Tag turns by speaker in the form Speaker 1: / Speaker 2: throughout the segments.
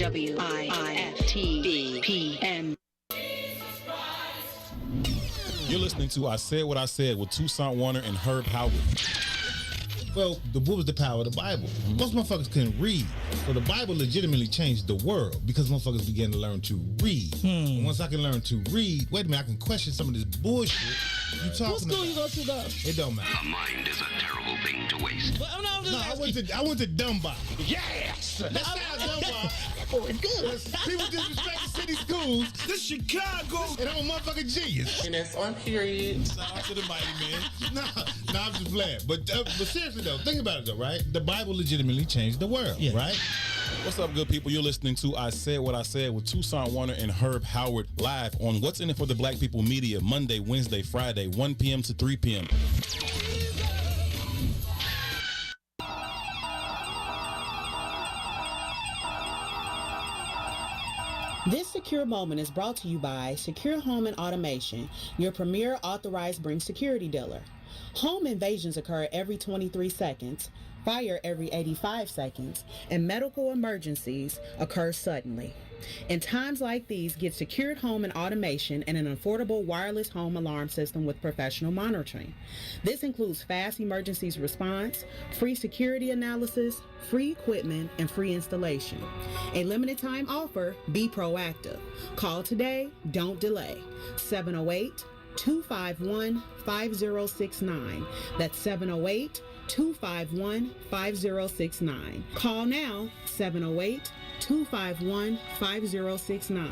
Speaker 1: WIFTBPM.
Speaker 2: You're listening to I Said What I Said with Toussaint Warner and Herb Howard.
Speaker 3: Well, what was the power of the Bible? Most motherfuckers couldn't read. So the Bible legitimately changed the world because motherfuckers began to learn to read. And once I can learn to read, wait a minute, I can question some of this bullshit you talking
Speaker 4: What school
Speaker 3: about.
Speaker 4: you go to, though?
Speaker 3: It don't matter.
Speaker 5: A mind is a terrible thing to waste.
Speaker 4: Well, no,
Speaker 3: I went to Dunbar.
Speaker 2: Yes!
Speaker 3: That's how Dunbar. Oh, it's good. People disrespect the city schools.
Speaker 4: This Chicago.
Speaker 3: And I'm a motherfucking genius.
Speaker 6: And that's on period.
Speaker 2: Shout out to the mighty man.
Speaker 3: Nah, I'm just playing. But seriously though, think about it though, right? The Bible legitimately changed the world, right?
Speaker 2: What's up, good people? You're listening to I Said What I Said with Toussaint Warner and Herb Howard live on What's In It for the Black People Media, Monday, Wednesday, Friday, 1 p.m. to 3 p.m.
Speaker 7: This secure moment is brought to you by Secure Home and Automation, your premier authorized Bring security dealer. Home invasions occur every 23 seconds, fire every 85 seconds, and medical emergencies occur suddenly. In times like these, get secured home and automation and an affordable wireless home alarm system with professional monitoring. This includes fast emergencies response, free security analysis, free equipment, and free installation. A limited time offer, be proactive. Call today, don't delay. 708-251-5069. That's 708-251-5069. Call now, 708-251-5069,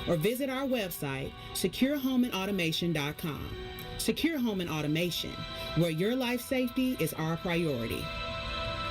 Speaker 7: or visit our website, securehomeandautomation.com. Secure Home and Automation, where your life safety is our priority.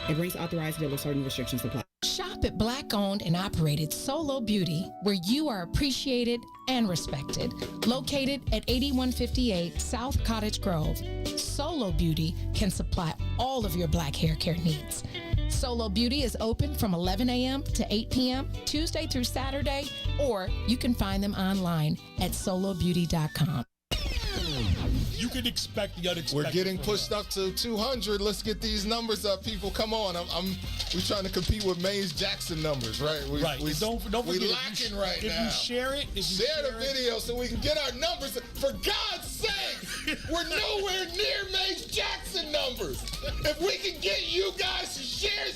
Speaker 7: It brings authorized dealer, certain restrictions apply.
Speaker 8: Shop at Black-owned and operated Solo Beauty, where you are appreciated and respected. Located at 8158 South Cottage Grove, Solo Beauty can supply all of your black hair care needs. Solo Beauty is open from 11 a.m. to 8 p.m. Tuesday through Saturday, or you can find them online at solobeauty.com.
Speaker 2: You can expect the unexpected.
Speaker 9: We're getting pushed up to 200. Let's get these numbers up, people. Come on. We're trying to compete with Maze Jackson numbers, right?
Speaker 2: Right. Don't forget,
Speaker 9: we're lacking right now.
Speaker 2: If you share it,
Speaker 9: share the video so we can get our numbers. For God's sake, we're nowhere near Maze Jackson numbers. If we can get you guys to share,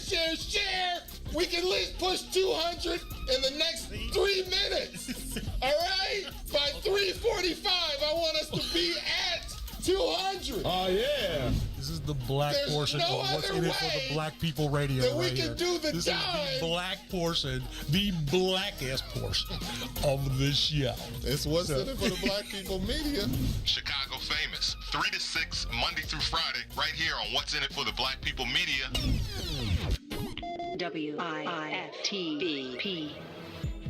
Speaker 9: we can at least push 200 in the next 3 minutes. All right? By 3:45, I want us to be at 200.
Speaker 2: Oh, yeah. This is the black portion of What's In It for the Black People Radio
Speaker 9: that we
Speaker 2: right
Speaker 9: can
Speaker 2: here.
Speaker 9: do the
Speaker 2: This
Speaker 9: time.
Speaker 2: is the black portion, the blackest portion of the show.
Speaker 9: It's What's In It for the Black People Media.
Speaker 5: Chicago famous, 3 to 6, Monday through Friday, right here on What's In It for the Black People Media.
Speaker 1: WIFTBP.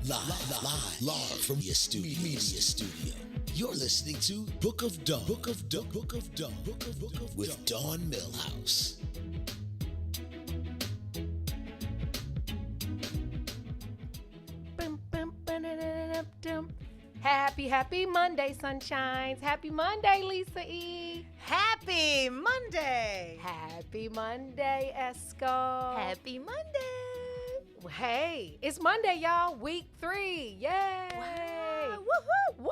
Speaker 10: Live from your studio. Media studio. You're listening to Book of Dawn. Book of with Dawn Millhouse.
Speaker 11: Happy Monday, sunshines. Happy Monday, Lisa E.
Speaker 12: Happy Monday.
Speaker 11: Happy Monday, Esco.
Speaker 12: Happy Monday.
Speaker 11: Hey, it's Monday, y'all. Week 3. Yay.
Speaker 12: Wow.
Speaker 11: Woohoo.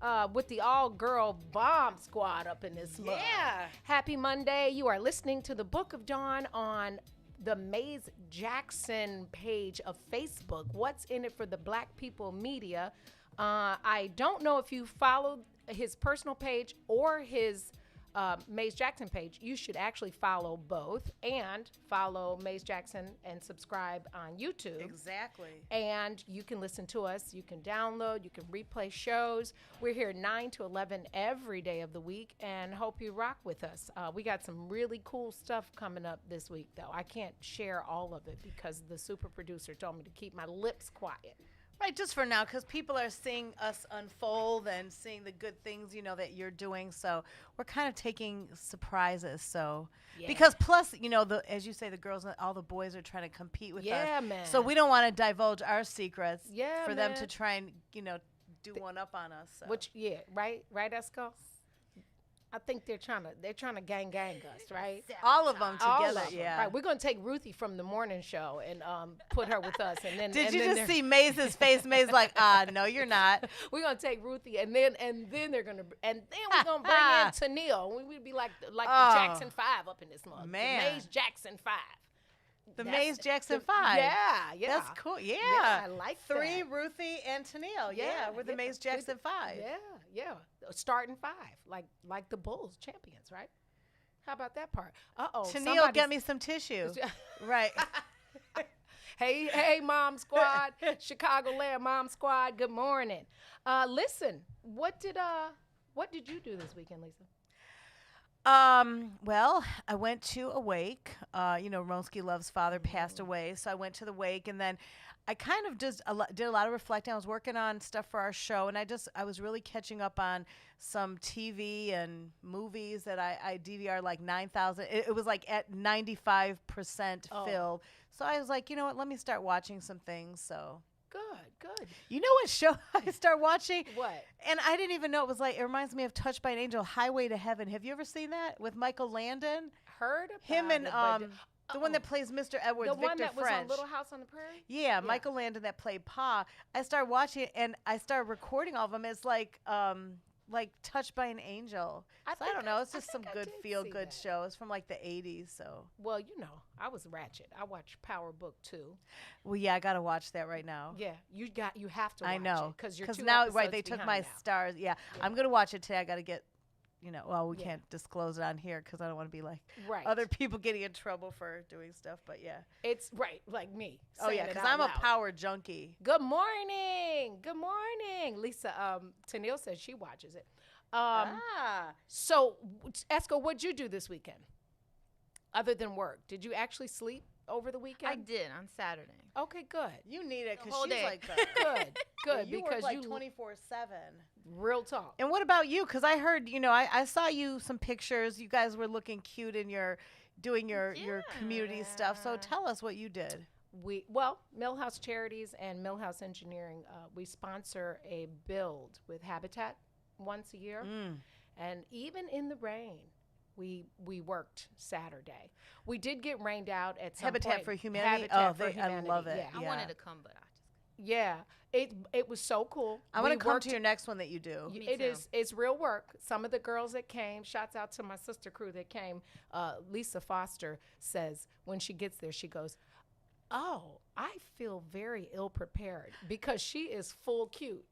Speaker 11: Woohoo. With the all-girl bomb squad up in this month.
Speaker 12: Yeah.
Speaker 11: Happy Monday. You are listening to the Book of Dawn on the Maze Jackson page of Facebook. What's In It for the Black People Media. I don't know if you followed his personal page or his Maze Jackson page. You should actually follow both and follow Maze Jackson and subscribe on YouTube.
Speaker 12: Exactly.
Speaker 11: And you can listen to us. You can download. You can replay shows. We're here 9 to 11 every day of the week and hope you rock with us. We got some really cool stuff coming up this week, though. I can't share all of it because the super producer told me to keep my lips quiet.
Speaker 12: Right, just for now, because people are seeing us unfold and seeing the good things, that you're doing. So we're kind of taking surprises. So because plus, as you say, the girls and all the boys are trying to compete with us.
Speaker 11: Yeah, man.
Speaker 12: So we don't want to divulge our secrets.
Speaker 11: Yeah,
Speaker 12: for
Speaker 11: man.
Speaker 12: them to try and do one up on us. So.
Speaker 11: Right, Esco? I think they're trying to gang us, right?
Speaker 12: All of them
Speaker 11: All
Speaker 12: together,
Speaker 11: of 'em.
Speaker 12: yeah.
Speaker 11: Right, we're gonna take Ruthie from the morning show and put her with us, and then
Speaker 12: Did you
Speaker 11: then
Speaker 12: just see Maze's face? Maze like, no, you're not.
Speaker 11: we're gonna take Ruthie, and then they're gonna we're gonna bring in Tennille. We would be like the Jackson 5 up in this month.
Speaker 12: Man.
Speaker 11: The Maze Jackson 5.
Speaker 12: The
Speaker 11: That's
Speaker 12: Maze Jackson
Speaker 11: the-
Speaker 12: 5.
Speaker 11: Yeah.
Speaker 12: That's cool. Yeah.
Speaker 11: I like
Speaker 12: 3,
Speaker 11: that.
Speaker 12: Ruthie, and Tennille. Yeah, we're the Maze Jackson 5.
Speaker 11: Yeah. Starting 5, like the Bulls champions, right? How about that part?
Speaker 12: Tennille, get me some tissue. Right.
Speaker 11: Hey, Mom Squad, Chicagoland Mom Squad. Good morning. Listen, what did you do this weekend, Lisa?
Speaker 12: Well, I went to a wake. Ronsky Love's father passed away, so I went to the wake, and then I kind of just did a lot of reflecting. I was working on stuff for our show, and I was really catching up on some TV and movies that I DVR like 9,000. It was like at 95% filled. So I was like, you know what? Let me start watching some things. So.
Speaker 11: Good.
Speaker 12: You know what show I start watching?
Speaker 11: What?
Speaker 12: And I didn't even know it was like, it reminds me of Touched by an Angel, Highway to Heaven. Have you ever seen that with Michael Landon?
Speaker 11: Heard about
Speaker 12: him and
Speaker 11: it, but
Speaker 12: the one that plays Mr. Edwards,
Speaker 11: the
Speaker 12: Victor
Speaker 11: one that
Speaker 12: French.
Speaker 11: was on Little House on the Prairie?
Speaker 12: Yeah, Michael Landon that played Pa. I started watching it and I started recording all of them. It's like Touched by an Angel. I don't know. It's just some good feel-good show. It's from like the 80s. So.
Speaker 11: Well, I was ratchet. I watched Power Book 2.
Speaker 12: Well, yeah, I got to watch that right now.
Speaker 11: Yeah, you have to watch
Speaker 12: I know.
Speaker 11: because you're 2
Speaker 12: now,
Speaker 11: episodes
Speaker 12: they took
Speaker 11: behind
Speaker 12: my
Speaker 11: now.
Speaker 12: stars. Yeah, I'm going to watch it today. I got to get, we can't disclose it on here because I don't want to be like other people getting in trouble for doing stuff. But yeah.
Speaker 11: It's right, like me.
Speaker 12: Oh, yeah, because I'm a power junkie.
Speaker 11: Good morning. Lisa, Tennille says she watches it. So, Esco, what'd you do this weekend? Other than work, did you actually sleep over the weekend?
Speaker 4: I did on Saturday.
Speaker 11: Okay, good.
Speaker 12: You need it because
Speaker 4: whole
Speaker 12: she's
Speaker 4: day.
Speaker 12: like that.
Speaker 11: Good.
Speaker 12: You
Speaker 11: because
Speaker 12: work like
Speaker 11: you
Speaker 12: 24/7.
Speaker 11: Real talk.
Speaker 12: And what about you? Because I heard, I saw you some pictures. You guys were looking cute in doing your community stuff. So tell us what you did.
Speaker 11: Millhouse Charities and Millhouse Engineering, we sponsor a build with Habitat once a year, and even in the rain, we worked Saturday. We did get rained out at some
Speaker 12: Habitat
Speaker 11: point.
Speaker 12: for Humanity.
Speaker 11: Humanity.
Speaker 12: I love it.
Speaker 4: I wanted to come, but I just.
Speaker 11: Yeah, it was so cool.
Speaker 12: I want to come to your next one that you do.
Speaker 11: It's real work. Some of the girls that came, shouts out to my sister crew that came. Lisa Foster says when she gets there, she goes, "Oh, I feel very ill prepared," because she is full cute.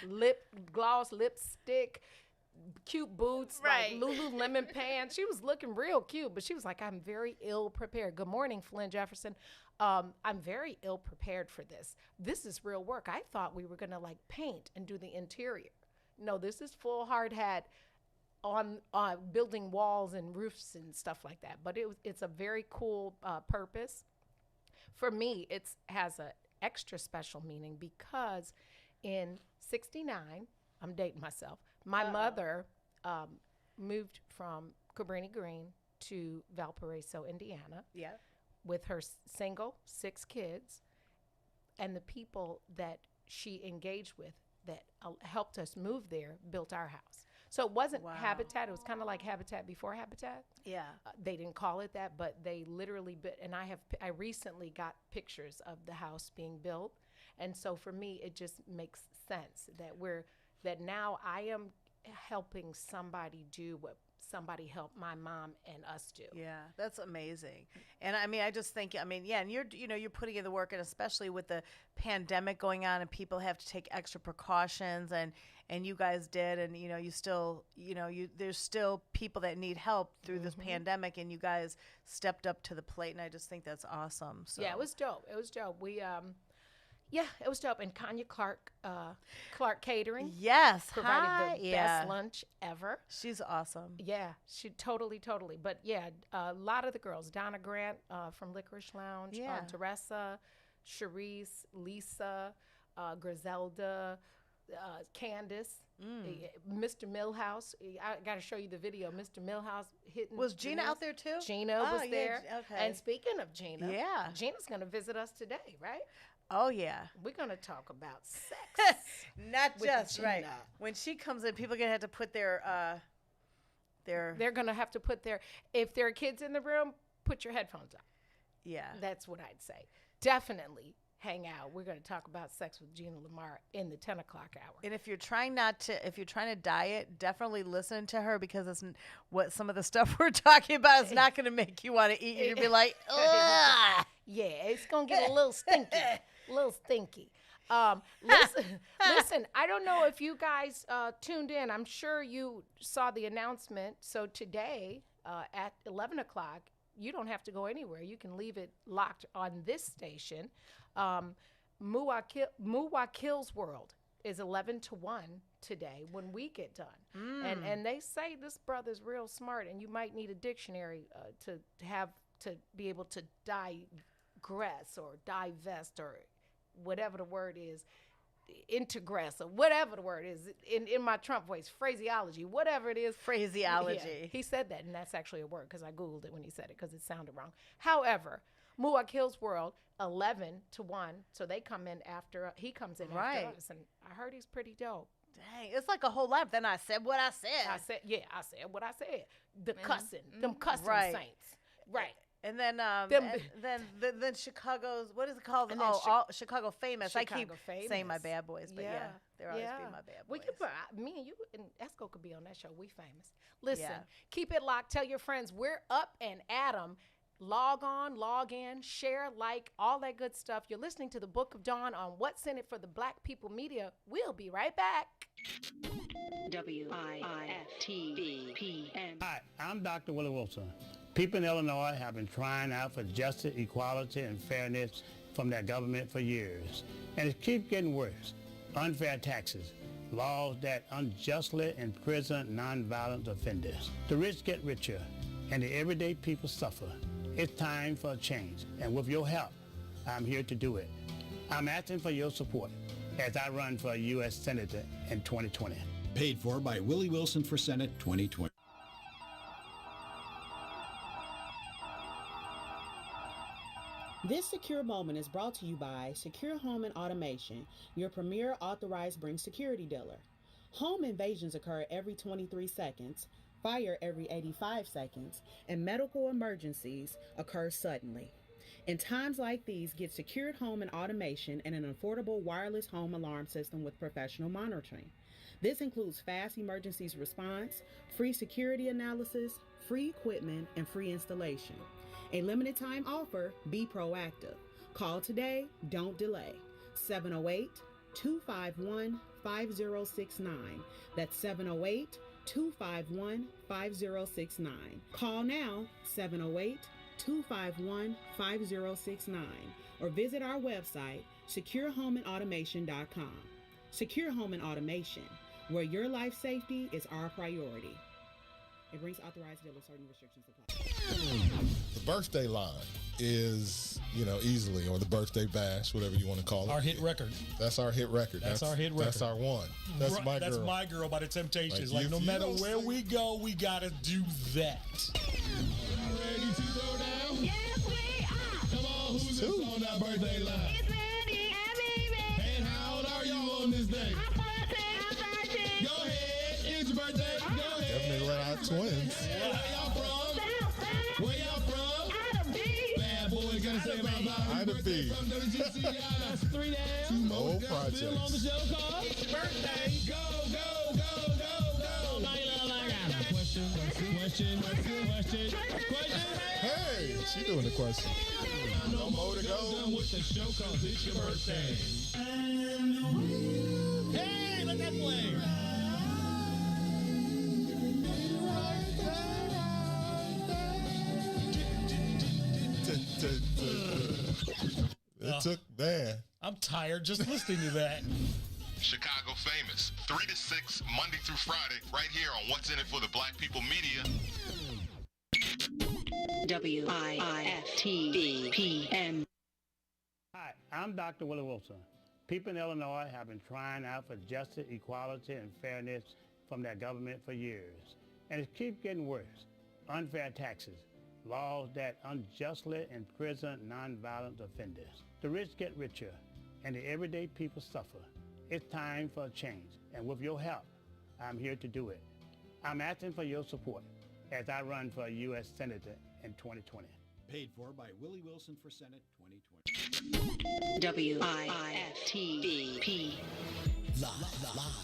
Speaker 11: Lip gloss, lipstick, cute boots,
Speaker 4: right.
Speaker 11: like Lululemon pants. She was looking real cute, but she was like, "I'm very ill prepared." Good morning, Flynn Jefferson. I'm very ill prepared for this. This is real work. I thought we were gonna like paint and do the interior. No, this is full hard hat on building walls and roofs and stuff like that. But it's a very cool purpose. For me, it has an extra special meaning because in '69, I'm dating myself, my mother moved from Cabrini Green to Valparaiso, Indiana.
Speaker 12: Yeah.
Speaker 11: With her single 6 kids, and the people that she engaged with that helped us move there built our house. So it wasn't Habitat. It was kind of like Habitat before Habitat.
Speaker 12: Yeah.
Speaker 11: They didn't call it that, but they literally and I recently got pictures of the house being built. And so for me, it just makes sense that now I am helping somebody do what somebody helped my mom and us do.
Speaker 12: Yeah, that's amazing. And I mean, I just think, and you're putting in the work, and especially with the pandemic going on and people have to take extra precautions, and you guys did, and you still, there's still people that need help through this pandemic, and you guys stepped up to the plate, and I just think that's awesome. So
Speaker 11: yeah, it was dope. We it was dope. And Kanya Clark Catering.
Speaker 12: Yes.
Speaker 11: Provided the best lunch ever.
Speaker 12: She's awesome.
Speaker 11: Yeah, she totally. But yeah, a lot of the girls, Donna Grant from Licorice Lounge, Teresa, Cherise, Lisa, Griselda, Candace, Mr. Millhouse. I got to show you the video. Mr. Millhouse hitting.
Speaker 12: Was Gina out there too?
Speaker 11: Gina was there.
Speaker 12: Okay.
Speaker 11: And speaking of Gina, Gina's going to visit us today, right?
Speaker 12: Oh, yeah.
Speaker 11: We're going to talk about sex.
Speaker 12: Not just,
Speaker 11: Gina.
Speaker 12: right. When she comes in, people are going to have to put their
Speaker 11: they're going to have to put if there are kids in the room, put your headphones on.
Speaker 12: Yeah.
Speaker 11: That's what I'd say. Definitely hang out. We're going to talk about sex with Gina Lamar in the 10 o'clock hour.
Speaker 12: And if you're trying to diet, definitely listen to her, because it's what some of the stuff we're talking about is not going to make you want to eat. You'll be like, ugh.
Speaker 11: Yeah, it's going to get a little stinky. Listen, I don't know if you guys tuned in. I'm sure you saw the announcement. So today at 11 o'clock, you don't have to go anywhere. You can leave it locked on this station. Muwakil's World is 11 to 1 today when we get done. And they say this brother's real smart, and you might need a dictionary to be able to digress or divest or whatever the word is, integress or whatever the word is in my Trump voice, phraseology, whatever it is.
Speaker 12: Phraseology.
Speaker 11: Yeah, he said that, and that's actually a word because I Googled it when he said it because it sounded wrong. However, Muwakil's World, 11 to 1, so they come in after, he comes in after us, and I heard he's pretty dope.
Speaker 12: Dang, it's like a whole life. Then I said what I said.
Speaker 11: I said what I said. The cussing, them cussing saints. Right.
Speaker 12: And then, then Chicago's, what is it called? Chicago Famous. I keep saying my bad boys, but yeah, they're always being my bad boys.
Speaker 11: Me and you and Esco could be on that show. We famous. Listen, keep it locked. Tell your friends we're up and at 'em. Log on, log in, share, like, all that good stuff. You're listening to the Book of Dawn on What's in It for the Black People Media. We'll be right back.
Speaker 1: WIFTVPN.
Speaker 6: Hi, I'm Dr. Willie Wilson. People in Illinois have been crying out for justice, equality, and fairness from their government for years. And it keeps getting worse. Unfair taxes, laws that unjustly imprison nonviolent offenders. The rich get richer, and the everyday people suffer. It's time for a change, and with your help, I'm here to do it. I'm asking for your support as I run for U.S. Senator in 2020.
Speaker 13: Paid for by Willie Wilson for Senate 2020.
Speaker 7: This secure moment is brought to you by Secure Home and Automation, your premier authorized Bring security dealer. Home invasions occur every 23 seconds, fire every 85 seconds, and medical emergencies occur suddenly. In times like these, get secured home and automation and an affordable wireless home alarm system with professional monitoring. This includes fast emergencies response, free security analysis, free equipment, and free installation. A limited time offer, be proactive. Call today, don't delay. 708-251-5069. That's 708-251-5069. Call now, 708-251-5069, or visit our website, securehomeandautomation.com. Secure Home and Automation, where your life safety is our priority. It brings authorized dealers, certain restrictions apply.
Speaker 9: The birthday line is, easily, or the birthday bash, whatever you want to call it.
Speaker 14: Our hit record.
Speaker 9: That's our hit record.
Speaker 14: That's our hit record.
Speaker 9: That's our one. That's my girl.
Speaker 14: That's my girl by the Temptations.
Speaker 9: Like
Speaker 14: no matter where we go, we got to do that.
Speaker 9: Ready to go down?
Speaker 1: Yes, we are.
Speaker 9: Come on, who's on that birthday line?
Speaker 1: It's Randy and Baby.
Speaker 9: And how old are y'all on this day?
Speaker 1: I'm 13.
Speaker 9: Go ahead. It's your birthday. Go ahead. Definitely let out twins. Where y'all from? Where y'all from?
Speaker 1: Ida B.
Speaker 9: Bad boy, gotta say about Ida B. From WGCI. That's 3 days. Two more projects. Still on the show called It's Your Birthday. Go, go, go, go, go. Question. Hey, she doing the question. No more to go. Done with the show called It's Your Birthday.
Speaker 14: Hey, let that play.
Speaker 9: It took that.
Speaker 14: I'm tired just listening to that.
Speaker 5: Chicago Famous, 3 to 6, Monday through Friday, right here on What's in It for the Black People Media.
Speaker 1: WIFTVPN.
Speaker 6: Hi, I'm Dr. Willie Wilson. People in Illinois have been crying out for justice, equality, and fairness from their government for years. And it keeps getting worse. Unfair taxes, laws that unjustly imprison nonviolent offenders. The rich get richer, and the everyday people suffer. It's time for a change, and with your help, I'm here to do it. I'm asking for your support as I run for U.S. Senator in 2020.
Speaker 13: Paid for by Willie Wilson for Senate 2020.
Speaker 1: WIFTV.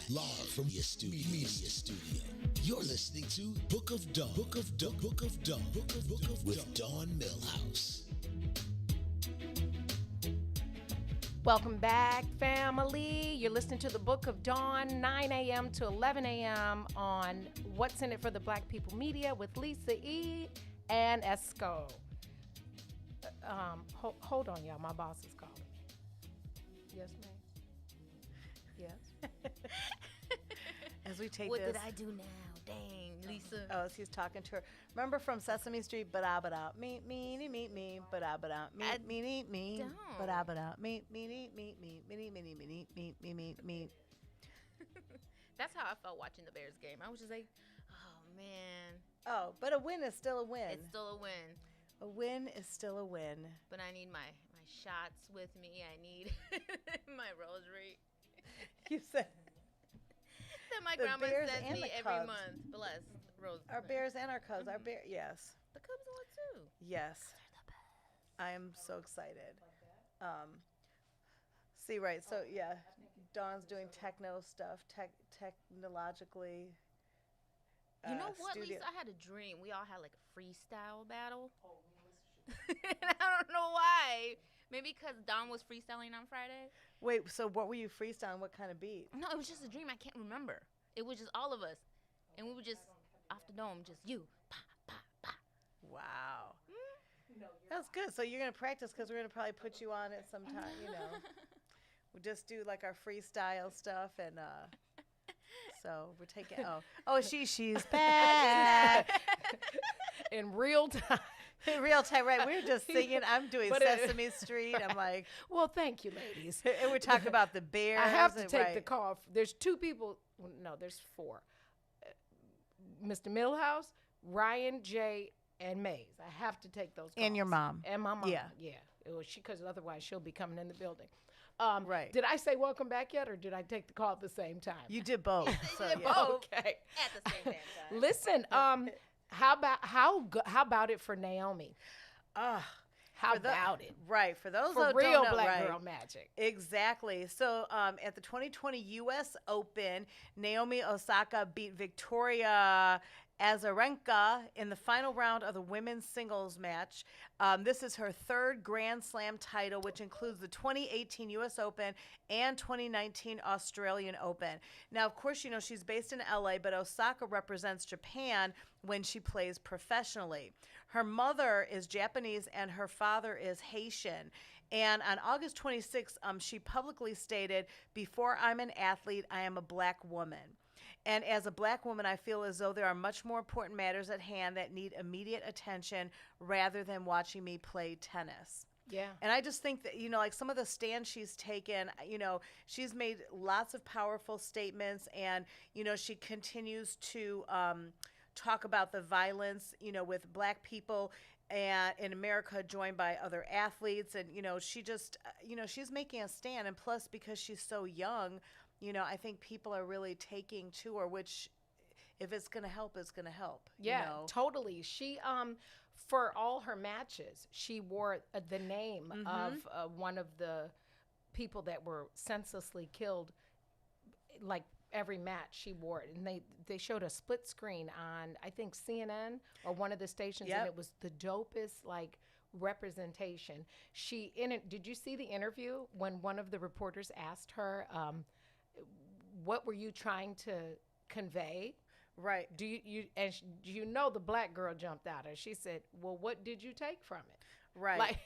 Speaker 10: Live from your media studio. You're listening to Book of Dawn. Book of with Dawn Millhouse.
Speaker 11: Welcome back, family. You're listening to the Book of Dawn, 9 a.m. to 11 a.m. on What's in It for the Black People Media with Lisa E. and Esco. Hold on, y'all. My boss is calling. Yes, ma'am. Yes.
Speaker 12: As we take
Speaker 4: What
Speaker 12: this.
Speaker 4: did I do now? Dang, Lisa.
Speaker 12: Oh, she's talking to her. Remember from Sesame Street? Ba-da-ba-da, me, ba-da-ba-da, me, ba-da-ba-da, me, me.
Speaker 4: That's how I felt watching the Bears game. I was just like, oh, man.
Speaker 12: Oh, but a win is still a win.
Speaker 4: It's still a win.
Speaker 12: A win is still a win.
Speaker 4: But I need my shots with me. I need my rosary.
Speaker 12: You said
Speaker 4: that my
Speaker 12: the
Speaker 4: grandma
Speaker 12: Bears
Speaker 4: sends
Speaker 12: and
Speaker 4: me
Speaker 12: the
Speaker 4: every
Speaker 12: Cubs.
Speaker 4: month. Bless rose.
Speaker 12: Our Bears and our Cubs. Our Bear, yes.
Speaker 4: The Cubs won too.
Speaker 12: Yes. I am so excited. See, right. So, yeah, Dawn's doing techno stuff, technologically.
Speaker 4: You know what,
Speaker 12: studio.
Speaker 4: Lisa? I had a dream. We all had like a freestyle battle. And I don't know why. Maybe because Dawn was freestyling on Friday.
Speaker 12: Wait, so what were you freestyling? What kind of beat?
Speaker 4: No, it was just a dream. I can't remember. It was just all of us. And we were just off the dome, just you. Pa, pa, pa.
Speaker 12: Wow. That's good. So you're going to practice because we're going to probably put you on it sometime, you know. We'll just do like our freestyle stuff and so we're taking she's back.
Speaker 11: In real time.
Speaker 12: In real time, right. We were just singing. I'm doing Sesame Street. I'm like,
Speaker 11: well, thank you, ladies.
Speaker 12: And we're talking about the Bears.
Speaker 11: I have to take the call. There's two people. No, there's four. Mr. Millhouse, Ryan, Jay, and Mays. I have to take those calls.
Speaker 12: And your mom.
Speaker 11: And my mom.
Speaker 12: Yeah.
Speaker 11: Yeah. It was because otherwise she'll be coming in the building.
Speaker 12: Right.
Speaker 11: Did I say welcome back yet, or did I take the call at the same time?
Speaker 12: You did both.
Speaker 4: You did both.
Speaker 11: Okay.
Speaker 4: At the same damn time.
Speaker 11: Listen, how about it for Naomi? How about it?
Speaker 12: Right. For those
Speaker 11: For
Speaker 12: that
Speaker 11: real
Speaker 12: don't know,
Speaker 11: black
Speaker 12: right.
Speaker 11: girl magic.
Speaker 12: Exactly. So at the 2020 U.S. Open, Naomi Osaka beat Victoria Azarenka in the final round of the women's singles match. This is her third Grand Slam title, which includes the 2018 U.S. Open and 2019 Australian Open. Now, of course, you know, she's based in L.A., but Osaka represents Japan when she plays professionally. Her mother is Japanese and her father is Haitian. And on August 26th, she publicly stated, "Before I'm an athlete, I am a black woman. And as a black woman, I feel as though there are much more important matters at hand that need immediate attention rather than watching me play tennis."
Speaker 11: Yeah.
Speaker 12: And I just think that, you know, like some of the stands she's taken, you know, she's made lots of powerful statements and, you know, she continues to talk about the violence, you know, with black people and in America joined by other athletes. And, you know, she just, you know, she's making a stand. And plus, because she's so young, you know, I think people are really taking to her, which if it's going to help, it's going to help.
Speaker 11: Yeah,
Speaker 12: you know?
Speaker 11: totally. She, for all her matches, she wore the name of one of the people that were senselessly killed. Like every match, she wore it, and they showed a split screen on I think CNN or one of the stations, and it was the dopest like representation. Did you see the interview when one of the reporters asked her? What were you trying to convey?
Speaker 12: Right.
Speaker 11: Do you know the black girl jumped out and she said, well, what did you take from it?
Speaker 12: Right.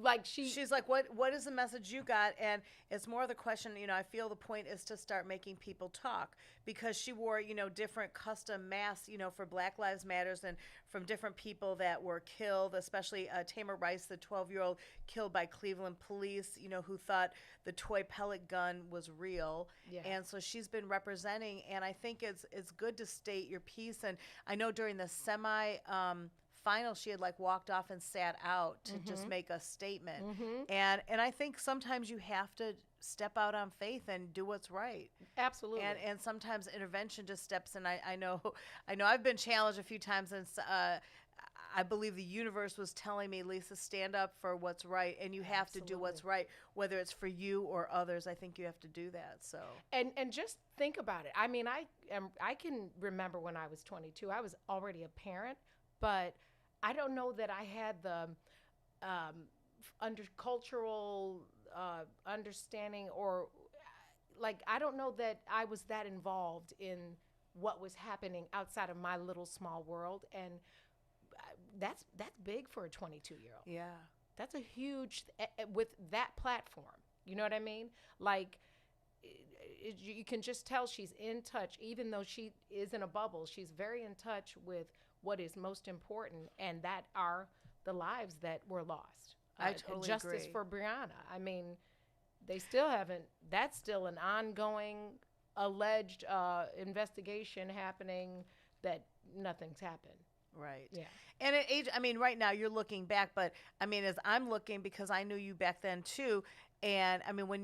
Speaker 11: Like
Speaker 12: she's like, what is the message you got? And it's more the question, you know, I feel the point is to start making people talk, because she wore, you know, different custom masks, you know, for Black Lives Matters and from different people that were killed, especially Tamir Rice, the 12-year-old killed by Cleveland police, you know, who thought the toy pellet gun was real.
Speaker 11: Yeah.
Speaker 12: And so she's been representing, and I think it's good to state your piece. And I know during the final, she had like walked off and sat out to just make a statement. And I think sometimes you have to step out on faith and do what's right.
Speaker 11: Absolutely.
Speaker 12: And sometimes intervention just steps in. I know I've been challenged a few times, and I believe the universe was telling me, Lisa, stand up for what's right, and you have to do what's right, whether it's for you or others. I think you have to do that. So
Speaker 11: and just think about it. I mean, I can remember when I was 22. I was already a parent, but I don't know that I had the cultural understanding, or like I don't know that I was that involved in what was happening outside of my little small world. And that's big for a 22-year-old.
Speaker 12: Yeah,
Speaker 11: that's a huge with that platform. You know what I mean? Like you can just tell she's in touch, even though she is in a bubble. She's very in touch with what is most important, and that are the lives that were lost.
Speaker 12: I totally
Speaker 11: justice
Speaker 12: agree.
Speaker 11: for Breonna. I mean, they still haven't. That's still an ongoing, alleged investigation happening that nothing's happened.
Speaker 12: Right.
Speaker 11: Yeah.
Speaker 12: And at age, I mean, right now you're looking back, but I mean, as I'm looking, because I knew you back then too, and I mean, when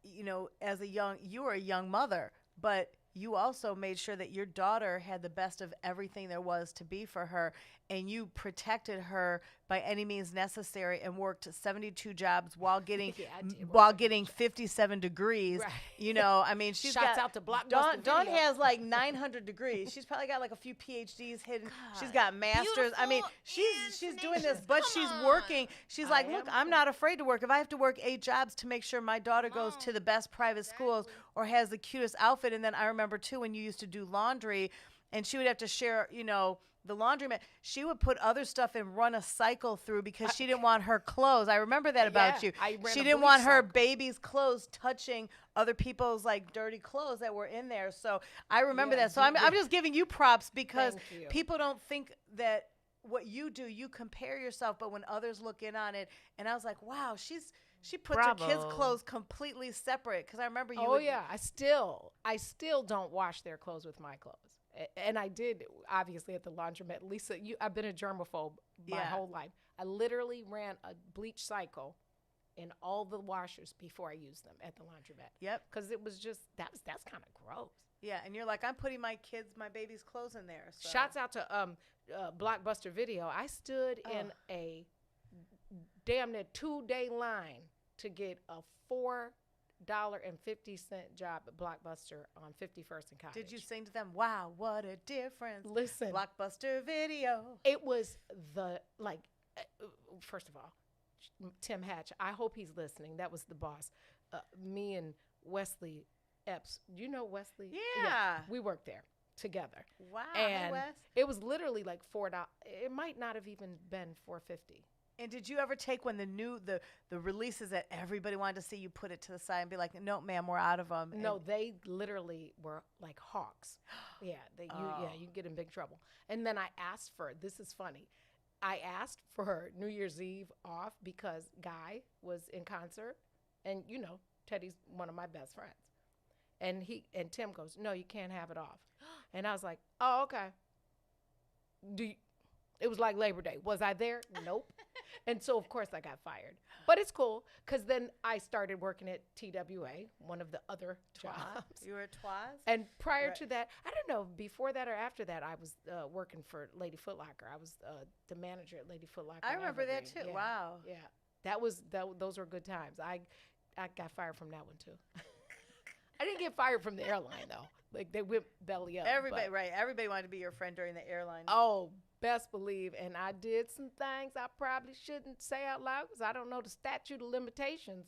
Speaker 12: you were a young mother, but you also made sure that your daughter had the best of everything there was to be for her, and you protected her by any means necessary, and worked 72 jobs while getting 57 degrees.
Speaker 11: Right.
Speaker 12: You know, I mean, she's
Speaker 11: Shouts
Speaker 12: got
Speaker 11: out to Blockbuster
Speaker 12: Dawn
Speaker 11: Video.
Speaker 12: has like 900 degrees. She's probably got like a few PhDs hidden. She's got masters. I mean, she's doing this, but she's working. She's like, look, I'm not afraid to work. If I have to work 8 jobs to make sure my daughter goes to the best private schools or has the cutest outfit. And then I remember too, when you used to do laundry, and she would have to share, the laundromat, she would put other stuff and run a cycle through because she didn't want her clothes. I remember that about you. She didn't want her baby's clothes touching other people's like dirty clothes that were in there. So I remember that. So I'm just giving you props because people don't think that what you do, you compare yourself, but when others look in on it, and I was like, wow, she puts her kids' clothes completely separate, because I remember you.
Speaker 11: Oh yeah, I still don't wash their clothes with my clothes. And I did, obviously, at the laundromat. Lisa, I've been a germaphobe my whole life. I literally ran a bleach cycle in all the washers before I used them at the laundromat.
Speaker 12: Yep.
Speaker 11: Because it was just, that's kind of gross.
Speaker 12: Yeah, and you're like, I'm putting my baby's clothes in there. So.
Speaker 11: Shouts out to Blockbuster Video. I stood in a damn near 2-day line to get a $4.50 job at Blockbuster on 51st and Cottage.
Speaker 12: Did you sing to them? Wow, what a difference.
Speaker 11: Listen.
Speaker 12: Blockbuster Video.
Speaker 11: It was first of all, Tim Hatch, I hope he's listening. That was the boss. Me and Wesley Epps. Do you know Wesley?
Speaker 12: Yeah.
Speaker 11: We worked there together.
Speaker 12: Wow.
Speaker 11: And
Speaker 12: hey, Wes.
Speaker 11: It was literally like $4. It might not have even been $4.50.
Speaker 12: And did you ever take when the releases that everybody wanted to see, you put it to the side and be like, no, ma'am, we're out of them?
Speaker 11: No, they literally were like hawks. Yeah, you get in big trouble. And then I asked for, this is funny, I asked for New Year's Eve off because Guy was in concert, and Teddy's one of my best friends. And Tim goes, no, you can't have it off. And I was like, oh, okay. It was like Labor Day. Was I there? Nope. And so, of course, I got fired. But it's cool, because then I started working at TWA, one of the other jobs.
Speaker 12: You were at Twas?
Speaker 11: And prior to that, I don't know, before that or after that, I was working for Lady Foot Locker. I was the manager at Lady Foot Locker.
Speaker 12: I remember that, too.
Speaker 11: Yeah.
Speaker 12: Wow.
Speaker 11: Yeah. Those were good times. I got fired from that one, too. I didn't get fired from the airline, though. Like, they went belly up.
Speaker 12: Everybody wanted to be your friend during the airline.
Speaker 11: Oh, best believe. And I did some things I probably shouldn't say out loud because I don't know the statute of limitations.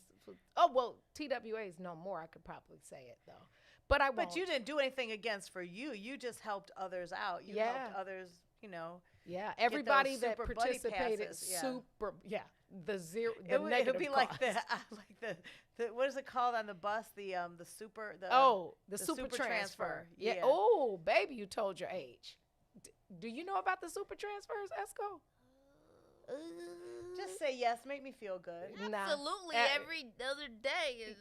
Speaker 11: TWA is no more. I could probably say it, though. But I won't.
Speaker 12: But you didn't do anything against for you. You just helped others out. You helped others,
Speaker 11: Yeah, everybody that
Speaker 12: super
Speaker 11: participated,
Speaker 12: It would be like the what is it called on the bus? The super transfer.
Speaker 11: Yeah. Oh, baby, you told your age. Do you know about the super transfers, Esco?
Speaker 12: Just say yes. Make me feel good.
Speaker 4: Absolutely. Every other day.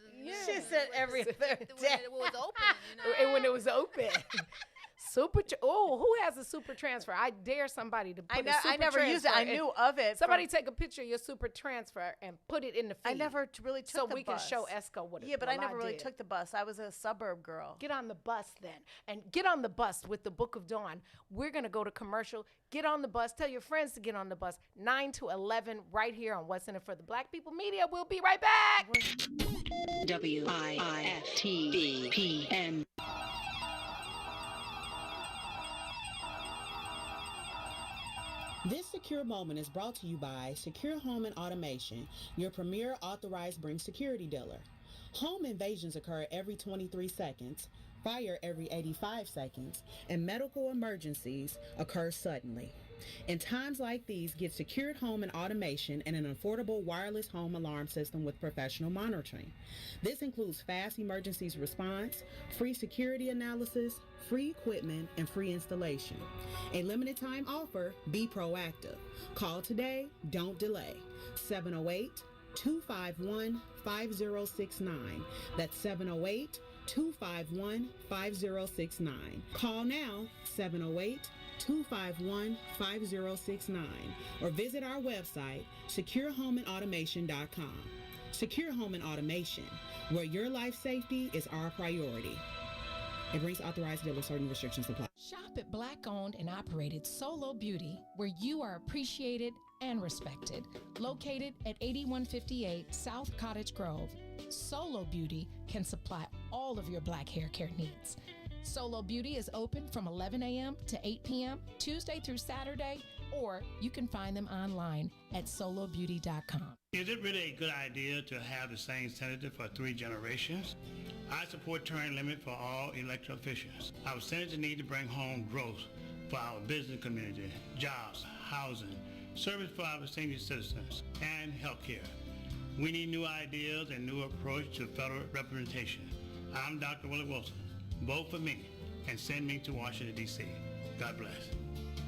Speaker 12: She said every other day.
Speaker 4: When it was open.
Speaker 11: And when it was open. Who has a super transfer? I dare somebody to put a super
Speaker 12: I never used it. I
Speaker 11: transfer in.
Speaker 12: knew of it.
Speaker 11: Somebody take a picture of your super transfer and put it in the feed.
Speaker 12: I never really took
Speaker 11: so
Speaker 12: the
Speaker 11: we
Speaker 12: bus.
Speaker 11: can show Esco what it.
Speaker 12: Yeah, but I
Speaker 11: well,
Speaker 12: never really
Speaker 11: did.
Speaker 12: took the bus. I was a suburb girl.
Speaker 11: Get on the bus then, and get on the bus with the Book of Dawn. We're gonna go to commercial. Get on the bus. Tell your friends to get on the bus. 9 to 11, right here on What's in It for the Black People Media. We'll be right back.
Speaker 1: WIFTBPM.
Speaker 7: This secure moment is brought to you by Secure Home and Automation, your premier authorized Bring security dealer. Home invasions occur every 23 seconds, fire every 85 seconds, and medical emergencies occur suddenly. In times like these, get secured home and automation and an affordable wireless home alarm system with professional monitoring. This includes fast emergencies response, free security analysis, free equipment, and free installation. A limited time offer, be proactive. Call today, don't delay. 708-251-5069. That's 708-251-5069. Call now, 708-251-5069, or visit our website, securehomeandautomation.com. Secure Home and Automation, where your life safety is our priority. It brings authorized dealer. Certain restrictions apply.
Speaker 8: Shop at Black-owned and operated Solo Beauty, where you are appreciated and respected. Located at 8158 South Cottage Grove, Solo Beauty can supply all of your black hair care needs. Solo Beauty is open from 11 a.m. to 8 p.m. Tuesday through Saturday, or you can find them online at solobeauty.com.
Speaker 6: Is it really a good idea to have the same senator for 3 generations? I support term limit for all elected officials. Our senators need to bring home growth for our business community, jobs, housing, service for our senior citizens, and health care. We need new ideas and new approach to federal representation. I'm Dr. Willie Wilson. Vote for me and send me to Washington, D.C. God bless.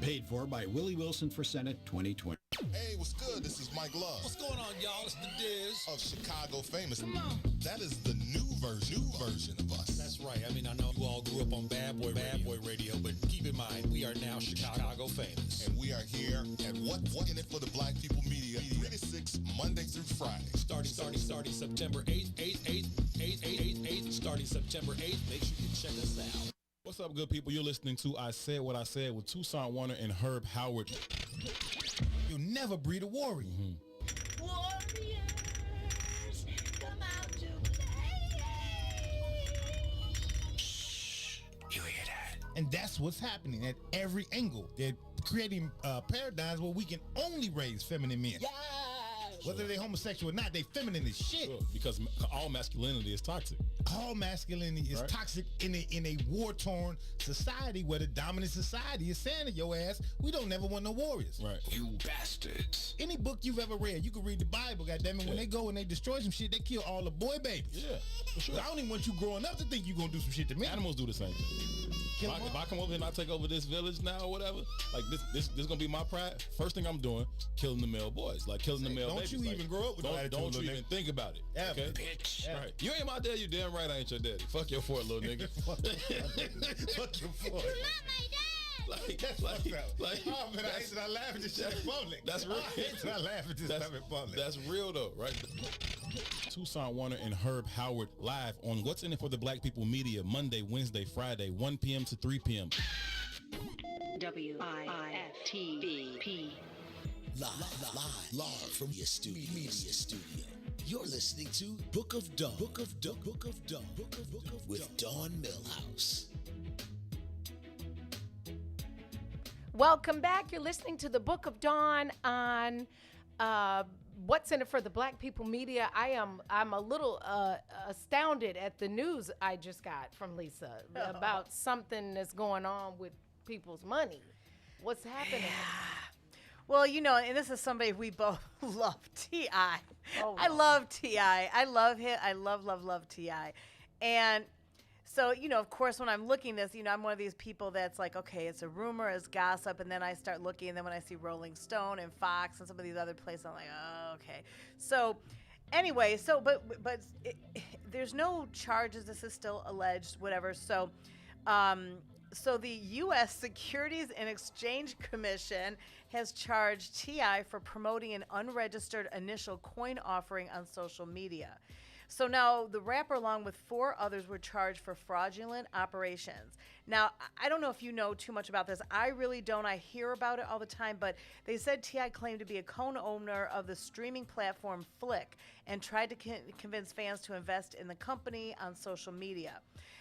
Speaker 13: Paid for by Willie Wilson for Senate 2020.
Speaker 5: Hey, what's good? This is Mike Love.
Speaker 15: What's going on, y'all? It's the Diz.
Speaker 5: Of Chicago Famous.
Speaker 15: Come on.
Speaker 5: That is the new version of us.
Speaker 15: That's right. I mean, I know you all grew up on Bad Boy Radio, but keep in mind, we are now Chicago Famous.
Speaker 5: And we are here at What's in It for the Black People Media, 3 to 6, Monday through Friday.
Speaker 15: Starting September 8th, starting September 8th. Make sure you check us out.
Speaker 2: What's up, good people? You're listening to I Said What I Said with Toussaint Warner and Herb Howard.
Speaker 3: You'll never breed a warrior.
Speaker 1: Warriors, come out to play.
Speaker 10: You hear that?
Speaker 3: And that's what's happening at every angle. They're creating paradigms where we can only raise feminine men.
Speaker 1: Yes.
Speaker 3: Whether they're homosexual or not, they feminine as shit.
Speaker 2: Sure, because all masculinity is toxic.
Speaker 3: All masculinity is toxic in a war-torn society where the dominant society is saying to your ass, we don't never want no warriors.
Speaker 2: Right.
Speaker 10: You bastards.
Speaker 3: Any book you've ever read, you can read the Bible, goddammit. When they go and they destroy some shit, they kill all the boy babies.
Speaker 2: Yeah, for sure.
Speaker 3: I don't even want you growing up to think you're going to do some shit to me.
Speaker 2: Animals do the same thing. If I come over here and I take over this village now or whatever, like this gonna be my pride. First thing I'm doing, killing the male boys, like killing the male babies.
Speaker 3: Don't you even grow up with that attitude,
Speaker 2: Don't you
Speaker 3: little
Speaker 2: even
Speaker 3: nigga.
Speaker 2: think about it.
Speaker 3: Ever.
Speaker 2: Bitch. Right. You ain't my daddy, you damn right I ain't your daddy. Fuck your fort, little nigga.
Speaker 3: Fuck your fort. Oh man, I hate that I laugh at this shit in public.
Speaker 2: That's real.
Speaker 3: I hate that I laugh at this stuff in public.
Speaker 2: That's real though, right? Toussaint Warner and Herb Howard live on What's in It for the Black People Media, Monday, Wednesday, Friday, 1 p.m. to 3 p.m.
Speaker 1: WIFTBP.
Speaker 10: Live from your media studio. You're listening to Book of Dawn. Book of with Dawn Millhouse.
Speaker 11: Welcome back. You're listening to the Book of Dawn on What's in It for the Black People Media. I'm a little astounded at the news I just got from Lisa about something that's going on with people's money. What's happening?
Speaker 12: Well, you know, and this is somebody we both love, T.I.
Speaker 11: Oh,
Speaker 12: I love T.I. I love him. I love T.I. And so, you know, of course, when I'm looking this, you know, I'm one of these people that's like, okay, it's a rumor, it's gossip, and then I start looking, and then when I see Rolling Stone and Fox and some of these other places, I'm like, oh, okay. So, anyway, but there's no charges. This is still alleged, whatever. So, So the U.S. Securities and Exchange Commission has charged T.I. for promoting an unregistered initial coin offering on social media. So now the rapper, along with 4 others, were charged for fraudulent operations. Now, I don't know if you know too much about this. I really don't. I hear about it all the time, but they said T.I. claimed to be a co-owner of the streaming platform Flick and tried to convince fans to invest in the company on social media.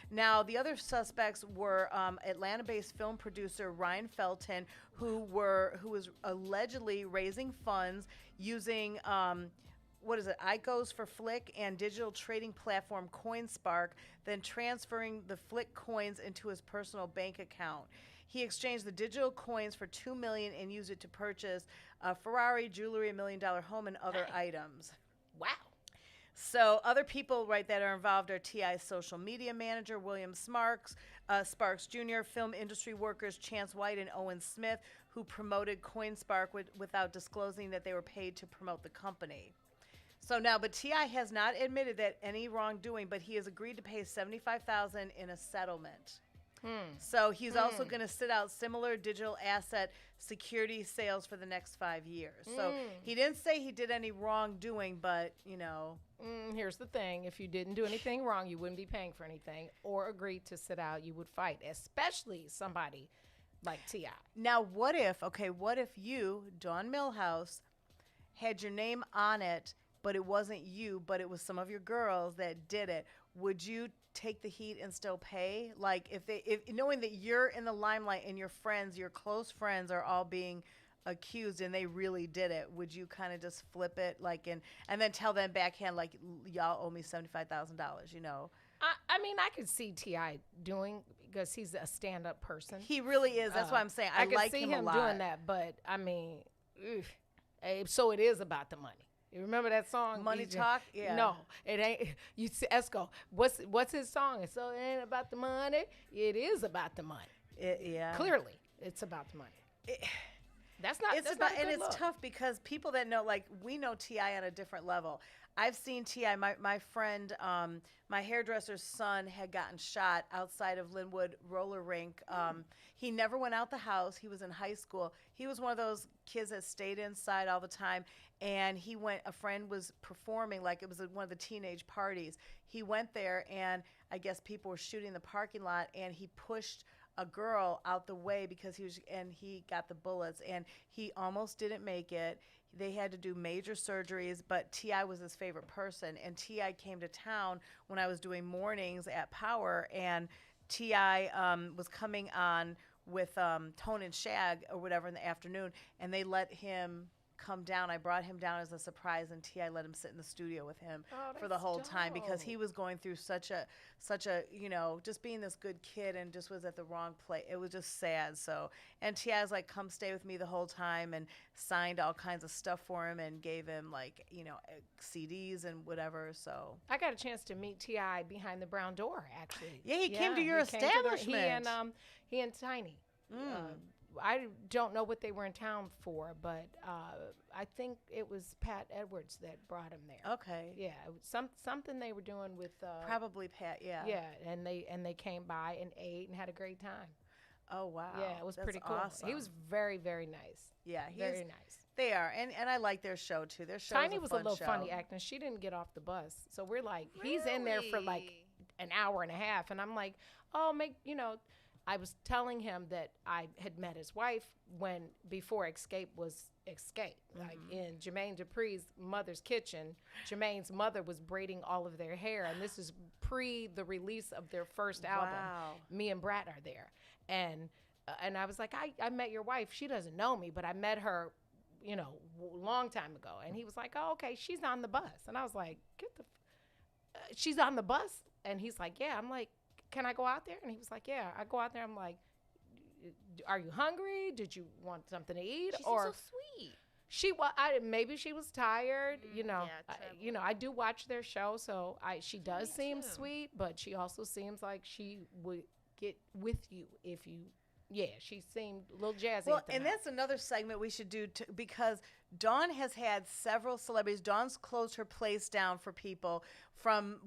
Speaker 12: Now, the other suspects were Atlanta-based film producer Ryan Felton, who was allegedly raising funds using ICOs for Flick and digital trading platform CoinSpark, then transferring the Flick coins into his personal bank account. He exchanged the digital coins for $2 million and used it to purchase a Ferrari, jewelry, $1 million home, and other items.
Speaker 11: Wow.
Speaker 12: So other people, right, that are involved are T.I.'s social media manager, William Sparks Jr., film industry workers Chance White and Owen Smith, who promoted CoinSpark without disclosing that they were paid to promote the company. So now, but T.I. has not admitted that any wrongdoing, but he has agreed to pay $75,000 in a settlement. So he's also going to sit out similar digital asset security sales for the next 5 years. So he didn't say he did any wrongdoing, but, you know.
Speaker 11: Here's the thing. If you didn't do anything wrong, you wouldn't be paying for anything or agreed to sit out. You would fight, especially somebody like T.I.
Speaker 12: Now, what if you, Dawn Millhouse, had your name on it, but it wasn't you, but it was some of your girls that did it? Would you take the heat and still pay? Like, if knowing that you're in the limelight and your friends, your close friends, are all being accused and they really did it, would you kind of just flip it, like, and then tell them backhand, like, y'all owe me $75,000, you know?
Speaker 11: I mean, I could see T.I. doing, because he's a stand-up person.
Speaker 12: He really is. That's why I'm saying I like him a lot.
Speaker 11: I could see him doing that, but I mean, so it is about the money. You remember that song?
Speaker 12: Money Talk? Yeah.
Speaker 11: No, it ain't. You see, Esco. What's his song? So it ain't about the money. It is about the money.
Speaker 12: Yeah.
Speaker 11: Clearly, it's about the money. That's not.
Speaker 12: It's
Speaker 11: that's
Speaker 12: about,
Speaker 11: not a good
Speaker 12: and it's
Speaker 11: look.
Speaker 12: tough because people that know, like, we know T.I. on a different level. I've seen T.I. My friend, my hairdresser's son had gotten shot outside of Linwood roller rink. He never went out the house. He was in high school. He was one of those kids that stayed inside all the time. And he went, a friend was performing, like it was one of the teenage parties. He went there, and I guess people were shooting the parking lot, and he pushed a girl out the way because he got the bullets, and he almost didn't make it. They had to do major surgeries, but T.I. was his favorite person. And T.I. came to town when I was doing mornings at Power, and T.I. Was coming on with Tone and Shag or whatever in the afternoon, and they let him come down. I brought him down as a surprise, and T.I. let him sit in the studio with him for the whole time because he was going through such a, you know, just being this good kid and just was at the wrong place. It was just sad. So, and T.I.'s like, come stay with me the whole time, and signed all kinds of stuff for him and gave him, like, you know, CDs and whatever. So
Speaker 11: I got a chance to meet T.I. behind the brown door, actually.
Speaker 12: Yeah, he came to your establishment.
Speaker 11: He and Tiny. I don't know what they were in town for, but I think it was Pat Edwards that brought him there.
Speaker 12: Okay.
Speaker 11: Yeah, it was something they were doing with
Speaker 12: probably Pat. Yeah.
Speaker 11: Yeah, and they came by and ate and had a great time.
Speaker 12: Oh wow.
Speaker 11: Yeah, it was pretty cool.
Speaker 12: Awesome.
Speaker 11: He was very, very nice.
Speaker 12: Yeah,
Speaker 11: very nice.
Speaker 12: They are, and I like their show too. Their show.
Speaker 11: Tiny was a little
Speaker 12: show.
Speaker 11: funny acting. She didn't get off the bus, so we're like, he's in there for like an hour and a half, and I'm like, oh, I was telling him that I had met his wife before Escape was Escape. Like in Jermaine Dupri's mother's kitchen, Jermaine's mother was braiding all of their hair, and this is pre the release of their first album.
Speaker 12: Wow.
Speaker 11: Me and Brat are there, and I was like, I met your wife. She doesn't know me, but I met her, long time ago. And he was like, oh, okay, she's on the bus. And I was like, she's on the bus? And he's like, yeah. I'm like, can I go out there? And he was like, yeah. I go out there. I'm like, are you hungry? Did you want something to eat?
Speaker 4: She seems so sweet.
Speaker 11: Maybe she was tired. I do watch their show, so she does seem sweet, but she also seems like she would get with you if you. Yeah, she seemed a little jazzy.
Speaker 12: Well, and that's another segment we should do because Dawn has had several celebrities. Dawn's closed her place down for people from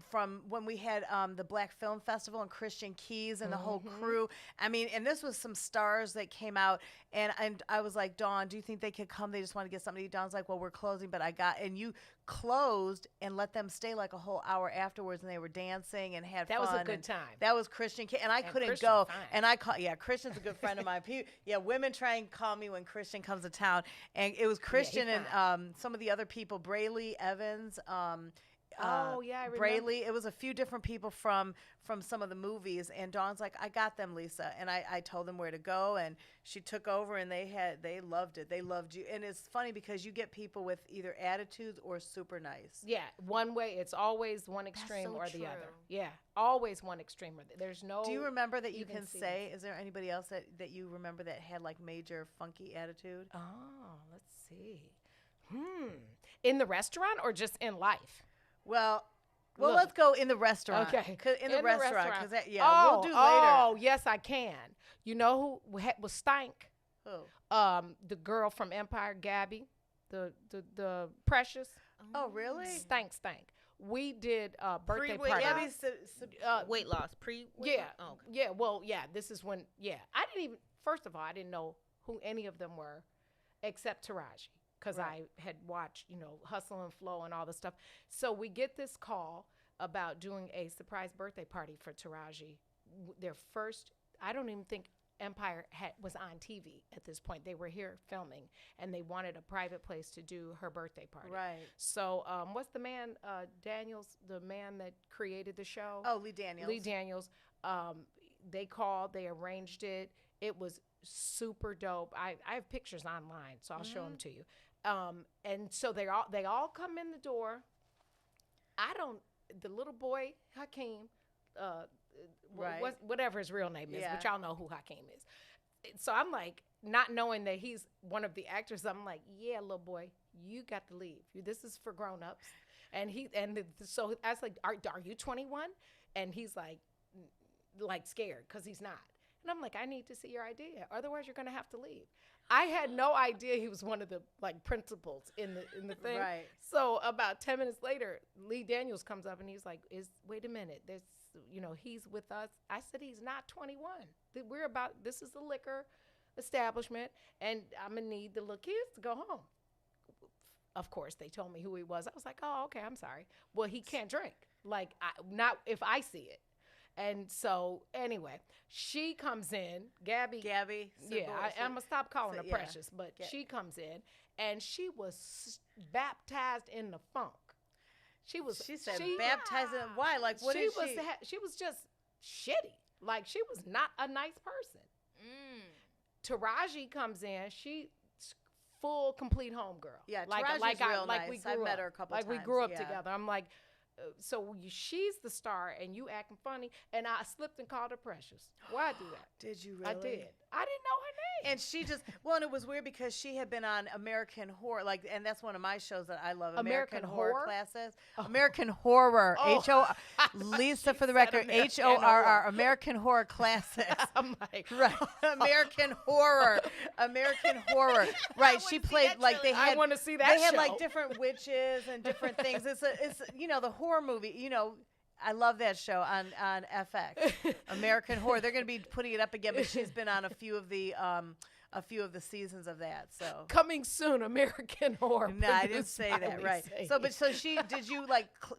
Speaker 12: when we had the Black Film Festival and Christian Keys and the whole crew. I mean, and this was some stars that came out, and I was like, Dawn, do you think they could come? They just want to get something to eat. Dawn's like, well, we're closing, but and you closed and let them stay like a whole hour afterwards, and they were dancing and had fun.
Speaker 11: That was a good time.
Speaker 12: That was Christian Keys, and I couldn't
Speaker 11: Christian,
Speaker 12: go.
Speaker 11: fine.
Speaker 12: And I call, Christian's a good friend of mine. Women try and call me when Christian comes to town, and it was Christian and some of the other people, Brayley Evans.
Speaker 11: I remember.
Speaker 12: Brayley. It was a few different people from some of the movies, and Dawn's like, I got them, Lisa, and I told them where to go, and she took over, and they loved it. They loved you, and it's funny because you get people with either attitudes or super nice.
Speaker 11: Yeah, one way. It's always one extreme or the other. Yeah, always one extreme or there's no.
Speaker 12: Do you remember that you
Speaker 11: even
Speaker 12: can say? Is there anybody else that you remember that had like major funky attitude?
Speaker 11: Oh, let's see. In the restaurant or just in life?
Speaker 12: Well,
Speaker 11: Look.
Speaker 12: let's go in the restaurant.
Speaker 11: Okay.
Speaker 12: In the restaurant. Because
Speaker 11: we'll
Speaker 12: do later.
Speaker 11: Oh, yes, I can. You know who was stank?
Speaker 12: Who?
Speaker 11: The girl from Empire, Gabby, the Precious.
Speaker 12: Oh, really?
Speaker 11: Stank. We did a birthday party.
Speaker 4: Weight loss.
Speaker 11: Yeah.
Speaker 4: Oh, okay.
Speaker 11: Yeah. Well, yeah. This is when. Yeah. I didn't even. First of all, I didn't know who any of them were, except Taraji, because I had watched, Hustle and Flow and all the stuff. So we get this call about doing a surprise birthday party for Taraji. Their first. I don't even think Empire was on TV at this point. They were here filming, and they wanted a private place to do her birthday party.
Speaker 12: Right.
Speaker 11: So what's the man, Daniels, the man that created the show?
Speaker 12: Oh, Lee Daniels.
Speaker 11: Lee Daniels. They called, they arranged it. It was super dope. I have pictures online, so I'll show them to you. And so they all come in the door. The little boy, Hakeem, whatever his real name is, but y'all know who Hakeem is. So I'm like, not knowing that he's one of the actors, I'm like, yeah, little boy, you got to leave. This is for grown-ups. So I was like, are you 21? And he's like scared because he's not. And I'm like, I need to see your ID. Otherwise, you're going to have to leave. I had no idea he was one of the principals in the thing.
Speaker 12: Right.
Speaker 11: So about 10 minutes later, Lee Daniels comes up and he's like, wait a minute, he's with us. I said, he's not 21. This is a liquor establishment, and I'm going to need the little kids to go home. Of course, they told me who he was. I was like, oh, okay, I'm sorry. Well, he can't drink. Not if I see it. And so, anyway, she comes in, Gabby. Yeah, I'm going to stop calling her Precious, but she comes in, and she was baptized in the funk. She said
Speaker 12: baptized in, why? Like, what is she?
Speaker 11: She was just shitty. Like, she was not a nice person. Taraji comes in, she full, complete homegirl.
Speaker 12: Yeah,
Speaker 11: Taraji's
Speaker 12: real nice.
Speaker 11: We grew
Speaker 12: I've
Speaker 11: up.
Speaker 12: met her a couple times.
Speaker 11: We grew up together. I'm like, so she's the star and you acting funny, and I slipped and called her Precious. Why do that?
Speaker 12: Did you really?
Speaker 11: I did. I didn't know her name.
Speaker 12: And she just, and it was weird because she had been on American Horror, and that's one of my shows that I love, American Horror Classes. Oh. American Horror, Lisa for the record, HORR, American Horror Classics.
Speaker 11: I'm like,
Speaker 12: right, American Horror. Right, she played, they had,
Speaker 11: I want to see that
Speaker 12: They had,
Speaker 11: show.
Speaker 12: different witches and different things. It's the horror movie, I love that show on FX, American Horror. They're going to be putting it up again, but she's been on a few of the seasons of that. So
Speaker 11: coming soon, American Horror.
Speaker 12: No, I didn't say that. Right. So she did you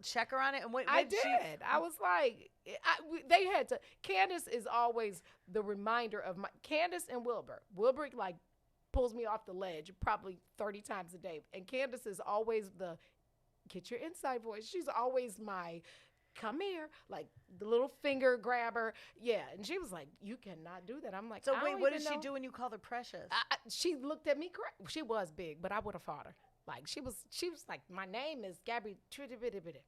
Speaker 12: check her on it? And
Speaker 11: I did. I was like, they had to. Candace is always the reminder of Candace and Wilbur. Wilbur pulls me off the ledge probably 30 times a day, and Candace is always the get your inside voice. She's always my come here, the little finger grabber. Yeah. And she was like, you cannot do that. I'm like,
Speaker 12: so wait, what did she do when you called her Precious?
Speaker 11: She looked at me correct. She was big, but I would have fought her. She was like, my name is Gabby,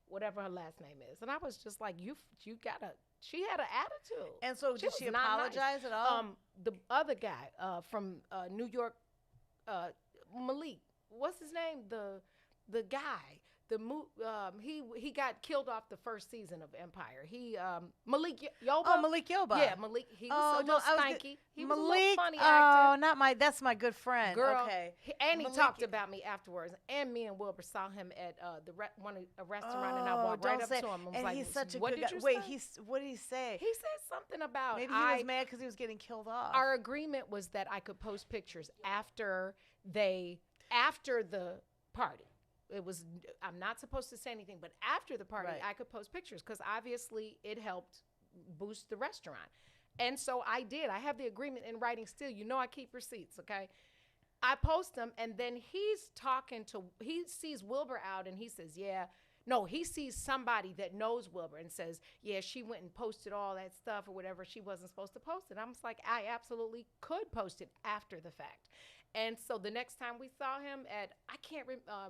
Speaker 11: whatever her last name is. And I was just like, you gotta, she had an attitude.
Speaker 12: And so did she apologize at all?
Speaker 11: The other guy from New York, Malik, what's his name? The guy, he got killed off the first season of Empire. He Malik Yoba.
Speaker 12: Oh, Malik Yoba.
Speaker 11: Yeah, Malik. He was a little stanky. He was a
Speaker 12: Malik.
Speaker 11: little funny
Speaker 12: Oh,
Speaker 11: actor.
Speaker 12: that's my good friend.
Speaker 11: Girl,
Speaker 12: Okay.
Speaker 11: And he
Speaker 12: Malik-
Speaker 11: talked about me afterwards. And me and Wilbur saw him at a restaurant, and I walked right up to him and was
Speaker 12: and
Speaker 11: like,
Speaker 12: he's such a
Speaker 11: "What
Speaker 12: good
Speaker 11: did
Speaker 12: guy.
Speaker 11: you
Speaker 12: Wait,
Speaker 11: say?"
Speaker 12: what did he say?
Speaker 11: He said something about
Speaker 12: Maybe he was mad because he was getting killed off.
Speaker 11: Our agreement was that I could post pictures after the party. It was, I'm not supposed to say anything, but after the party,
Speaker 12: Right.
Speaker 11: I could post pictures because obviously it helped boost the restaurant. And so I did. I have the agreement in writing still. You know I keep receipts, okay? I post them, and then he sees Wilbur out, and he says, he sees somebody that knows Wilbur and says, yeah, she went and posted all that stuff or whatever. She wasn't supposed to post it. I was like, I absolutely could post it after the fact. And so the next time we saw him I can't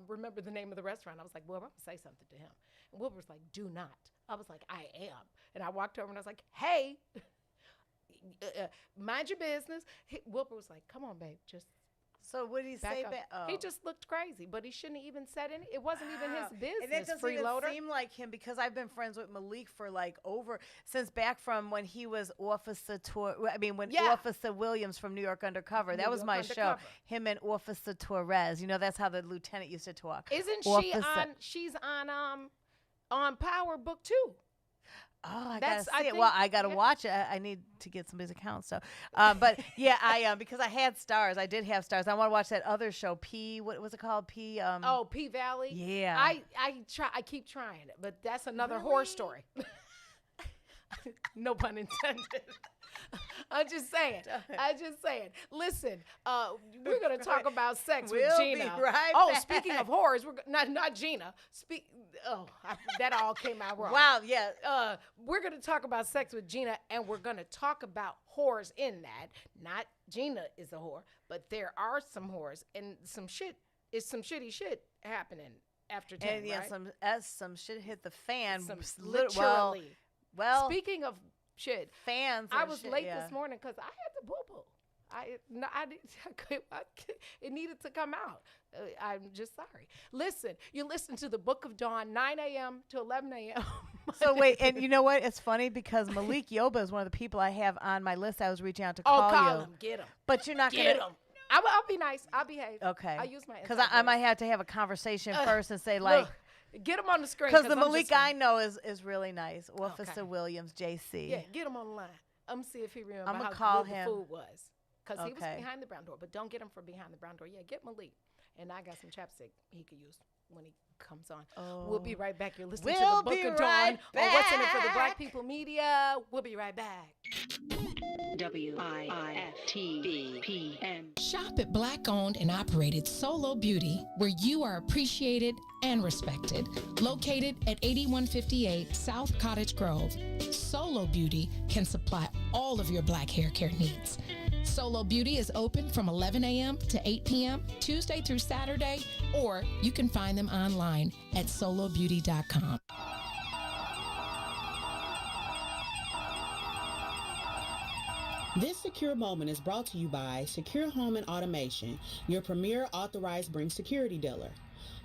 Speaker 11: remember the name of the restaurant. I was like, Wilbur, I'm going to say something to him. And Wilbur was like, do not. I was like, I am. And I walked over and I was like, hey, mind your business. Wilbur was like, come on, babe, just
Speaker 12: So what did he say?
Speaker 11: He just looked crazy, but he shouldn't have even said anything. It wasn't even his business.
Speaker 12: And that doesn't even seem like him because I've been friends with Malik for since back from when he was Officer Williams from New York Undercover. That was my show. Him and Officer Torres. You know, that's how the lieutenant used to talk.
Speaker 11: Isn't she's on Power Book 2.
Speaker 12: Oh, I gotta see it. Well, I gotta watch it. I need to get somebody's account. So, but yeah, I because I had stars. I did have stars. I want to watch that other show. What was it called? P
Speaker 11: Valley.
Speaker 12: Yeah.
Speaker 11: I keep trying it, but that's another horror story. No pun intended. I'm just saying. Listen, we're gonna talk about sex with Gina.
Speaker 12: Be right back.
Speaker 11: Speaking of horrors, we're not Gina. That all came out wrong.
Speaker 12: Wow. Yeah.
Speaker 11: We're gonna talk about sex with Gina, and we're gonna talk about whores in that. Not Gina is a whore, but there are some whores and some shitty shit happening after 10.
Speaker 12: And yeah,
Speaker 11: right?
Speaker 12: some shit hit the fan.
Speaker 11: Literally.
Speaker 12: Well,
Speaker 11: speaking of shit,
Speaker 12: fans.
Speaker 11: I was late this morning because I had to boo-boo. It needed to come out. I'm just sorry. Listen, you listen to the Book of Dawn, 9 a.m. to 11 a.m.
Speaker 12: So wait, and you know what? It's funny because Malik Yoba is one of the people I have on my list. I was reaching out to call you.
Speaker 11: Oh, call him. Get him.
Speaker 12: But you're not
Speaker 11: Get
Speaker 12: gonna.
Speaker 11: him. I'll be nice. I'll behave.
Speaker 12: Okay.
Speaker 11: I use my
Speaker 12: because I might have to have a conversation first and say like.
Speaker 11: Look, get him on the screen.
Speaker 12: Because the Malik I know is really nice. Officer Williams, JC.
Speaker 11: Yeah, get him on the line. I'm going to see if he remembers
Speaker 12: how
Speaker 11: call
Speaker 12: good
Speaker 11: him.
Speaker 12: The
Speaker 11: food was. Because he was behind the brown door. But don't get him from behind the brown door. Yeah, get Malik. And I got some chapstick he could use when he comes on.
Speaker 12: Oh.
Speaker 11: We'll be right back. You're listening to the Book of Dawn on What's in It for the Black People Media. We'll be right back.
Speaker 1: WIFTBPM.
Speaker 8: Shop at Black-owned and operated Solo Beauty, where you are appreciated and respected. Located at 8158 South Cottage Grove, Solo Beauty can supply all of your black hair care needs. Solo Beauty is open from 11 a.m. to 8 p.m. Tuesday through Saturday, or you can find them online at solobeauty.com.
Speaker 7: This secure moment is brought to you by Secure Home and Automation, your premier authorized Bring security dealer.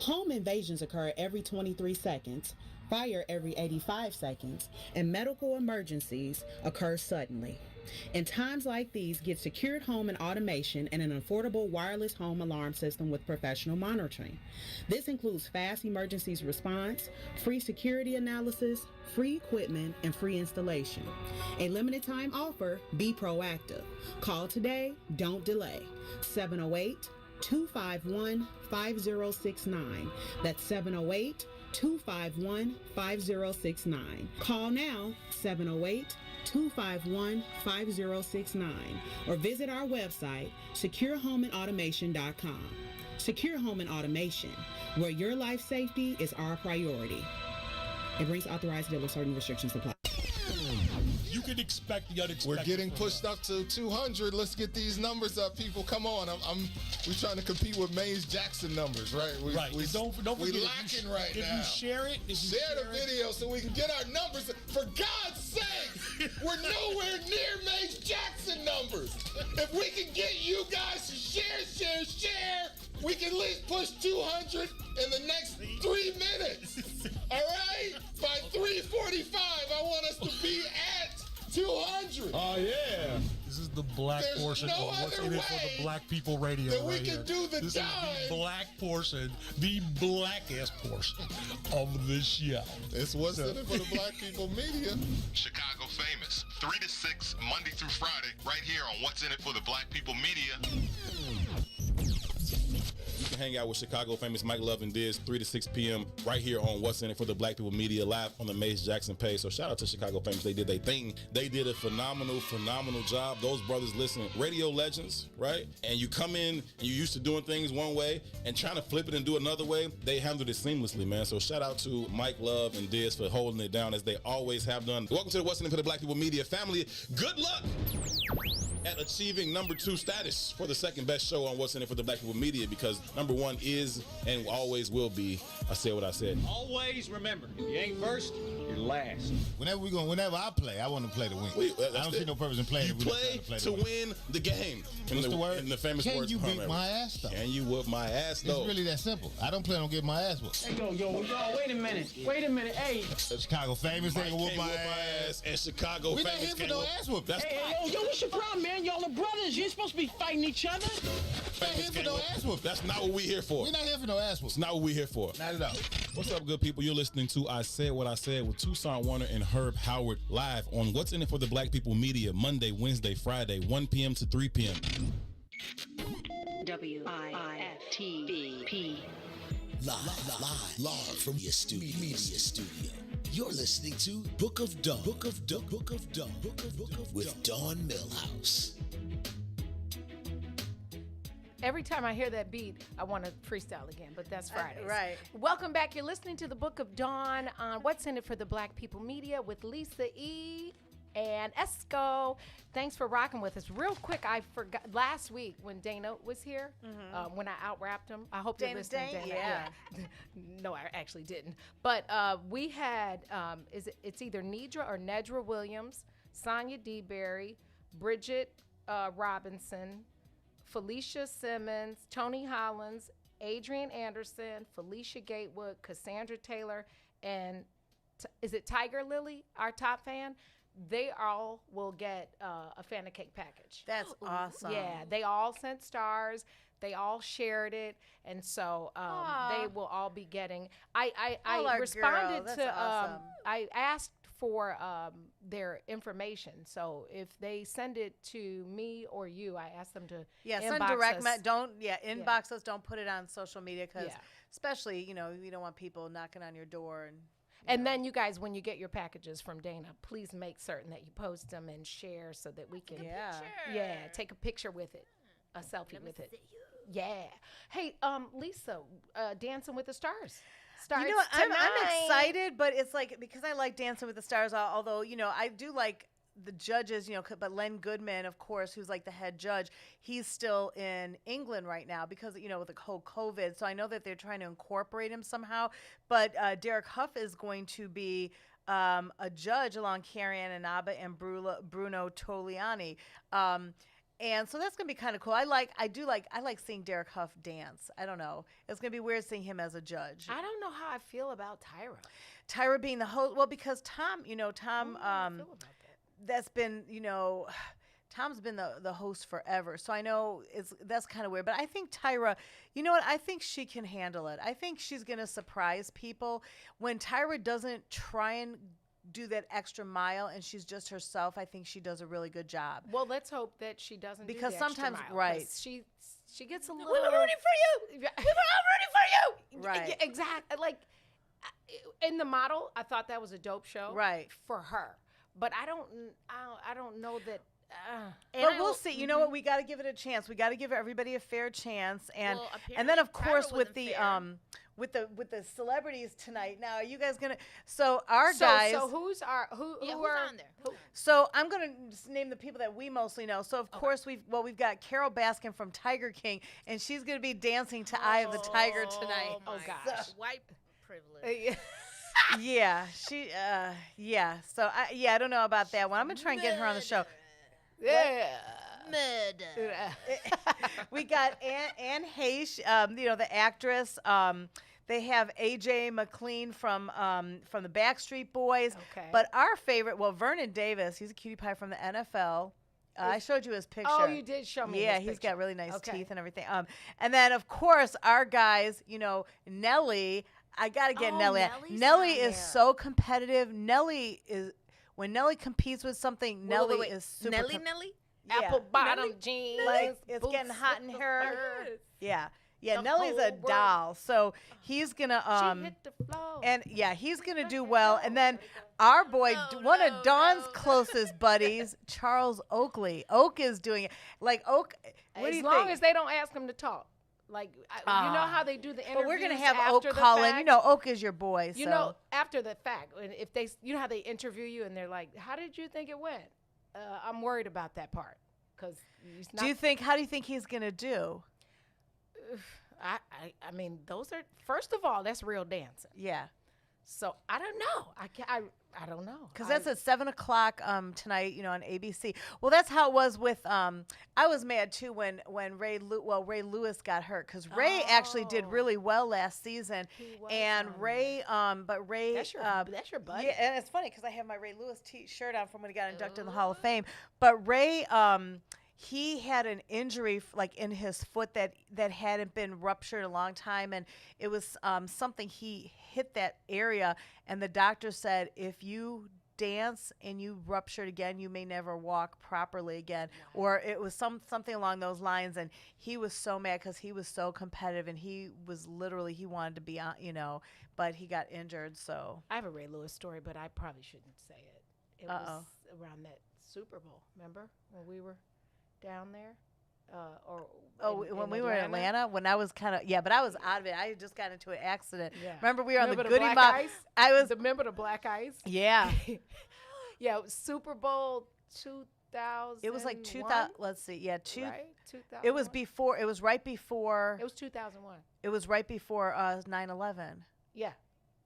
Speaker 7: Home invasions occur every 23 seconds, fire every 85 seconds, and medical emergencies occur suddenly. In times like these, get secured home and automation and an affordable wireless home alarm system with professional monitoring. This includes fast emergencies response, free security analysis, free equipment, and free installation. A limited time offer, be proactive. Call today, don't delay. 708-251-5069. That's 708-251-5069. Call now, 708-251-5069, or visit our website, securehomeandautomation.com. Secure Home and Automation, where your life safety is our priority. It brings authorized dealers. Certain restrictions apply.
Speaker 15: You can expect the unexpected.
Speaker 9: We're getting pushed up to 200. Let's get these numbers up, people. Come on. We're trying to compete with Maze Jackson numbers, right?
Speaker 15: Don't forget.
Speaker 9: We're lacking right now.
Speaker 15: If you share it,
Speaker 9: share the video so we can get our numbers. For God's sake, we're nowhere near Maze Jackson numbers. If we can get you guys to share, we can at least push 200 in the next 3 minutes. All right? By 3:45, I want us to be at 200.
Speaker 3: Oh, yeah.
Speaker 14: This is the black
Speaker 9: There's
Speaker 14: portion
Speaker 9: no
Speaker 14: of what's
Speaker 9: other
Speaker 14: in it for
Speaker 9: way
Speaker 14: the black people radio
Speaker 9: that we
Speaker 14: right
Speaker 9: can
Speaker 14: here.
Speaker 9: do the
Speaker 14: This
Speaker 9: dime.
Speaker 14: is the black portion, the blackest portion of the show.
Speaker 9: It's what's in it for the black people media.
Speaker 5: Chicago Famous, 3 to 6, Monday through Friday, right here on What's in it for the Black People Media.
Speaker 2: You can hang out with Chicago Famous Mike Love and Diz 3 to 6 p.m. right here on What's in it for the Black People Media live on the Mace Jackson page. So shout out to Chicago Famous. They did their thing. They did a phenomenal job. Those brothers, listen, radio legends, right? And you come in and you used to doing things one way and trying to flip it and do another way. They handled it seamlessly, man. So shout out to Mike Love and Diz for holding it down as they always have done. Welcome to the What's in it for the Black People Media family. Good luck at achieving number 2 status for the second best show on What's in it for the Black People Media, because number 1 is and always will be I Said What I Said.
Speaker 13: Always remember, if you ain't first, you're last.
Speaker 3: Whenever I play, I want to play to win. I don't see no purpose in playing.
Speaker 2: You
Speaker 3: if we're not
Speaker 2: play
Speaker 3: trying
Speaker 2: to win the game.
Speaker 3: What's the word?
Speaker 2: In the famous
Speaker 3: Can
Speaker 2: words
Speaker 3: you
Speaker 2: of
Speaker 3: beat
Speaker 2: Herm
Speaker 3: my
Speaker 2: Edwards.
Speaker 3: ass, though?
Speaker 2: Can you whoop my ass, though?
Speaker 3: It's really that simple. I don't plan on getting my ass whooped.
Speaker 16: Hey, yo, wait a minute. Hey.
Speaker 3: Chicago Famous
Speaker 2: Mike
Speaker 3: ain't gonna whoop
Speaker 2: can't
Speaker 3: my
Speaker 2: whoop
Speaker 3: ass.
Speaker 2: And Chicago
Speaker 3: We're not
Speaker 2: Famous
Speaker 3: here for
Speaker 2: can't
Speaker 3: no
Speaker 2: whoop.
Speaker 3: ass whoop.
Speaker 2: That's
Speaker 16: Hey, yo, what's your problem, man? Y'all are brothers. You ain't supposed to be fighting each other.
Speaker 3: We're not here for no ass whoop.
Speaker 2: That's not what we're here for.
Speaker 3: We're not here for no ass whoop.
Speaker 2: It's not what we're here for.
Speaker 3: Not at all.
Speaker 2: What's up, good people? You're listening to I Said What I Said with Tucson Warner and Herb Howard live on What's in it for the Black People Media, Monday, Wednesday, Friday, 1 p.m. to 3 p.m.
Speaker 1: WIFTBP.
Speaker 10: Live from your media studio. You're listening to Book of Dawn. Book of with Dawn Millhouse.
Speaker 11: Every time I hear that beat, I want to freestyle again, but that's Fridays.
Speaker 12: Right.
Speaker 11: Welcome back. You're listening to the Book of Dawn on What's in it for the Black People Media with Lisa E. and Esco. Thanks for rocking with us. Real quick, I forgot last week when Dana was here, when I out-rapped him. I hope you're listening, Dana.
Speaker 12: Yeah.
Speaker 11: No, I actually didn't. But we had, it's either Nedra Williams, Sonia DeBerry, Bridget Robinson, Felicia Simmons, Tony Hollins, Adrian Anderson, Felicia Gatewood, Cassandra Taylor, and is it Tiger Lily, our top fan? They all will get a Fan of Cake package.
Speaker 12: That's awesome.
Speaker 11: Yeah, they all sent stars. They all shared it, and so they will all be getting. I responded to.
Speaker 12: Awesome.
Speaker 11: I asked for their information. So if they send it to me or you, I ask them to
Speaker 12: send
Speaker 11: inbox
Speaker 12: direct.
Speaker 11: us.
Speaker 12: Inbox us. Don't put it on social media because, especially, you don't want people knocking on your door
Speaker 11: and then you guys, when you get your packages from Dana, please make certain that you post them and share so that we can take a picture with it, a selfie with it. Yeah. Hey, Lisa, Dancing with the Stars.
Speaker 12: You know what? I'm excited, but it's like because I like Dancing with the Stars. Although I do like the judges, but Len Goodman, of course, who's like the head judge, he's still in England right now because with the whole COVID. So I know that they're trying to incorporate him somehow. But Derek Huff is going to be a judge along Carrie Ann Inaba and Bruno Toliani. And so that's gonna be kind of cool. I like seeing Derek Huff dance. I don't know. It's gonna be weird seeing him as a judge.
Speaker 11: I don't know how I feel about Tyra.
Speaker 12: Tyra being the host. Well, because Tom.
Speaker 11: How do I feel about that?
Speaker 12: That's been Tom's been the host forever. So I know that's kind of weird. But I think Tyra. You know what? I think she can handle it. I think she's gonna surprise people when Tyra doesn't try and do that extra mile and she's just herself. I think she does a really good job.
Speaker 11: Well, let's hope that she doesn't
Speaker 12: because
Speaker 11: do the extra
Speaker 12: sometimes
Speaker 11: mile, she gets a little.
Speaker 12: We were rooting for you. We were all rooting for you.
Speaker 11: Right. Exactly. Like in The Model, I thought that was a dope show.
Speaker 12: Right.
Speaker 11: For her, but I don't know that.
Speaker 12: But we'll see. You know what? We got to give it a chance. We got to give everybody a fair chance, and then of course with the with the celebrities tonight. Now, are you guys gonna? So our guys.
Speaker 11: So who's are
Speaker 4: on there?
Speaker 12: So I'm gonna just name the people that we mostly know. So of course we've got Carol Baskin from Tiger King, and she's gonna be dancing to "Eye of the Tiger" tonight.
Speaker 4: Oh gosh, white privilege.
Speaker 12: Yeah, she. So I don't know about that one. I'm gonna try and get her on the show.
Speaker 11: Yeah.
Speaker 4: Murder.
Speaker 12: We got Anne Heche, the actress. They have AJ McLean from the Backstreet Boys.
Speaker 11: Okay.
Speaker 12: But our favorite, Vernon Davis, he's a cutie pie from the NFL. I showed you his picture.
Speaker 11: Oh, you did show me.
Speaker 12: Yeah,
Speaker 11: his
Speaker 12: he's
Speaker 11: picture.
Speaker 12: got really nice
Speaker 11: Okay.
Speaker 12: teeth and everything. And then of course our guys, Nelly. I gotta get Nelly. Nelly is so competitive. When Nelly competes with something, Nelly is super.
Speaker 4: Nelly?
Speaker 12: Yeah.
Speaker 11: Apple bottom jeans.
Speaker 12: Like it's
Speaker 11: boots
Speaker 12: getting hot in
Speaker 11: with
Speaker 12: her.
Speaker 11: the
Speaker 12: Yeah. Yeah,
Speaker 11: The
Speaker 12: Nelly's a
Speaker 11: whole world.
Speaker 12: doll. So he's gonna
Speaker 11: She hit the floor.
Speaker 12: and yeah, he's gonna do well. And then our boy, one of Dawn's closest buddies, Charles Oakley. Oak is doing it. Like Oak, what do
Speaker 11: As
Speaker 12: you
Speaker 11: long
Speaker 12: think?
Speaker 11: as they don't ask him to talk. Like, you know how they do the interviews.
Speaker 12: But we're gonna have
Speaker 11: after
Speaker 12: Oak
Speaker 11: the
Speaker 12: call in.
Speaker 11: fact?
Speaker 12: You know, Oak is your boy.
Speaker 11: You
Speaker 12: so.
Speaker 11: know, after the fact, and if they, you know how they interview you and they're like, "How did you think it went?" I'm worried about that part because
Speaker 12: How do you think he's gonna do?
Speaker 11: I mean, those are first of all, that's real dancing.
Speaker 12: Yeah.
Speaker 11: So I don't know. I don't know
Speaker 12: Because that's at 7:00 tonight, on ABC. Well, that's how it was with. I was mad too when Ray Lewis got hurt because Ray actually did really well last season, and Ray, but Ray,
Speaker 11: that's your buddy.
Speaker 12: Yeah, and it's funny because I have my Ray Lewis shirt on from when he got inducted in the Hall of Fame. But Ray, he had an injury like in his foot that hadn't been ruptured a long time, and it was something he hit that area, and the doctor said if you dance and you rupture it again, you may never walk properly again. Wow. Or it was something along those lines, and he was so mad because he was so competitive, and he wanted to be on, but he got injured. So
Speaker 11: I have a Ray Lewis story, but I probably shouldn't say it. It was around that Super Bowl. Remember when we were down there?
Speaker 12: When we were in Atlanta, when I was but I was out of it. I had just got into an accident.
Speaker 11: Yeah.
Speaker 12: Remember we were on the Goody
Speaker 11: Black
Speaker 12: Mob.
Speaker 11: Ice? Remember the Black Ice?
Speaker 12: Yeah.
Speaker 11: Yeah, it was Super Bowl 2000.
Speaker 12: It was like 2000. Let's see. Yeah,
Speaker 11: 2000.
Speaker 12: It was before. It was right before.
Speaker 11: It was 2001.
Speaker 12: It was right before 9/11.
Speaker 11: Yeah.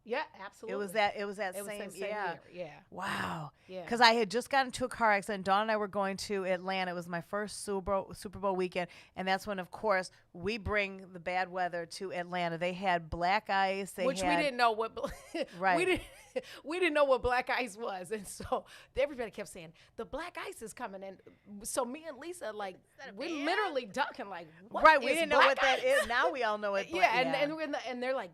Speaker 11: Yeah, absolutely.
Speaker 12: It was that same year.
Speaker 11: Yeah.
Speaker 12: Wow.
Speaker 11: Yeah.
Speaker 12: Because I had just gotten into a car accident. Dawn and I were going to Atlanta. It was my first Super Bowl weekend, and that's when, of course, we bring the bad weather to Atlanta. They had black ice.
Speaker 11: We didn't know what.
Speaker 12: Right.
Speaker 11: We didn't know what black ice was, and so everybody kept saying the black ice is coming, and so me and Lisa we're literally ducking like what
Speaker 12: right. We
Speaker 11: is
Speaker 12: didn't know
Speaker 11: black
Speaker 12: what that
Speaker 11: ice?
Speaker 12: is. Now we all know it.
Speaker 11: And they're like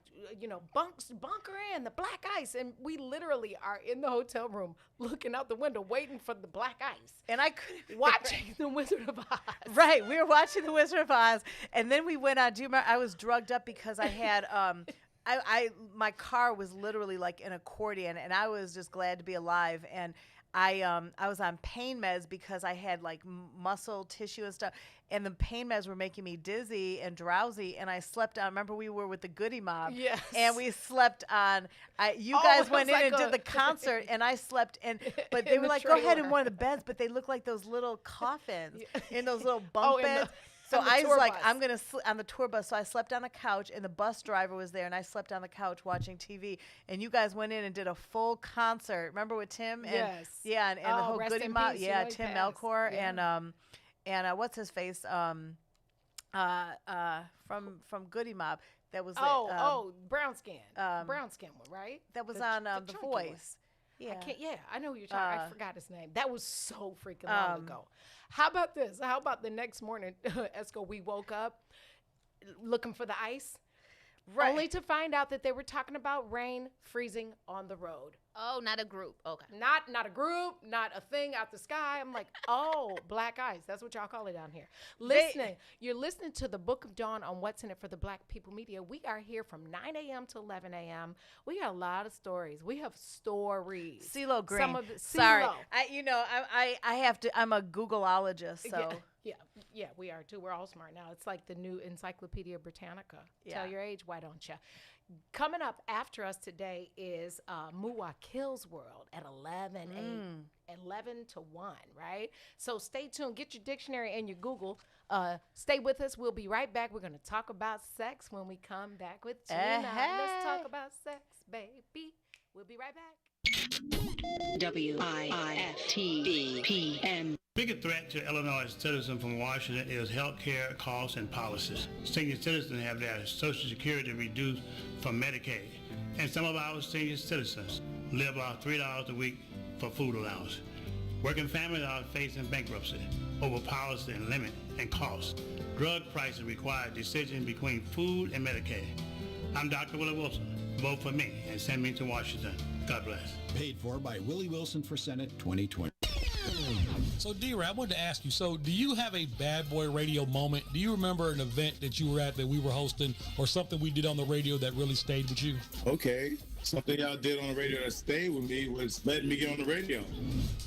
Speaker 11: bunker in the black ice, and we literally are in the hotel room looking out the window waiting for the black ice,
Speaker 12: and I couldn't
Speaker 11: watching the Wizard of Oz.
Speaker 12: Right, we were watching the Wizard of Oz, and then we went on. Do you remember? I was drugged up because I had my car was literally like an accordion, and I was just glad to be alive. And I was on pain meds because I had like muscle tissue and stuff, and the pain meds were making me dizzy and drowsy. And I slept on. Remember, we were with the Goody Mob,
Speaker 11: yes,
Speaker 12: and we slept on. You guys went in and did the concert, and I slept. But they were like, "Go ahead in one of the beds," but they looked like those little coffins in those little bunk beds. So I was like, I'm going to on the tour bus. So I slept on the couch, and the bus driver was there, and I slept on the couch watching TV. And you guys went in and did a full concert. Remember with Tim? And,
Speaker 11: yes.
Speaker 12: Yeah, and the whole Goody Mob. Yeah, Tim Melchor and what's his face? From Goody Mob. That was
Speaker 11: brown skin one, right?
Speaker 12: That was on The Voice.
Speaker 11: Yeah. I know who you're talking. I forgot his name. That was so freaking long ago. How about this? How about the next morning, Esco, we woke up looking for the ice, only to find out that they were talking about rain freezing on the road.
Speaker 4: Oh, not a group. Okay.
Speaker 11: Not a group, not a thing out the sky. I'm like, black ice. That's what y'all call it down here. You're listening to the Book of Dawn on What's in It for the Black People Media. We are here from 9 a.m. to 11 a.m. We got a lot of stories. We have stories.
Speaker 12: CeeLo Green.
Speaker 11: Some of the,
Speaker 12: Sorry.
Speaker 11: CeeLo.
Speaker 12: I have to. I'm a Googleologist, so.
Speaker 11: Yeah, we are too. We're all smart now. It's like the new Encyclopedia Britannica. Tell your age, why don't you? Coming up after us today is Muwa Kills World at 11 to 1, right? So stay tuned. Get your dictionary and your Google. Stay with us. We'll be right back. We're going to talk about sex when we come back with Tina. Let's talk about sex, baby. We'll be right back.
Speaker 1: WIFTBPN.
Speaker 6: Biggest threat to Illinois citizens from Washington is health care costs and policies. Senior citizens have their Social Security reduced from Medicaid, and some of our senior citizens live off $3 a week for food allowance. Working families are facing bankruptcy over policy and limit and costs. Drug prices require decisions between food and Medicaid. I'm Dr. Willie Wilson. Vote for me and send me to Washington. God bless.
Speaker 13: Paid for by Willie Wilson for Senate 2020.
Speaker 15: So, D-Ray, I wanted to ask you, so do you have a bad boy radio moment? Do you remember an event that you were at that we were hosting or something we did on the radio that really stayed with you?
Speaker 2: Okay. Something y'all did on the radio that stayed with me was letting me get on the radio.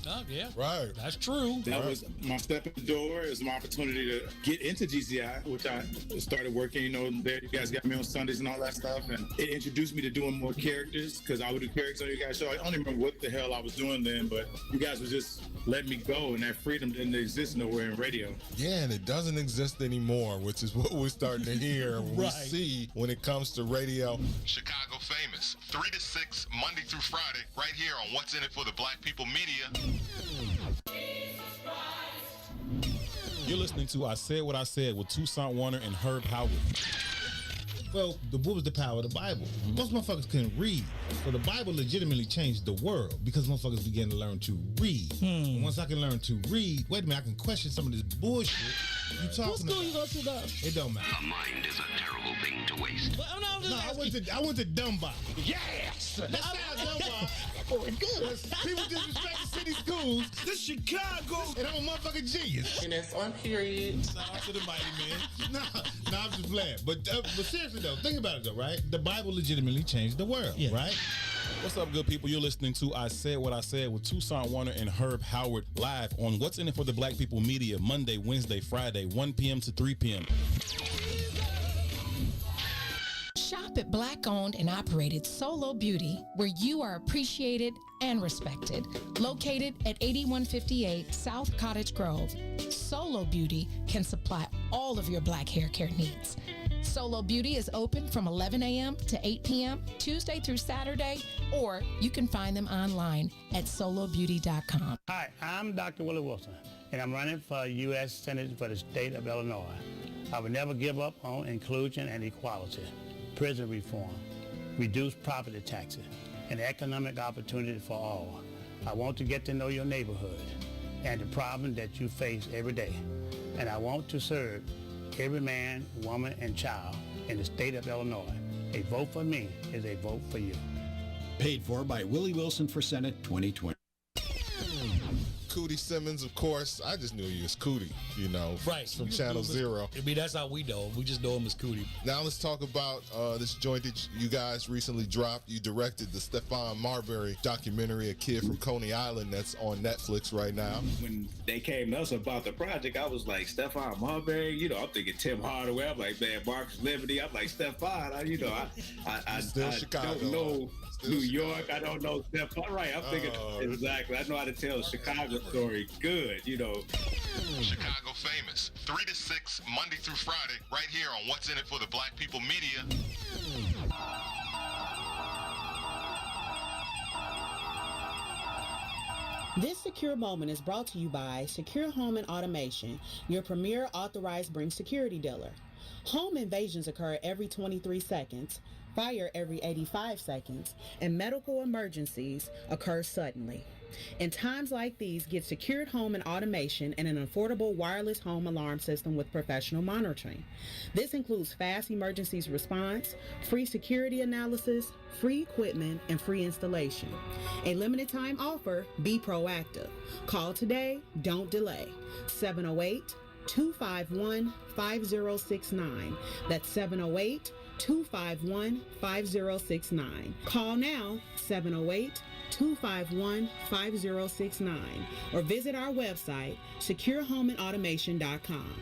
Speaker 15: Oh, yeah.
Speaker 14: Right.
Speaker 15: That's true.
Speaker 2: That was my step in the door. It was my opportunity to get into GCI, which I started working, you know, there you guys got me on Sundays and all that stuff. And it introduced me to doing more characters because I would do characters on you guys' show. I don't even remember what the hell I was doing then, but you guys was just letting me go, and that freedom didn't exist nowhere in radio.
Speaker 9: Yeah, and it doesn't exist anymore, which is what we're starting to hear and we see when it comes to radio.
Speaker 5: Chicago Famous, 3 to 6, Monday through Friday, right here on What's in It for the Black People Media.
Speaker 2: You're listening to I Said What I Said with Toussaint Warner and Herb Howard.
Speaker 3: Well, what was the power of the Bible? Most motherfuckers couldn't read. So the Bible legitimately changed the world because motherfuckers began to learn to read. And once I can learn to read, wait a minute, I can question some of this bullshit you talking
Speaker 16: What school
Speaker 3: about.
Speaker 16: you go to though?
Speaker 3: It don't matter.
Speaker 17: A mind is a terrible thing to waste.
Speaker 16: Well, no, I'm just
Speaker 3: I went to Dunbar.
Speaker 16: Yes!
Speaker 3: That sounds Dunbar. Oh, it's good. People disrespect the city schools.
Speaker 16: This Chicago.
Speaker 3: And I'm a motherfucking genius.
Speaker 16: And that's on period.
Speaker 3: Shout out to the mighty man. Nah, I'm just playing. But seriously though, think about it though, right? The Bible legitimately changed the world, right?
Speaker 2: What's up, good people? You're listening to I Said What I Said with Toussaint Warner and Herb Howard live on What's in It for the Black People Media, Monday, Wednesday, Friday, 1 p.m. to 3 p.m.
Speaker 8: Shop at Black-owned and operated Solo Beauty, where you are appreciated and respected. Located at 8158 South Cottage Grove, Solo Beauty can supply all of your black hair care needs. Solo Beauty is open from 11 a.m. to 8 p.m. Tuesday through Saturday, or you can find them online at solobeauty.com.
Speaker 6: Hi, I'm Dr. Willie Wilson, and I'm running for U.S. Senate for the state of Illinois. I will never give up on inclusion and equality, prison reform, reduced property taxes, and economic opportunity for all. I want to get to know your neighborhood and the problem that you face every day. And I want to serve every man, woman, and child in the state of Illinois. A vote for me is a vote for you.
Speaker 13: Paid for by Willie Wilson for Senate 2020.
Speaker 9: Cootie Simmons, of course. I just knew you as Cootie, you know,
Speaker 15: Right.
Speaker 9: from Channel Zero.
Speaker 15: I mean, that's how we know him. We just know him as Cootie.
Speaker 9: Now let's talk about this joint that you guys recently dropped. You directed the Stephon Marbury documentary, A Kid from Coney Island, that's on Netflix right now.
Speaker 18: When they came to us about the project, I was like, Stephon Marbury, you know, I'm thinking Tim Hardaway. I'm like, man, Marcus Liberty. I'm like, Stephon, I
Speaker 9: Chicago.
Speaker 18: don't know New York. I don't know Stephon. Right, I'm thinking, exactly. I know how to tell a Chicago story good, you know.
Speaker 5: Chicago Famous, 3 to 6, Monday through Friday, right here on What's in It for the Black People Media.
Speaker 7: This secure moment is brought to you by Secure Home and Automation, your premier authorized Bring security dealer. Home invasions occur every 23 seconds, fire every 85 seconds, and medical emergencies occur suddenly. In times like these, get secured home and automation and an affordable wireless home alarm system with professional monitoring. This includes fast emergencies response, free security analysis, free equipment, and free installation. A limited time offer, be proactive. Call today, don't delay. 708-251-5069. That's 708-251-5069. Call now, 708-251-5069, or visit our website, securehomeandautomation.com.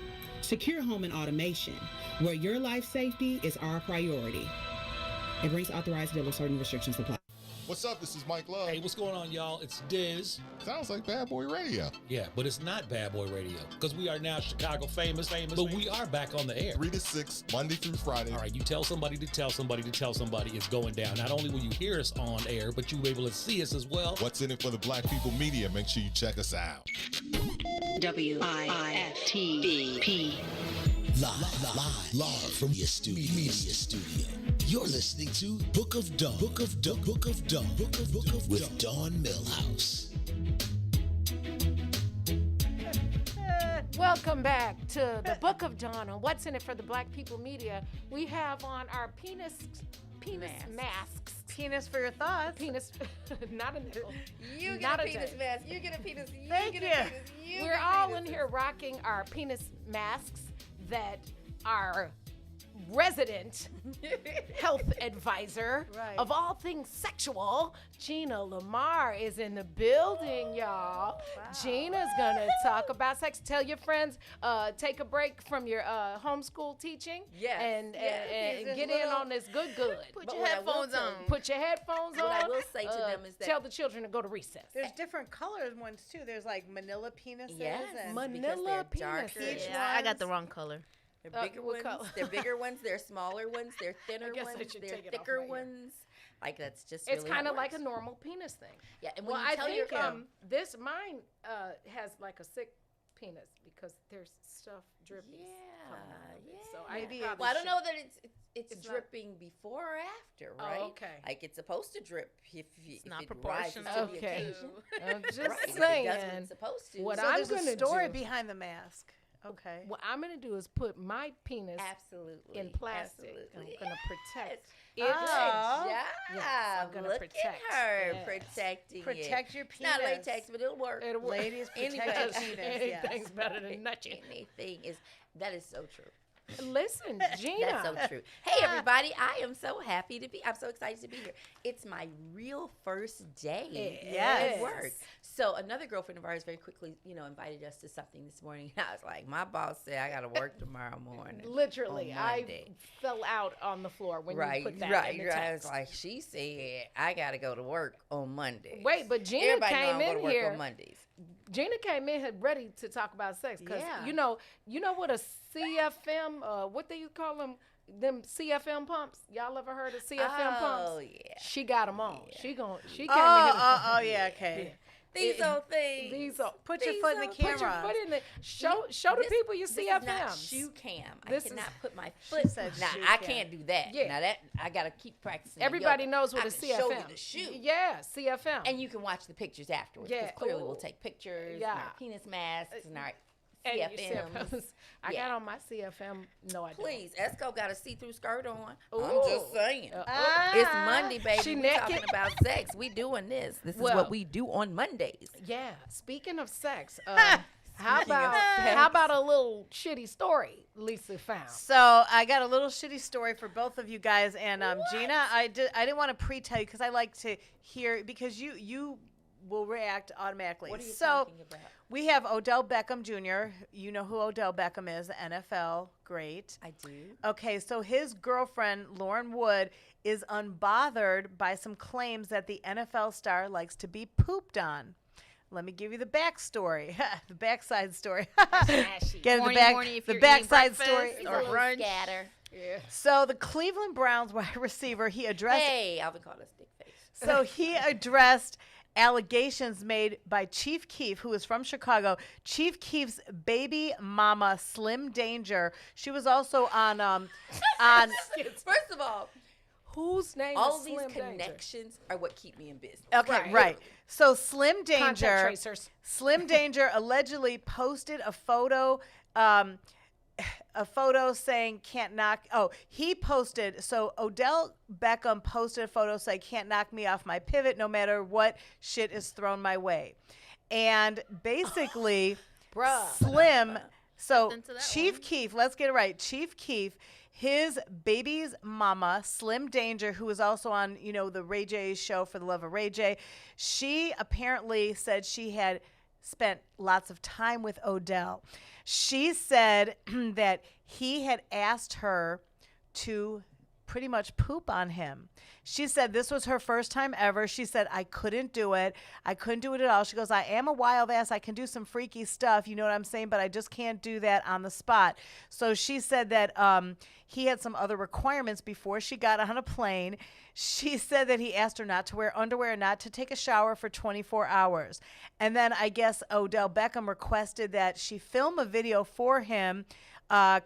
Speaker 7: Secure Home and Automation, where your life safety is our priority. It brings authorized dealer, certain restrictions apply.
Speaker 9: What's up? This is Mike Love.
Speaker 15: Hey, what's going on, y'all? It's Diz.
Speaker 9: Sounds like Bad Boy Radio.
Speaker 15: Yeah, but it's not Bad Boy Radio because we are now Chicago famous, but we are back on the air.
Speaker 9: 3 to 6, Monday through Friday.
Speaker 15: All right, you tell somebody to tell somebody to tell somebody it's going down. Not only will you hear us on air, but you'll be able to see us as well.
Speaker 9: What's in it for the Black People Media? Make sure you check us out.
Speaker 1: WIFTV.
Speaker 10: Live from your media studio. You're listening to Book of Dawn. Book of Dawn with Dawn Millhouse.
Speaker 11: Welcome back to the Book of Dawn on What's in It for the Black People Media. We have on our penis masks.
Speaker 12: Penis for your thoughts.
Speaker 11: Penis, not a nickel.
Speaker 19: You get
Speaker 11: not
Speaker 19: a penis
Speaker 11: day.
Speaker 19: mask. You get a penis. You
Speaker 12: Thank
Speaker 19: get
Speaker 12: you.
Speaker 19: a penis. You
Speaker 11: We're
Speaker 19: get
Speaker 11: all in
Speaker 19: penises.
Speaker 11: here rocking our penis masks that our resident health advisor of all things sexual, Gina Lamar, is in the building, y'all. Gina's gonna talk about sex. Tell your friends, take a break from your homeschool teaching,
Speaker 19: Yes.
Speaker 11: and
Speaker 19: Yes.
Speaker 11: get in on this good.
Speaker 19: Put
Speaker 11: But
Speaker 19: your
Speaker 11: what I
Speaker 19: headphones
Speaker 11: will
Speaker 19: on.
Speaker 11: tell- Put your headphones on.
Speaker 19: What I will say to them is that-
Speaker 11: tell the children to go to recess.
Speaker 12: There's different colors ones too. There's like manila penises.
Speaker 19: Yes,
Speaker 12: and
Speaker 11: Manila
Speaker 19: because they're darker.
Speaker 11: penises.
Speaker 12: Yeah,
Speaker 4: I got the wrong color.
Speaker 19: They're bigger
Speaker 11: what
Speaker 19: ones.
Speaker 11: color?
Speaker 19: They're bigger ones. They're smaller ones. They're thinner
Speaker 11: guess I
Speaker 19: ones.
Speaker 11: should
Speaker 19: They're
Speaker 11: take it off
Speaker 19: thicker
Speaker 11: my ear.
Speaker 19: ones. Like that's just.
Speaker 11: It's
Speaker 19: really how
Speaker 11: kind
Speaker 19: it
Speaker 11: of like a
Speaker 19: works.
Speaker 11: normal penis thing.
Speaker 19: Yeah, and when
Speaker 11: Well,
Speaker 19: you
Speaker 11: I
Speaker 19: tell
Speaker 11: think
Speaker 19: your
Speaker 11: this mine has like a sick penis because there's stuff dripping. So
Speaker 19: Maybe.
Speaker 11: probably
Speaker 19: Well, I don't
Speaker 11: should-
Speaker 19: know that it's
Speaker 11: It's not-
Speaker 19: dripping before or after, right?
Speaker 11: okay.
Speaker 19: Like it's supposed to drip if
Speaker 4: not
Speaker 19: it rises to
Speaker 4: proportional.
Speaker 19: the
Speaker 11: Okay.
Speaker 19: occasion.
Speaker 11: I'm just
Speaker 19: Right, if it
Speaker 11: saying.
Speaker 19: does what it's supposed to.
Speaker 11: What
Speaker 12: So
Speaker 11: I'm
Speaker 12: there's
Speaker 11: gonna
Speaker 12: a story
Speaker 11: do,
Speaker 12: behind the mask. Okay.
Speaker 11: what I'm gonna do is put my penis
Speaker 19: Absolutely.
Speaker 11: in plastic.
Speaker 19: Absolutely.
Speaker 11: I'm gonna protect it.
Speaker 19: Good job.
Speaker 11: Yes, I'm gonna
Speaker 19: Look
Speaker 11: protect.
Speaker 19: at her
Speaker 11: Yes.
Speaker 19: protecting
Speaker 12: Protect
Speaker 19: it.
Speaker 12: your
Speaker 19: It's not
Speaker 12: penis.
Speaker 19: latex, but it'll work.
Speaker 11: It'll work.
Speaker 12: Ladies, protect
Speaker 19: Anyway.
Speaker 12: your penis. Yes.
Speaker 11: Anything's better than nothing.
Speaker 19: Anything is that is so true.
Speaker 11: Listen, Gina.
Speaker 19: That's so true. Hey everybody, I am so happy to be. I'm so excited to be here. It's my real first day
Speaker 11: Yes.
Speaker 19: at work. So another girlfriend of ours very quickly, invited us to something this morning. And I was like, my boss said I got to work tomorrow morning.
Speaker 11: Literally,
Speaker 19: on
Speaker 11: I
Speaker 19: Monday.
Speaker 11: fell out on the floor when you put that
Speaker 19: right,
Speaker 11: in the
Speaker 19: right. I was
Speaker 11: text.
Speaker 19: like, she said I got to go to work on Monday.
Speaker 11: Wait, but Gina
Speaker 19: Everybody know I
Speaker 11: came
Speaker 19: don't go
Speaker 11: in
Speaker 19: to work
Speaker 11: here.
Speaker 19: on Mondays.
Speaker 11: Gina came in here ready to talk about sex because
Speaker 19: Yeah.
Speaker 11: you know what a CFM, what do you call them CFM pumps? Y'all ever heard of CFM pumps?
Speaker 19: Oh yeah.
Speaker 11: She got them on. She came in here.
Speaker 12: Oh, yeah. Okay.
Speaker 19: These old things.
Speaker 11: These are
Speaker 12: Put your
Speaker 19: These
Speaker 12: foot in the
Speaker 19: old-
Speaker 11: put your
Speaker 12: camera.
Speaker 11: foot in the show the
Speaker 19: This-
Speaker 11: people your
Speaker 19: This is not
Speaker 11: CFMs.
Speaker 19: shoe cam.
Speaker 11: This
Speaker 19: I
Speaker 11: is-
Speaker 19: cannot put my foot.
Speaker 12: said
Speaker 19: Now
Speaker 12: shoe
Speaker 19: I
Speaker 12: cam.
Speaker 19: can't do that.
Speaker 11: Yeah.
Speaker 19: Now that I gotta keep practicing.
Speaker 11: Everybody
Speaker 19: yoga.
Speaker 11: knows what
Speaker 19: I
Speaker 11: a
Speaker 19: can
Speaker 11: CFM.
Speaker 19: Show you the shoe.
Speaker 11: Yeah, CFM.
Speaker 19: And you can watch the pictures afterwards. 'cause
Speaker 11: Yeah.
Speaker 19: Clearly, we'll
Speaker 11: Ooh.
Speaker 19: take pictures.
Speaker 11: Yeah.
Speaker 19: And our penis masks and our
Speaker 11: And your
Speaker 19: CFMs.
Speaker 11: I
Speaker 19: Yeah.
Speaker 11: got on my CFM. No, I don't.
Speaker 19: Please, Esco got a see-through skirt on. I'm
Speaker 11: Ooh.
Speaker 19: just saying.
Speaker 11: Ah.
Speaker 19: It's Monday, baby.
Speaker 11: She
Speaker 19: we
Speaker 11: naked?
Speaker 19: talking about sex. We doing this. This is
Speaker 11: Well-
Speaker 19: what we do on Mondays.
Speaker 11: Yeah. Speaking of sex,
Speaker 12: Speaking of
Speaker 11: how about a little shitty story Lisa found?
Speaker 12: So I got a little shitty story for both of you guys, and Gina, I didn't want to pre-tell you because I like to hear because you will react automatically.
Speaker 19: What are you
Speaker 12: so
Speaker 19: talking about?
Speaker 12: we have Odell Beckham Jr. You know who Odell Beckham is, the NFL great.
Speaker 19: I do.
Speaker 12: Okay, so his girlfriend Lauren Wood is unbothered by some claims that the NFL star likes to be pooped on. Let me give you the backstory, the backside story. Get
Speaker 4: Morning,
Speaker 12: the back,
Speaker 4: morning if
Speaker 12: the
Speaker 4: you're
Speaker 12: backside
Speaker 4: eating
Speaker 12: story.
Speaker 4: breakfast or brunch.
Speaker 19: Scatter.
Speaker 11: Yeah.
Speaker 12: So the Cleveland Browns wide receiver, he addressed.
Speaker 19: Hey, Alvin called us dick face.
Speaker 12: So he addressed allegations made by Chief Keef, who is from Chicago. Chief Keef's baby mama, Slim Danger. She was also on
Speaker 19: First of all,
Speaker 11: Whose name
Speaker 19: all
Speaker 11: is
Speaker 19: of these
Speaker 11: Slim Danger?
Speaker 19: connections are what keep me in business.
Speaker 12: Okay, right. So Slim
Speaker 11: Contact
Speaker 12: Danger,
Speaker 11: tracers.
Speaker 12: Slim Danger allegedly posted a photo saying can't knock. Oh, he posted. So Odell Beckham posted a photo saying can't knock me off my pivot no matter what shit is thrown my way. And basically, Slim. So
Speaker 4: Something to that
Speaker 12: Chief
Speaker 4: one.
Speaker 12: Keef, let's get it right. Chief Keef, his baby's mama, Slim Danger, who was also on, the Ray J show For the Love of Ray J, she apparently said she had spent lots of time with Odell. She said that he had asked her to pretty much poop on him. She said this was her first time ever. She said, I couldn't do it. I couldn't do it at all. She goes, I am a wild ass. I can do some freaky stuff. You know what I'm saying? But I just can't do that on the spot. So she said that he had some other requirements before she got on a plane. She said that he asked her not to wear underwear and not to take a shower for 24 hours. And then I guess Odell Beckham requested that she film a video for him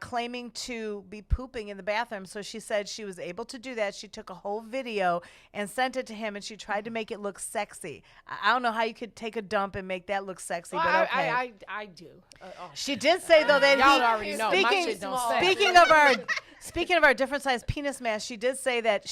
Speaker 12: claiming to be pooping in the bathroom. So she said she was able to do that. She took a whole video and sent it to him, and she tried to make it look sexy. I don't know how you could take a dump and make that look sexy,
Speaker 11: Well,
Speaker 12: but okay.
Speaker 11: I do.
Speaker 12: She did say though that
Speaker 11: y'all already know. My shit don't say.
Speaker 12: Speaking of our different size penis mass, she did say that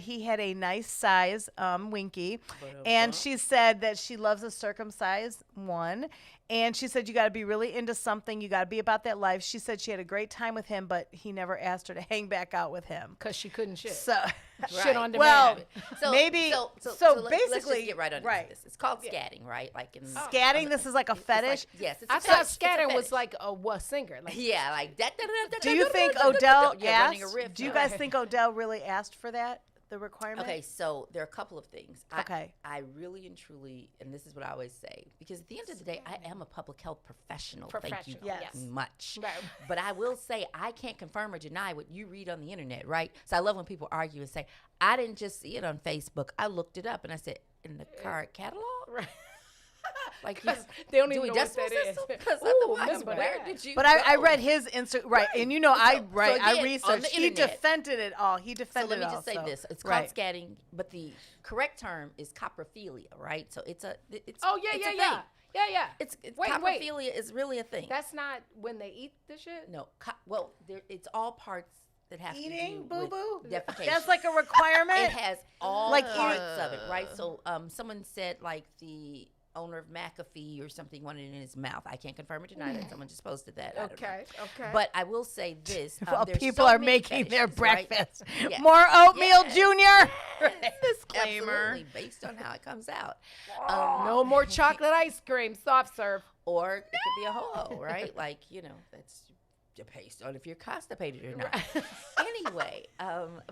Speaker 12: he had a nice size winky, and she said that she loves a circumcised one. And she said, you got to be really into something. You got to be about that life. She said she had a great time with him, but he never asked her to hang back out with him.
Speaker 11: Because she couldn't shit.
Speaker 12: So,
Speaker 11: Shit on demand.
Speaker 12: Well,
Speaker 19: So
Speaker 12: maybe.
Speaker 19: So
Speaker 12: basically,
Speaker 19: let's just get right on this. It's called scatting, right? Like in
Speaker 12: scatting. This is like a fetish.
Speaker 19: Yes, it's
Speaker 11: I
Speaker 19: a
Speaker 11: thought
Speaker 19: fetish.
Speaker 11: scatting was like a singer. Like,
Speaker 19: Yeah, like that.
Speaker 12: Do you think Odell
Speaker 19: running a
Speaker 12: asked?
Speaker 19: riff.
Speaker 12: Do you guys think Odell really asked for that? The requirement?
Speaker 19: Okay, so there are a couple of things.
Speaker 12: Okay.
Speaker 19: I really and truly, and this is what I always say, because at the end of the day, I am a public health professional. Thank you
Speaker 12: Yes.
Speaker 19: much.
Speaker 11: Right.
Speaker 19: But I will say I can't confirm or deny what you read on the internet, right? So I love when people argue and say, I didn't just see it on Facebook. I looked it up and I said, in the card catalog?
Speaker 11: Right.
Speaker 19: Like
Speaker 11: they don't
Speaker 19: do
Speaker 11: even
Speaker 19: we
Speaker 11: know what that
Speaker 19: decimal
Speaker 11: is.
Speaker 19: system? Because
Speaker 11: Ooh,
Speaker 19: otherwise,
Speaker 11: remember
Speaker 19: where
Speaker 11: that.
Speaker 19: did you
Speaker 12: But I
Speaker 19: go?
Speaker 12: read his right, and you know I
Speaker 19: again,
Speaker 12: researched.
Speaker 19: on the
Speaker 12: He
Speaker 19: internet.
Speaker 12: defended it all. He
Speaker 19: So
Speaker 12: defended
Speaker 19: let me
Speaker 12: it all.
Speaker 19: just say
Speaker 12: so-
Speaker 19: this: it's called scatting, but the correct term is coprophilia, right? So it's a
Speaker 11: Oh, yeah,
Speaker 19: it's
Speaker 11: yeah,
Speaker 19: a
Speaker 11: yeah.
Speaker 19: thing.
Speaker 11: Yeah.
Speaker 19: It's
Speaker 11: Wait.
Speaker 19: coprophilia is really a thing.
Speaker 11: That's not when they eat the shit?
Speaker 19: No, it's all parts that have
Speaker 12: Eating,
Speaker 19: to do
Speaker 12: boo-boo?
Speaker 19: with defecation.
Speaker 12: That's like a requirement.
Speaker 19: It has all
Speaker 12: Like
Speaker 19: parts of it, right? So someone said like the owner of McAfee or something wanted it in his mouth. I can't confirm or deny that. Someone just posted that. I don't know.
Speaker 11: Okay.
Speaker 19: But I will say this:
Speaker 12: While
Speaker 19: there's
Speaker 12: people
Speaker 19: so
Speaker 12: are
Speaker 19: many
Speaker 12: making their
Speaker 19: fetishes, right?
Speaker 12: breakfast,
Speaker 19: Yes.
Speaker 12: more oatmeal,
Speaker 19: Yes.
Speaker 12: Junior.
Speaker 19: Disclaimer. Absolutely, based on how it comes out.
Speaker 11: No more chocolate ice cream, soft serve.
Speaker 19: Or it could be a ho-ho, right? Like, that's based on if you're constipated or not. Anyway,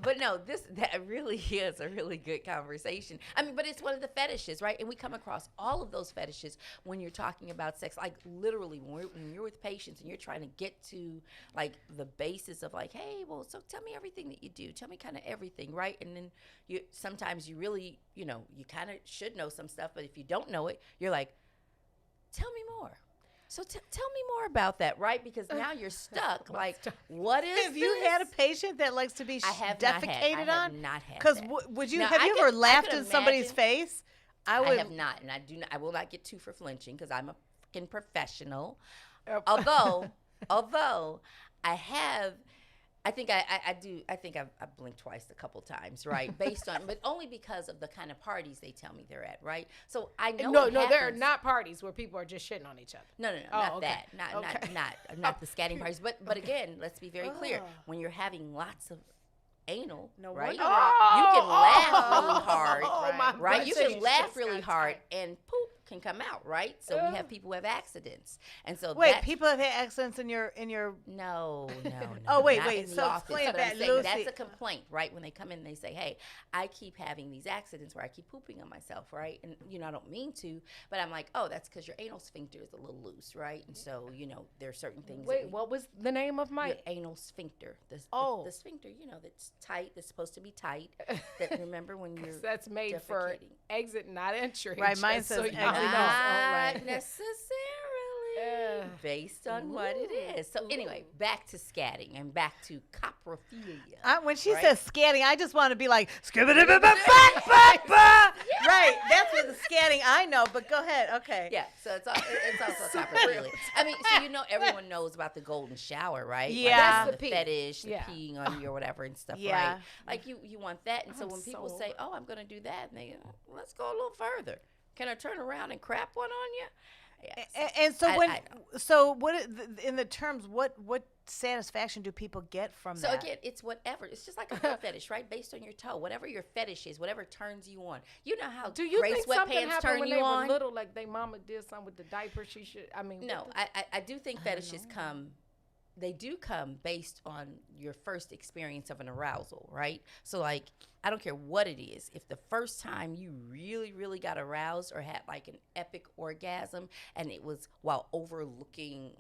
Speaker 19: but no, that really is a really good conversation. I mean, but it's one of the fetishes, right? And we come across all of those fetishes when you're talking about sex. Like literally, when you're with patients and you're trying to get to like the basis of like, hey, well, so tell me everything that you do. Tell me kind of everything, right? And then sometimes you really, you kind of should know some stuff, but if you don't know it, you're like, tell me more. So tell me more about that, right? Because now you're stuck. Like, what is
Speaker 12: Have you had a patient that likes to be
Speaker 19: I have
Speaker 12: defecated
Speaker 19: not had, I
Speaker 12: on?
Speaker 19: have not had
Speaker 12: Because
Speaker 19: that.
Speaker 12: would you
Speaker 19: Now,
Speaker 12: have
Speaker 19: I
Speaker 12: you
Speaker 19: could-
Speaker 12: ever
Speaker 19: I
Speaker 12: laughed
Speaker 19: could
Speaker 12: in somebody's
Speaker 19: imagine-
Speaker 12: face?
Speaker 19: I have not, and I will not get too for flinching because I'm a freaking professional. Although I have. I think I do. I think I've blinked twice a couple times, right? Based on, but only because of the kind of parties they tell me they're at, right? So I know.
Speaker 11: No,
Speaker 19: it
Speaker 11: there are
Speaker 19: happens.
Speaker 11: not parties where people are just shitting on each other.
Speaker 19: No,
Speaker 11: Oh,
Speaker 19: not
Speaker 11: okay.
Speaker 19: that. Not the scatting parties. But again, let's be very clear. When you're having lots of anal, right?
Speaker 12: wonder.
Speaker 19: You can laugh really hard, right?
Speaker 11: God.
Speaker 19: You
Speaker 11: So
Speaker 19: can
Speaker 11: you
Speaker 19: laugh
Speaker 11: just
Speaker 19: really
Speaker 11: got
Speaker 19: hard, and poop can come out, right? So we have people who have accidents, and so
Speaker 12: Wait,
Speaker 19: that's,
Speaker 12: people have had accidents in your
Speaker 19: no.
Speaker 12: Oh, wait,
Speaker 19: not
Speaker 12: wait,
Speaker 19: in the
Speaker 12: so
Speaker 19: office.
Speaker 12: explain
Speaker 19: But
Speaker 12: that,
Speaker 19: I'm saying
Speaker 12: Lucy.
Speaker 19: that's a complaint, right? When they come in and they say, hey, I keep having these accidents where I keep pooping on myself, right? And, I don't mean to, but I'm like, oh, that's because your anal sphincter is a little loose, right? And so, there are certain things.
Speaker 11: Wait, what was the name of my
Speaker 19: your anal sphincter? The sphincter, that's tight, that's supposed to be tight. That remember when you're
Speaker 11: that's made for
Speaker 19: defecating.
Speaker 11: exit, not entry.
Speaker 12: Right, mine
Speaker 11: just
Speaker 12: says
Speaker 11: so you
Speaker 12: exit,
Speaker 11: know.
Speaker 12: no.
Speaker 19: Not necessarily based on what it is. So anyway, back to scatting and back to coprophilia.
Speaker 12: When she
Speaker 19: right?
Speaker 12: says scatting, I just want to be like, right, that's what the scatting I know, but go ahead, okay.
Speaker 19: Yeah, so it's also coprophilia. I mean, so everyone knows about the golden shower, right?
Speaker 12: Yeah.
Speaker 19: Like,
Speaker 11: That's the
Speaker 19: the
Speaker 11: pee.
Speaker 19: fetish, the
Speaker 11: Yeah.
Speaker 19: peeing on you or whatever and stuff,
Speaker 12: Yeah.
Speaker 19: right? Like you want that, and so
Speaker 11: I'm
Speaker 19: when people
Speaker 11: so
Speaker 19: say, "Oh, I'm going to do that," and they let's go a little further. Can I turn around and crap one on you? Yeah,
Speaker 12: And so
Speaker 19: I-
Speaker 12: in the terms, what satisfaction do people get from
Speaker 19: So
Speaker 12: that?
Speaker 19: again, it's whatever. It's just like a foot fetish, right? Based on your toe, whatever your fetish is, whatever turns you on. You know how
Speaker 11: Do you
Speaker 19: gray
Speaker 11: think something
Speaker 19: sweatpants
Speaker 11: happened
Speaker 19: turn
Speaker 11: when
Speaker 19: you
Speaker 11: they
Speaker 19: on?
Speaker 11: were little, like their mama did something with the diaper? She should. I mean,
Speaker 19: No, I do think fetishes come they do come based on your first experience of an arousal, right? So like, I don't care what it is. If the first time you really, really got aroused or had like an epic orgasm and it was while overlooking,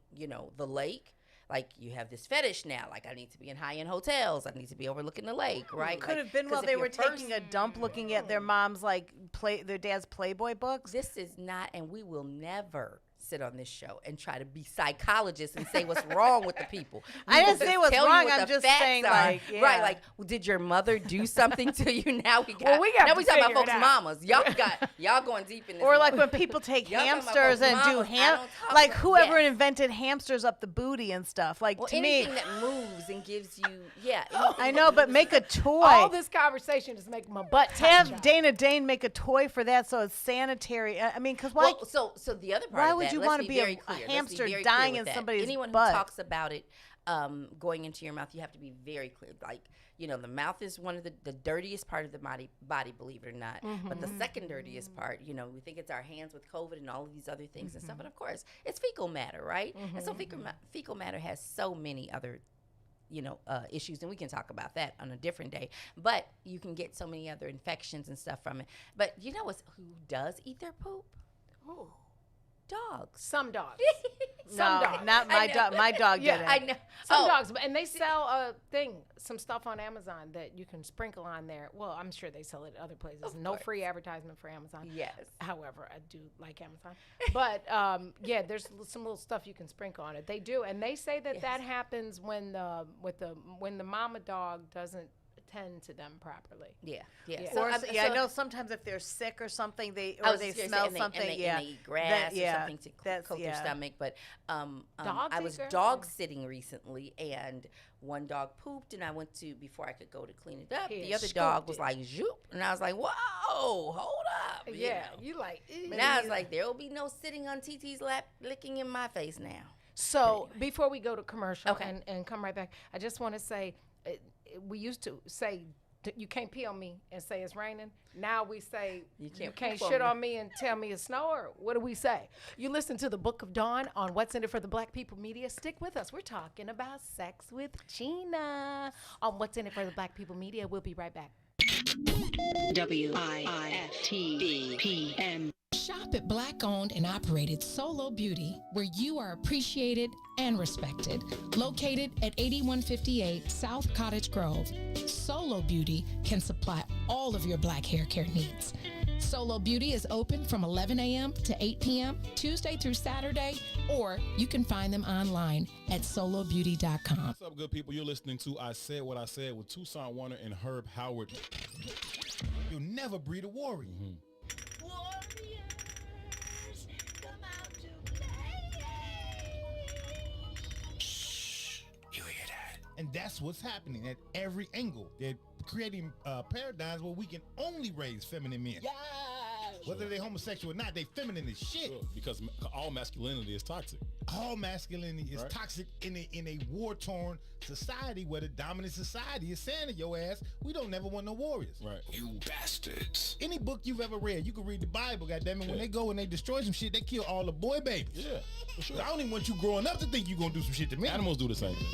Speaker 19: the lake, like you have this fetish now, like I need to be in high-end hotels, I need to be overlooking the lake, right?
Speaker 12: Could
Speaker 19: Like,
Speaker 12: have been
Speaker 19: 'cause
Speaker 12: while
Speaker 19: if
Speaker 12: they
Speaker 19: your
Speaker 12: were taking a dump looking at their mom's their dad's Playboy books.
Speaker 19: This is not, and we will never sit on this show and try to be psychologists and say what's wrong with the people.
Speaker 12: I didn't say what's
Speaker 19: tell you
Speaker 12: wrong,
Speaker 19: what
Speaker 12: I'm
Speaker 19: the
Speaker 12: just
Speaker 19: facts
Speaker 12: saying,
Speaker 19: are.
Speaker 12: like, yeah.
Speaker 19: Right, like, did your mother do something to you? Now we got,
Speaker 12: Well, we got
Speaker 19: now
Speaker 12: to
Speaker 19: we talking about
Speaker 12: figure it
Speaker 19: folks'
Speaker 12: out.
Speaker 19: mamas. Y'all going deep in this.
Speaker 12: Or like
Speaker 19: one.
Speaker 12: when people take
Speaker 19: Y'all talking about
Speaker 12: hamsters
Speaker 19: folks'
Speaker 12: and do
Speaker 19: mamas. I don't talk
Speaker 12: like
Speaker 19: about-
Speaker 12: whoever
Speaker 19: yes.
Speaker 12: invented hamsters up the booty and stuff. Like
Speaker 19: Well,
Speaker 12: to me,
Speaker 19: anything that moves and gives you, anything
Speaker 12: I
Speaker 19: that
Speaker 12: know, but
Speaker 19: moves.
Speaker 12: make a toy.
Speaker 11: All this conversation is making my butt tight.
Speaker 12: Have Dana Dane make a toy for that so it's sanitary. I mean, because why?
Speaker 19: Well, so the other part
Speaker 12: why
Speaker 19: of
Speaker 12: would
Speaker 19: that,
Speaker 12: you
Speaker 19: let's
Speaker 12: want to be
Speaker 19: very
Speaker 12: a
Speaker 19: clear. Let's be
Speaker 12: hamster
Speaker 19: very
Speaker 12: dying
Speaker 19: clear
Speaker 12: in
Speaker 19: with that.
Speaker 12: somebody's
Speaker 19: Anyone
Speaker 12: butt?
Speaker 19: who talks about it going into your mouth, you have to be very clear. Like, the mouth is one of the dirtiest part of the body, believe it or not. But the second dirtiest part, we think it's our hands with COVID and all of these other things and stuff. But of course, it's fecal matter, right? And so fecal matter has so many other issues, and we can talk about that on a different day. But you can get so many other infections and stuff from it. But who does eat their poop?
Speaker 11: Ooh.
Speaker 19: Dogs.
Speaker 11: Some dogs.
Speaker 12: No, not my dog. My dog
Speaker 11: Yeah,
Speaker 12: did it.
Speaker 19: I know.
Speaker 11: Some dogs, and they sell some stuff on Amazon that you can sprinkle on there. Well, I'm sure they sell it at other places. No free advertisement for Amazon.
Speaker 19: Yes.
Speaker 11: However, I do like Amazon. But there's some little stuff you can sprinkle on it. They do, and they say that happens when the mama dog doesn't tend to them properly.
Speaker 19: Yeah.
Speaker 12: Or I know sometimes if they're sick or something, they smell something.
Speaker 19: And they eat grass or something to coat their stomach. But I was dog sitting recently, and one dog pooped, and I went to, before I could go to clean it up, the other dog was like, zoop, and I was like, whoa, hold up.
Speaker 11: You like.
Speaker 19: Now it's like, there will be no sitting on TT's lap licking in my face now.
Speaker 11: So before we go to commercial and come right back, I just want to say, we used to say you can't pee on me and say it's raining. Now we say you can't shit on me and tell me it's snow. Or what do we say? You listen to the Book of Dawn on What's in It for the Black People Media. Stick with us. We're talking about sex with Gina on What's in It for the Black People Media. We'll be right back.
Speaker 1: WIFTBPM.
Speaker 8: Shop at Black-owned and operated Solo Beauty, where you are appreciated and respected. Located at 8158 South Cottage Grove, Solo Beauty can supply all of your black hair care needs. Solo Beauty is open from 11 a.m. to 8 p.m., Tuesday through Saturday, or you can find them online at solobeauty.com.
Speaker 2: What's up, good people? You're listening to I Said What I Said with Tucson Warner and Herb Howard.
Speaker 3: You'll never breed a warrior. And that's what's happening at every angle. They're creating paradigms where we can only raise feminine men.
Speaker 1: Yes.
Speaker 3: Whether they're homosexual or not, they feminine as shit.
Speaker 2: Sure, because all masculinity is toxic.
Speaker 3: All masculinity is toxic in a war-torn society where the dominant society is saying to your ass, we don't never want no warriors.
Speaker 2: Right.
Speaker 10: You bastards.
Speaker 3: Any book you've ever read, you can read the Bible, goddammit. When they go and they destroy some shit, they kill all the boy babies.
Speaker 2: Yeah, for sure.
Speaker 3: I don't even want you growing up to think you're going to do some shit to me.
Speaker 2: Animals do the same thing.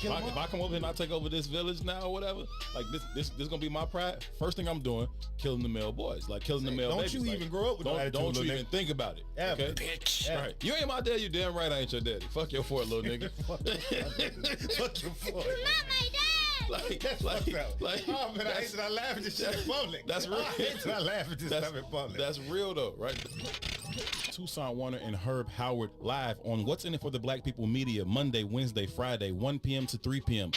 Speaker 2: If I come over here and I take over this village now or whatever, like this gonna be my pride. First thing I'm doing, killing the male boys, like killing the male babies.
Speaker 3: Don't you even grow up with that attitude,
Speaker 2: Don't you
Speaker 3: little
Speaker 2: even think about it,
Speaker 3: Ever.
Speaker 2: okay?
Speaker 3: Bitch.
Speaker 2: Right. You ain't my daddy. You damn right I ain't your daddy. Fuck your fort, little nigga.
Speaker 3: Fuck your fort.
Speaker 1: You're not my dad.
Speaker 3: like, oh man, I hate that I laugh at this shit in public.
Speaker 2: That's real.
Speaker 3: I hate that I laugh at this stuff in public.
Speaker 2: That's real though, right? Tucson Warner and Herb Howard live on What's in It for the Black People Media, Monday, Wednesday, Friday, 1 p.m. to 3 p.m.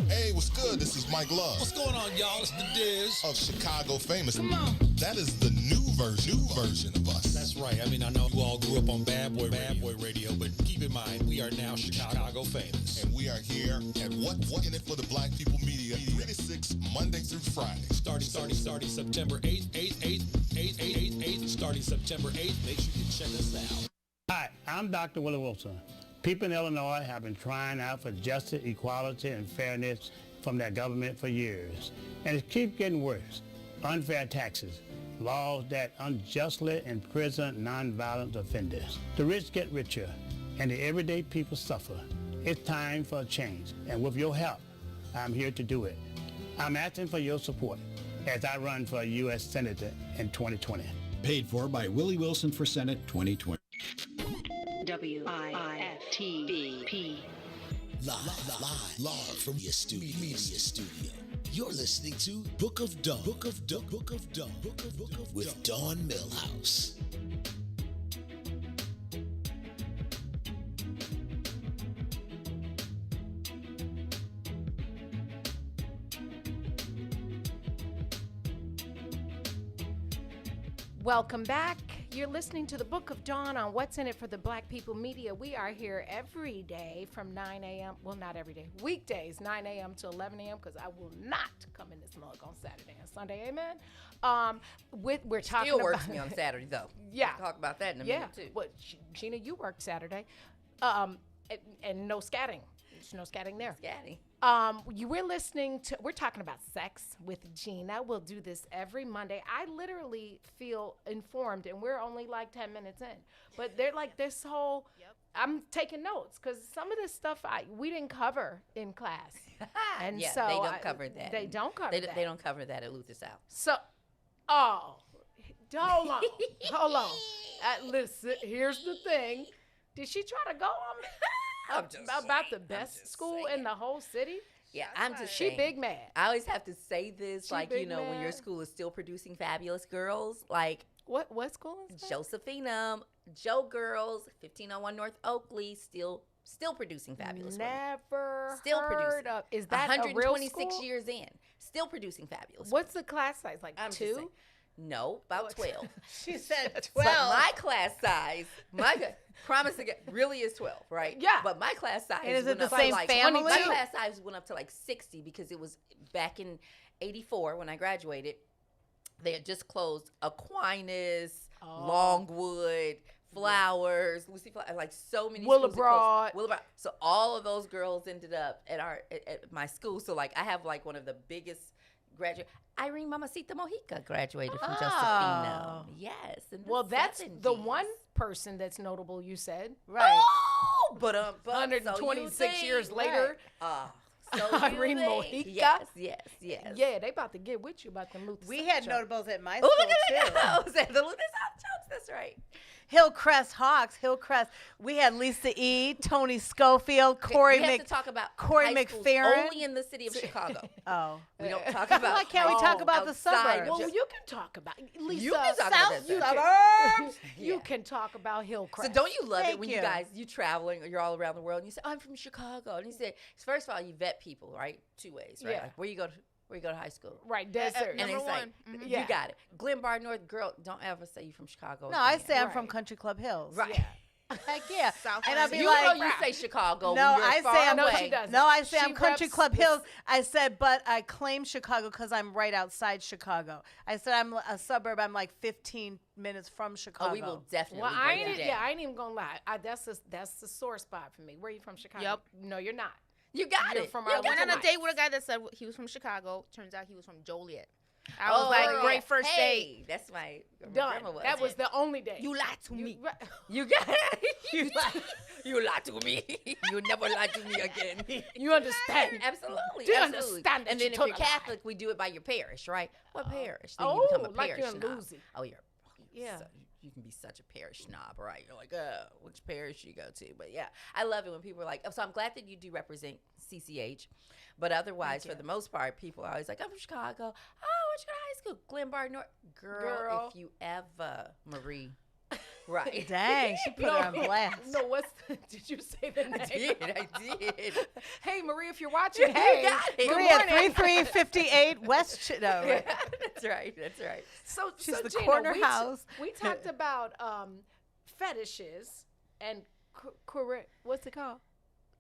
Speaker 9: Hey, what's good? This is Mike Love.
Speaker 14: What's going on, y'all? It's the Diz
Speaker 9: of Chicago Famous.
Speaker 14: Come on.
Speaker 9: That is the new version of us.
Speaker 14: That's right. I mean, I know you all grew up on Bad Boy Radio, but keep in mind, we are now Chicago Famous.
Speaker 9: And we are here at What's in It for the Black People Media, 3 to 6, Monday through Friday.
Speaker 14: Starting September 8th, starting September 8th. Make sure you check us out.
Speaker 6: Hi, I'm Dr. Willie Wilson. People in Illinois have been crying out for justice, equality, and fairness from their government for years. And it keeps getting worse. Unfair taxes, laws that unjustly imprison nonviolent offenders. The rich get richer, and the everyday people suffer. It's time for a change, and with your help, I'm here to do it. I'm asking for your support as I run for U.S. Senator in 2020.
Speaker 13: Paid for by Willie Wilson for Senate 2020.
Speaker 10: WIFTBP. Live from your media studio. You're listening to Book of Dawn. Book of Dawn. With Dawn Millhouse.
Speaker 11: Welcome back. You're listening to the Book of Dawn on What's in It for the Black People Media. We are here every day from 9 a.m. Well, not every day. Weekdays, 9 a.m. to 11 a.m. because I will not come in this mug on Saturday and Sunday. Amen. We're talking
Speaker 19: Still
Speaker 11: about...
Speaker 19: works me on Saturday, though.
Speaker 11: Yeah.
Speaker 19: We'll talk about that in a minute, too.
Speaker 11: Well, Gina, you worked Saturday. And no scatting. There's no scatting there.
Speaker 19: Scatting.
Speaker 11: We're talking about sex with Gina. We'll do this every Monday. I literally feel informed, and we're only like 10 minutes in. But they're like this whole, I'm taking notes because some of this stuff we didn't cover in class. And
Speaker 19: yeah,
Speaker 11: so
Speaker 19: they don't cover that.
Speaker 11: They don't cover that.
Speaker 19: They don't cover that at Luther South.
Speaker 11: So, hold on. Listen, here's the thing. Did she try to go on me? About the best school in the whole city?
Speaker 19: Yeah, I'm just
Speaker 11: She
Speaker 19: saying.
Speaker 11: big mad.
Speaker 19: I always have to say this,
Speaker 11: She
Speaker 19: like,
Speaker 11: big
Speaker 19: when your
Speaker 11: mad.
Speaker 19: school is still producing fabulous girls, like.
Speaker 11: What school is that?
Speaker 19: Josephinum, Joe Girls, 1501 North Oakley, still producing fabulous women.
Speaker 11: Never
Speaker 19: Still
Speaker 11: heard
Speaker 19: producing.
Speaker 11: of. Is that a real
Speaker 19: 126
Speaker 11: school?
Speaker 19: years in, still producing fabulous
Speaker 11: What's the class size? Like
Speaker 19: I'm just
Speaker 11: 2?
Speaker 19: saying. No, about 12.
Speaker 12: She said
Speaker 19: But
Speaker 12: 12.
Speaker 19: my class size, promise again, really is 12, right?
Speaker 11: Yeah.
Speaker 19: But my class size
Speaker 12: And is it
Speaker 19: went
Speaker 12: the
Speaker 19: up
Speaker 12: same
Speaker 19: to like
Speaker 12: family?
Speaker 19: My class size went up to like 60 because it was back in 84 when I graduated. They had just closed Aquinas, Longwood, Flowers, Lucy Flowers, like so many schools that
Speaker 11: Willowbroad.
Speaker 19: closed. Willowbroad. So all of those girls ended up at my school. So like I have like one of the biggest graduate. Irene Mamacita Mojica graduated from Josephinum. Yes. In the
Speaker 11: Well, that's
Speaker 19: 70s.
Speaker 11: the one person that's notable, you said.
Speaker 12: Right.
Speaker 19: Oh, but
Speaker 11: 126 years later.
Speaker 19: So
Speaker 11: Irene Mojica.
Speaker 19: Yes.
Speaker 11: Yeah, they about to get with you about the Luther
Speaker 12: We
Speaker 11: South
Speaker 12: had
Speaker 11: show.
Speaker 12: notables at my
Speaker 19: Oh,
Speaker 12: school,
Speaker 19: look at
Speaker 12: too.
Speaker 19: that. Was that the Luther South jokes? That's right.
Speaker 12: Hillcrest Hawks, Hillcrest. We had Lisa E., Tony Schofield, Corey
Speaker 19: we have to talk about
Speaker 12: Corey
Speaker 19: high schools
Speaker 12: McFerrin.
Speaker 19: only in the city of Chicago.
Speaker 12: Oh.
Speaker 19: We don't talk about.
Speaker 12: Why can't we talk about the
Speaker 19: outside
Speaker 12: suburbs?
Speaker 19: of
Speaker 11: Well, you can talk about Lisa.
Speaker 19: You can talk about
Speaker 11: South,
Speaker 19: that
Speaker 11: you
Speaker 12: suburbs.
Speaker 11: You can talk about Hillcrest.
Speaker 19: So don't you love it
Speaker 12: Thank
Speaker 19: when
Speaker 12: you.
Speaker 19: you guys, you traveling, or you're all around the world, and you say, I'm from Chicago. And you say, first of all, you vet people, right? 2 ways, right?
Speaker 11: Yeah.
Speaker 19: Like, where you go to high school.
Speaker 11: Right, dead serious.
Speaker 19: And
Speaker 4: Number
Speaker 19: it's like,
Speaker 4: one.
Speaker 19: you got it. Glen Bar North, girl, don't ever say you from Chicago.
Speaker 12: No, I
Speaker 19: again.
Speaker 12: say I'm from
Speaker 11: Right.
Speaker 12: Country Club Hills.
Speaker 19: Right.
Speaker 11: Yeah.
Speaker 12: Heck yeah.
Speaker 4: South
Speaker 12: And I'd be
Speaker 19: You
Speaker 12: like,
Speaker 19: know you say Chicago
Speaker 12: no,
Speaker 19: when you're
Speaker 12: I
Speaker 19: far
Speaker 12: say I'm
Speaker 11: No,
Speaker 19: away.
Speaker 11: she doesn't.
Speaker 12: No, I say
Speaker 11: She
Speaker 12: I'm Country
Speaker 11: reps
Speaker 12: Club
Speaker 11: the-
Speaker 12: Hills. I said, but I claim Chicago because I'm right outside Chicago. I said I'm a suburb. I'm like 15 minutes from Chicago.
Speaker 19: Oh, we will definitely
Speaker 11: Well,
Speaker 19: break it down.
Speaker 11: I ain't even gonna lie. That's the sore spot for me. Where are you from, Chicago?
Speaker 4: Yep.
Speaker 11: No, you're not.
Speaker 19: You got
Speaker 11: You're
Speaker 19: it.
Speaker 11: from
Speaker 19: You
Speaker 11: our
Speaker 4: I went on a
Speaker 11: Lights.
Speaker 4: date with a guy that said he was from Chicago. Turns out he was from Joliet. I was like, great first date.
Speaker 19: Hey, that's my
Speaker 11: Done.
Speaker 19: grandma was.
Speaker 11: That was the only date.
Speaker 4: You lied to me.
Speaker 19: You got you lied to me. You never lied to me again.
Speaker 11: You understand?
Speaker 19: Absolutely.
Speaker 11: Do you
Speaker 19: absolutely.
Speaker 11: understand that
Speaker 19: And
Speaker 11: you
Speaker 19: then if
Speaker 11: took
Speaker 19: you're
Speaker 11: a lie?
Speaker 19: Catholic, we do it by your parish, right? What parish? Then
Speaker 11: Oh,
Speaker 19: you become a
Speaker 11: like
Speaker 19: parish
Speaker 11: you're in
Speaker 19: snob.
Speaker 11: Lucy.
Speaker 19: Oh, you're.
Speaker 11: Yeah.
Speaker 19: So, you can be such a parish snob, right? You're like, which parish you go to? But yeah, I love it when people are like, so I'm glad that you do represent CCH. But otherwise, for the most part, people are always like, I'm from Chicago. Oh, where'd you go to high school? Glen Bar North. Girl, if you ever, Marie. Right.
Speaker 12: Dang, she put her on blast.
Speaker 11: No, did you say the name?
Speaker 19: I did.
Speaker 11: Hey, Marie, if you're watching, hey.
Speaker 19: You got it.
Speaker 11: Good
Speaker 12: Maria,
Speaker 11: morning.
Speaker 12: 3358 West. No,
Speaker 19: Yeah, that's right. That's right.
Speaker 11: So,
Speaker 12: She's the
Speaker 11: Gina,
Speaker 12: corner
Speaker 11: we
Speaker 12: house.
Speaker 11: We talked about fetishes and what's it called?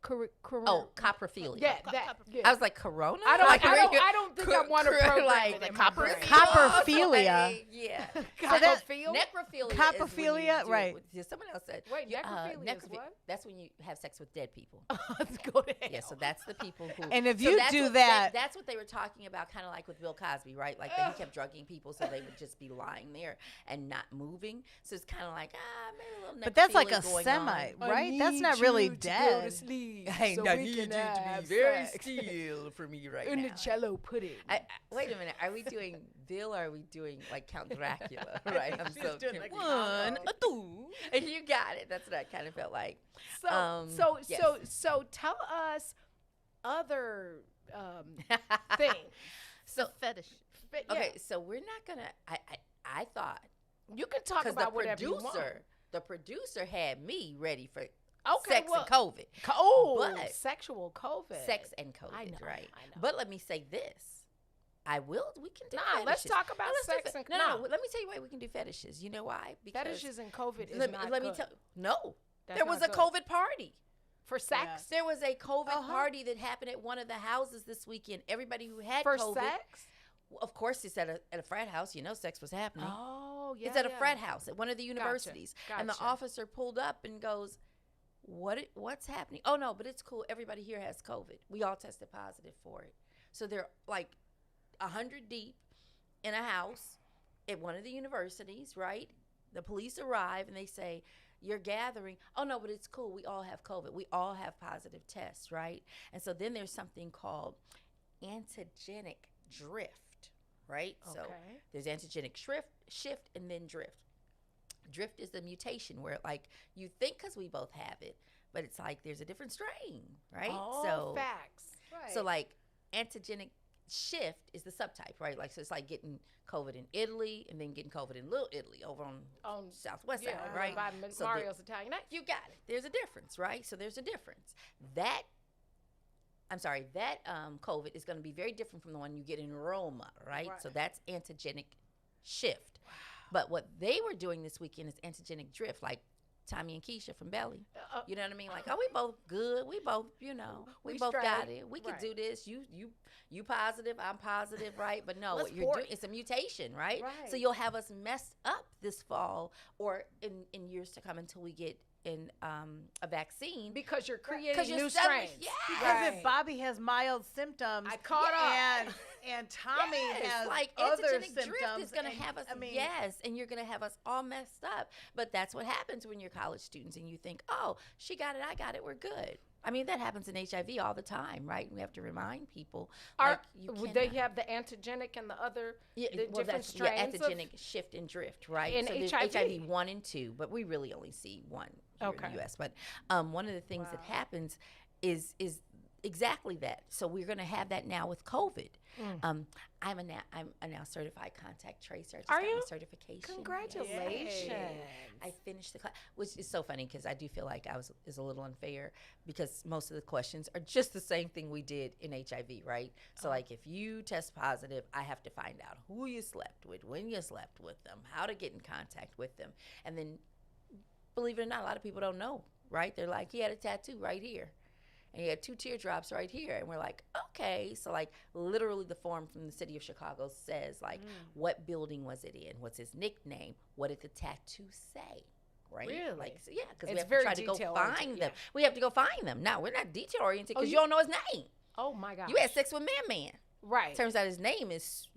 Speaker 19: Oh, coprophilia.
Speaker 11: Yeah, that. Yeah.
Speaker 19: I was like, Corona?
Speaker 11: I don't think I want to program
Speaker 19: like
Speaker 11: it in
Speaker 19: copper.
Speaker 11: my brain.
Speaker 12: Coprophilia.
Speaker 19: Yeah.
Speaker 11: Coprophilia?
Speaker 19: Necrophilia.
Speaker 12: Coprophilia, right.
Speaker 19: Someone else said.
Speaker 11: Wait, necrophilia is what?
Speaker 19: That's when you have sex with dead people.
Speaker 11: Let's go to hell.
Speaker 19: Yeah, so that's the people who.
Speaker 12: And if
Speaker 19: so
Speaker 12: you
Speaker 19: that's
Speaker 12: do
Speaker 19: what
Speaker 12: that-
Speaker 19: that's what they were talking about, kind of like with Bill Cosby, right? Like that he kept drugging people, so they would just be lying there and not moving. So it's kind of like maybe a
Speaker 12: But that's like a
Speaker 19: necrophilia going
Speaker 12: semi,
Speaker 19: on.
Speaker 12: right? That's not really dead.
Speaker 19: I need you to be very still for me right
Speaker 11: in
Speaker 19: now.
Speaker 11: the Jello pudding.
Speaker 19: Wait a minute. Are we doing Bill or are we doing like Count Dracula? Right. I'm
Speaker 12: She's
Speaker 19: so
Speaker 12: doing like
Speaker 19: one, a two. And you got it. That's what I kind of felt like. Yes.
Speaker 11: So tell us other things.
Speaker 19: So
Speaker 4: Fetish.
Speaker 19: Okay, so we're not gonna. I thought
Speaker 11: You can talk about whatever you want.
Speaker 19: The producer had me ready for
Speaker 11: Okay,
Speaker 19: sex
Speaker 11: well,
Speaker 19: and COVID.
Speaker 11: But sexual COVID.
Speaker 19: Sex and COVID,
Speaker 11: I know,
Speaker 19: right?
Speaker 11: I know.
Speaker 19: But let me say this. We can do
Speaker 11: Nah, let's
Speaker 19: fetishes.
Speaker 11: talk about
Speaker 19: No, let's do
Speaker 11: sex and
Speaker 19: no. Let me tell you why we can do fetishes. You know why? Because
Speaker 11: fetishes and COVID is
Speaker 19: let
Speaker 11: not
Speaker 19: me
Speaker 11: good.
Speaker 19: tell. No,
Speaker 11: That's
Speaker 19: there was
Speaker 11: not
Speaker 19: a
Speaker 11: good.
Speaker 19: COVID party.
Speaker 11: For sex?
Speaker 19: There was a COVID party that happened at one of the houses this weekend. Everybody who had
Speaker 11: For
Speaker 19: COVID.
Speaker 11: sex?
Speaker 19: Of course, it's at a frat house. You know, sex was happening.
Speaker 11: Oh, yeah.
Speaker 19: It's at a frat house at one of the universities. And the
Speaker 11: Gotcha.
Speaker 19: officer pulled up and goes, what's happening? Oh, no, but it's cool. Everybody here has COVID. We all tested positive for it. So they're like 100 deep in a house at one of the universities, right? The police arrive and they say, you're gathering. Oh, no, but it's cool. We all have COVID. We all have positive tests, right? And so then there's something called antigenic drift, right? So there's antigenic shift and then drift. Drift is the mutation where like you think because we both have it, but it's like there's a different strain, right?
Speaker 11: Oh, facts. Right.
Speaker 19: So like antigenic shift is the subtype, right? Like so it's like getting COVID in Italy and then getting COVID in Little Italy over on southwest side, right?
Speaker 11: By
Speaker 19: So
Speaker 11: Mario's Italian Night.
Speaker 19: you got it. There's a difference, right? So there's a difference. That COVID is going to be very different from the one you get in Roma, right? So that's antigenic shift. Wow. But what they were doing this weekend is antigenic drift, like Tommy and Keisha from Belly. You know what I mean? Like, oh, we both good. We both, we both got
Speaker 11: straight.
Speaker 19: it. We can do this. You positive. I'm positive, right? But no, what you're doing, it's a mutation, right? So you'll have us messed up this fall or in years to come until we get in a vaccine
Speaker 11: because you're creating new
Speaker 19: suddenly-
Speaker 11: strains.
Speaker 19: Yeah.
Speaker 12: Because if Bobby has mild symptoms,
Speaker 11: I caught up.
Speaker 12: And Tommy has
Speaker 19: like
Speaker 12: other
Speaker 19: antigenic
Speaker 12: symptoms,
Speaker 19: drift is going to have us.
Speaker 12: I mean,
Speaker 19: And you're going to have us all messed up. But that's what happens when you're college students and you think, oh, she got it, I got it, we're good. I mean, that happens in HIV all the time, right? We have to remind people.
Speaker 11: They have the antigenic and the other different strains
Speaker 19: antigenic shift and drift, right?
Speaker 11: In
Speaker 19: so there's
Speaker 11: HIV.
Speaker 19: HIV 1 and 2, but we really only see 1 here in the U.S. But one of the things that happens is exactly that. So we're going to have that now with COVID. I'm a now certified contact tracer. I just got my certification.
Speaker 11: Congratulations!
Speaker 19: Yes. I finished the class, which is so funny because I do feel like is a little unfair because most of the questions are just the same thing we did in HIV, right? So like if you test positive, I have to find out who you slept with, when you slept with them, how to get in contact with them, and then believe it or not, a lot of people don't know, right? They're like, he had a tattoo right here. And he had 2 teardrops right here. And we're like, okay. So, like, literally the form from the city of Chicago says, like, what building was it in? What's his nickname? What did the tattoo say? Right?
Speaker 11: Really?
Speaker 19: Like, so, yeah, because we
Speaker 11: It's
Speaker 19: have to
Speaker 11: very
Speaker 19: try to go
Speaker 11: detail-oriented,
Speaker 19: find them. We have to go find them. Now, we're not detail-oriented because you
Speaker 11: you-
Speaker 19: don't know his name.
Speaker 11: Oh, my God.
Speaker 19: You had sex with Man.
Speaker 11: Right.
Speaker 19: Turns out his name is,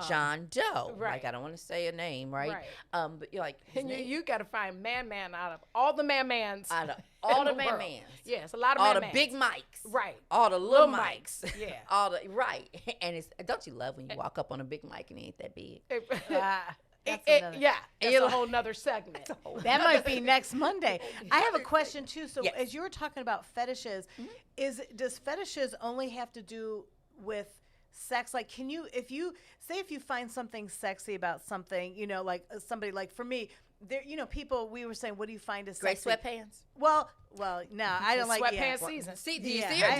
Speaker 19: John Doe.
Speaker 11: right.
Speaker 19: Like, I don't want to say a name, right? But you're like, his
Speaker 11: And
Speaker 19: name,
Speaker 11: you got to find Man out of all the Man-Mans.
Speaker 19: out of all the
Speaker 11: in world.
Speaker 19: Man-Mans.
Speaker 11: Yes, a lot of
Speaker 19: all
Speaker 11: Man-Mans.
Speaker 19: the big mics.
Speaker 11: Right.
Speaker 19: All the little
Speaker 11: Little
Speaker 19: mics.
Speaker 11: mics. Yeah.
Speaker 19: all the right. And it's don't you love when you walk up on a big mic and it ain't that big?
Speaker 12: That's another-
Speaker 11: That's a whole nother segment.
Speaker 12: That might be next Monday. I have a question too. So
Speaker 19: Yes.
Speaker 12: as you were talking about fetishes, does fetishes only have to do with sex? Like, can you, if you find something sexy about something, like somebody, like for me, there, people, we were saying, what do you find as
Speaker 19: Gray
Speaker 12: sexy?
Speaker 19: sweatpants.
Speaker 12: Well, no, I don't like
Speaker 11: sweatpants season.
Speaker 19: See, do you see her?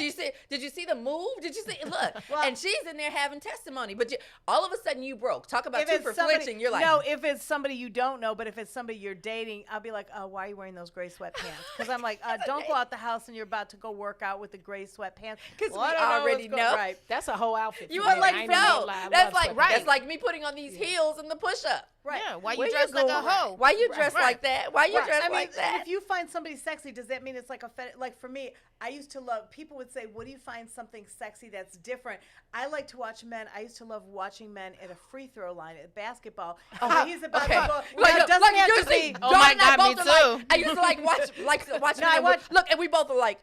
Speaker 19: Did you see the move? Did you see? Look, and she's in there having testimony, but all of a sudden you broke. Talk about two for flinching. You're like,
Speaker 12: no, if it's somebody you don't know, but if it's somebody you're dating, I'll be like, why are you wearing those gray sweatpants? Because I'm like, don't go out the house and you're about to go work out with the gray sweatpants.
Speaker 19: Because we already know.
Speaker 12: Right.
Speaker 11: That's a whole outfit.
Speaker 19: You
Speaker 11: for
Speaker 19: are
Speaker 11: me.
Speaker 19: like,
Speaker 11: I ain't
Speaker 19: no,
Speaker 11: even gonna lie. I
Speaker 19: that's
Speaker 11: love
Speaker 19: like
Speaker 11: sweatpants.
Speaker 19: that's like me putting on these heels and the push up.
Speaker 12: Right.
Speaker 4: Yeah, why
Speaker 19: Where
Speaker 4: you dress like a
Speaker 19: going?
Speaker 4: hoe?
Speaker 19: Why you dress like that? Why you dress
Speaker 12: I mean,
Speaker 19: like that?
Speaker 12: if you find somebody sexy, does that that mean it's like a like for me, I used to love, people would say, what do you find something sexy that's different? I like to watch men. I used to love watching men at a free throw line at basketball. He's about to go.
Speaker 19: Like,
Speaker 12: Now, it doesn't have to be.
Speaker 19: Oh my God, me too. I used to watch
Speaker 12: No, I watch.
Speaker 19: Look, and we both were like,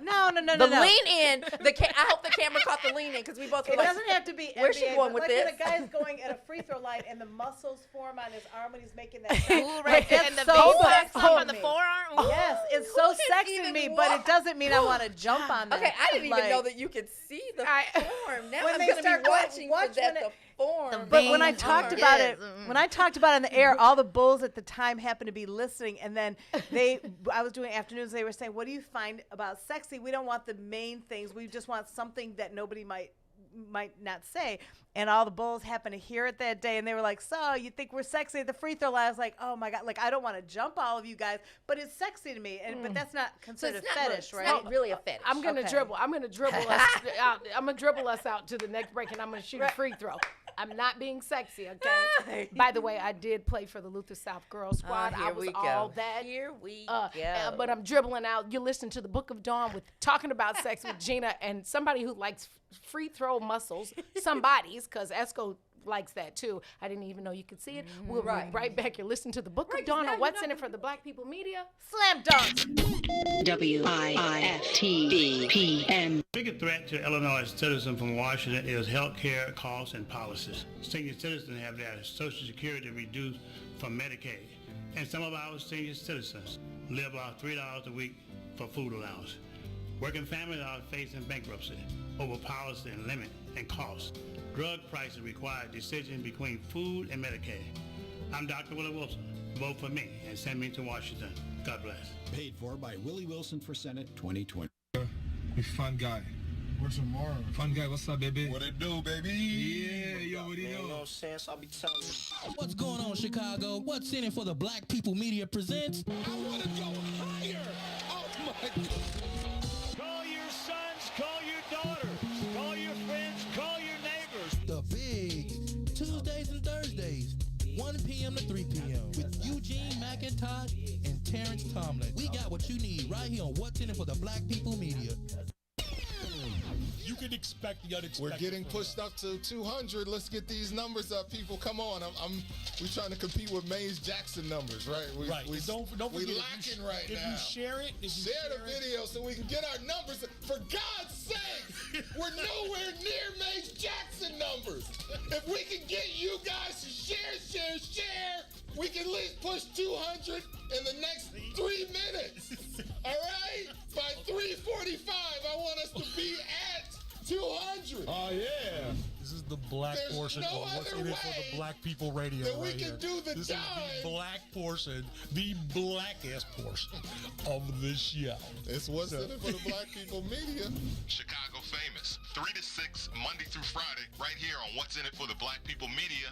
Speaker 12: No.
Speaker 19: The lean in. I hope the camera caught the lean in because we both were
Speaker 12: It
Speaker 19: like,
Speaker 12: doesn't have to be
Speaker 19: where's
Speaker 12: NBA,
Speaker 19: she going
Speaker 12: but
Speaker 19: with
Speaker 12: like
Speaker 19: this?
Speaker 12: when a guy's going at a free throw line and the muscles form on his arm when he's making that shot.
Speaker 4: Ooh, right.
Speaker 12: That's
Speaker 4: And the
Speaker 12: so
Speaker 4: V-bucks
Speaker 12: sexy
Speaker 4: up on
Speaker 12: to
Speaker 4: the
Speaker 12: me.
Speaker 4: forearm. Ooh.
Speaker 12: Yes, it's so sexy to me, but it doesn't mean I want to jump on that.
Speaker 19: okay, I didn't even
Speaker 12: Like,
Speaker 19: know that you could see the form. Now
Speaker 12: when
Speaker 19: I'm
Speaker 12: they
Speaker 19: going to
Speaker 12: start
Speaker 19: be watching
Speaker 12: watch
Speaker 19: for that,
Speaker 12: when
Speaker 19: the form.
Speaker 12: But when I talked
Speaker 19: arm.
Speaker 12: about it, when I talked about it in the air, all the bulls at the time happened to be listening, and then I was doing afternoons. They were saying, "What do you find about sexy? We don't want the main things. We just want something that nobody might not say." And all the bulls happened to hear it that day, and they were like, "So you think we're sexy at the free throw line?" I was like, "Oh my God!" Like I don't want to jump all of you guys, but it's sexy to me. And but that's not considered
Speaker 19: it's
Speaker 12: a
Speaker 19: not
Speaker 12: fetish,
Speaker 19: really-
Speaker 12: right?
Speaker 19: it's not really a fetish.
Speaker 11: I'm gonna
Speaker 12: Okay.
Speaker 11: dribble. I'm gonna dribble us out. I'm gonna dribble us out to the next break, and I'm gonna shoot a free throw. I'm not being sexy, okay? By the way, I did play for the Luther South Girls Squad.
Speaker 19: Here
Speaker 11: I was
Speaker 19: we
Speaker 11: all
Speaker 19: go.
Speaker 11: that.
Speaker 19: Here we
Speaker 11: go.
Speaker 19: go.
Speaker 11: But I'm dribbling out. You listen to the Book of Dawn with talking about sex with Gina and somebody who likes free throw muscles. Somebody's, because Esco likes that too. I didn't even know you could see it. We'll be right back. You're listening to the Book of Dawn on What's in It for the Black People Media.
Speaker 12: Slam dunk.
Speaker 6: WIIFTBPM. Biggest threat to Illinois citizens from Washington is health care costs and policies. Senior citizens have their Social Security reduced from Medicaid, and some of our senior citizens live off $3 a week for food allowance. Working families are facing bankruptcy over policy and limit and cost. Drug prices require decision between food and Medicaid. I'm Dr. Willie Wilson. Vote for me and send me to Washington. God bless.
Speaker 13: Paid for by Willie Wilson for Senate 2020.
Speaker 20: We fun guy. What's tomorrow? Fun guy, what's up, baby? What it do, baby? Yeah, yo, what do you know?
Speaker 21: You know what I'm saying? So I'll be telling you.
Speaker 14: What's going on, Chicago? What's in it for the Black People Media presents?
Speaker 20: I want to go higher. Oh, my God.
Speaker 6: Call your sons, call your daughters, call your friends, call your neighbors.
Speaker 14: The Big Tuesdays and Thursdays, 1 p.m. to 3 p.m. with Eugene McIntosh and Terrence Tomlin. We got what you need right here on What's in It for the Black People Media.
Speaker 15: You can expect the unexpected.
Speaker 9: We're getting pushed up to 200. Let's get these numbers up, people. Come on. We're trying to compete with Mays Jackson numbers, right?
Speaker 15: Right. Don't forget,
Speaker 9: we're lacking right now.
Speaker 15: If you share it,
Speaker 9: share the video so we can get our numbers. For God's sake, we're nowhere near Mays Jackson numbers. If we can get you guys to share, we can at least push 200 in the next 3 minutes. All right? By 3:45, I want us to be at 200.
Speaker 15: Oh, yeah. This is the black
Speaker 9: There's
Speaker 15: portion
Speaker 9: no
Speaker 15: of What's
Speaker 9: other
Speaker 15: in It for the Black People Radio
Speaker 9: that we
Speaker 15: right
Speaker 9: can
Speaker 15: here.
Speaker 9: do the
Speaker 15: This
Speaker 9: dime.
Speaker 15: is the black portion, the blackest portion of the show.
Speaker 9: It's What's in It for the Black People Media.
Speaker 5: Chicago Famous, 3 to 6, Monday through Friday, right here on What's in It for the Black People Media.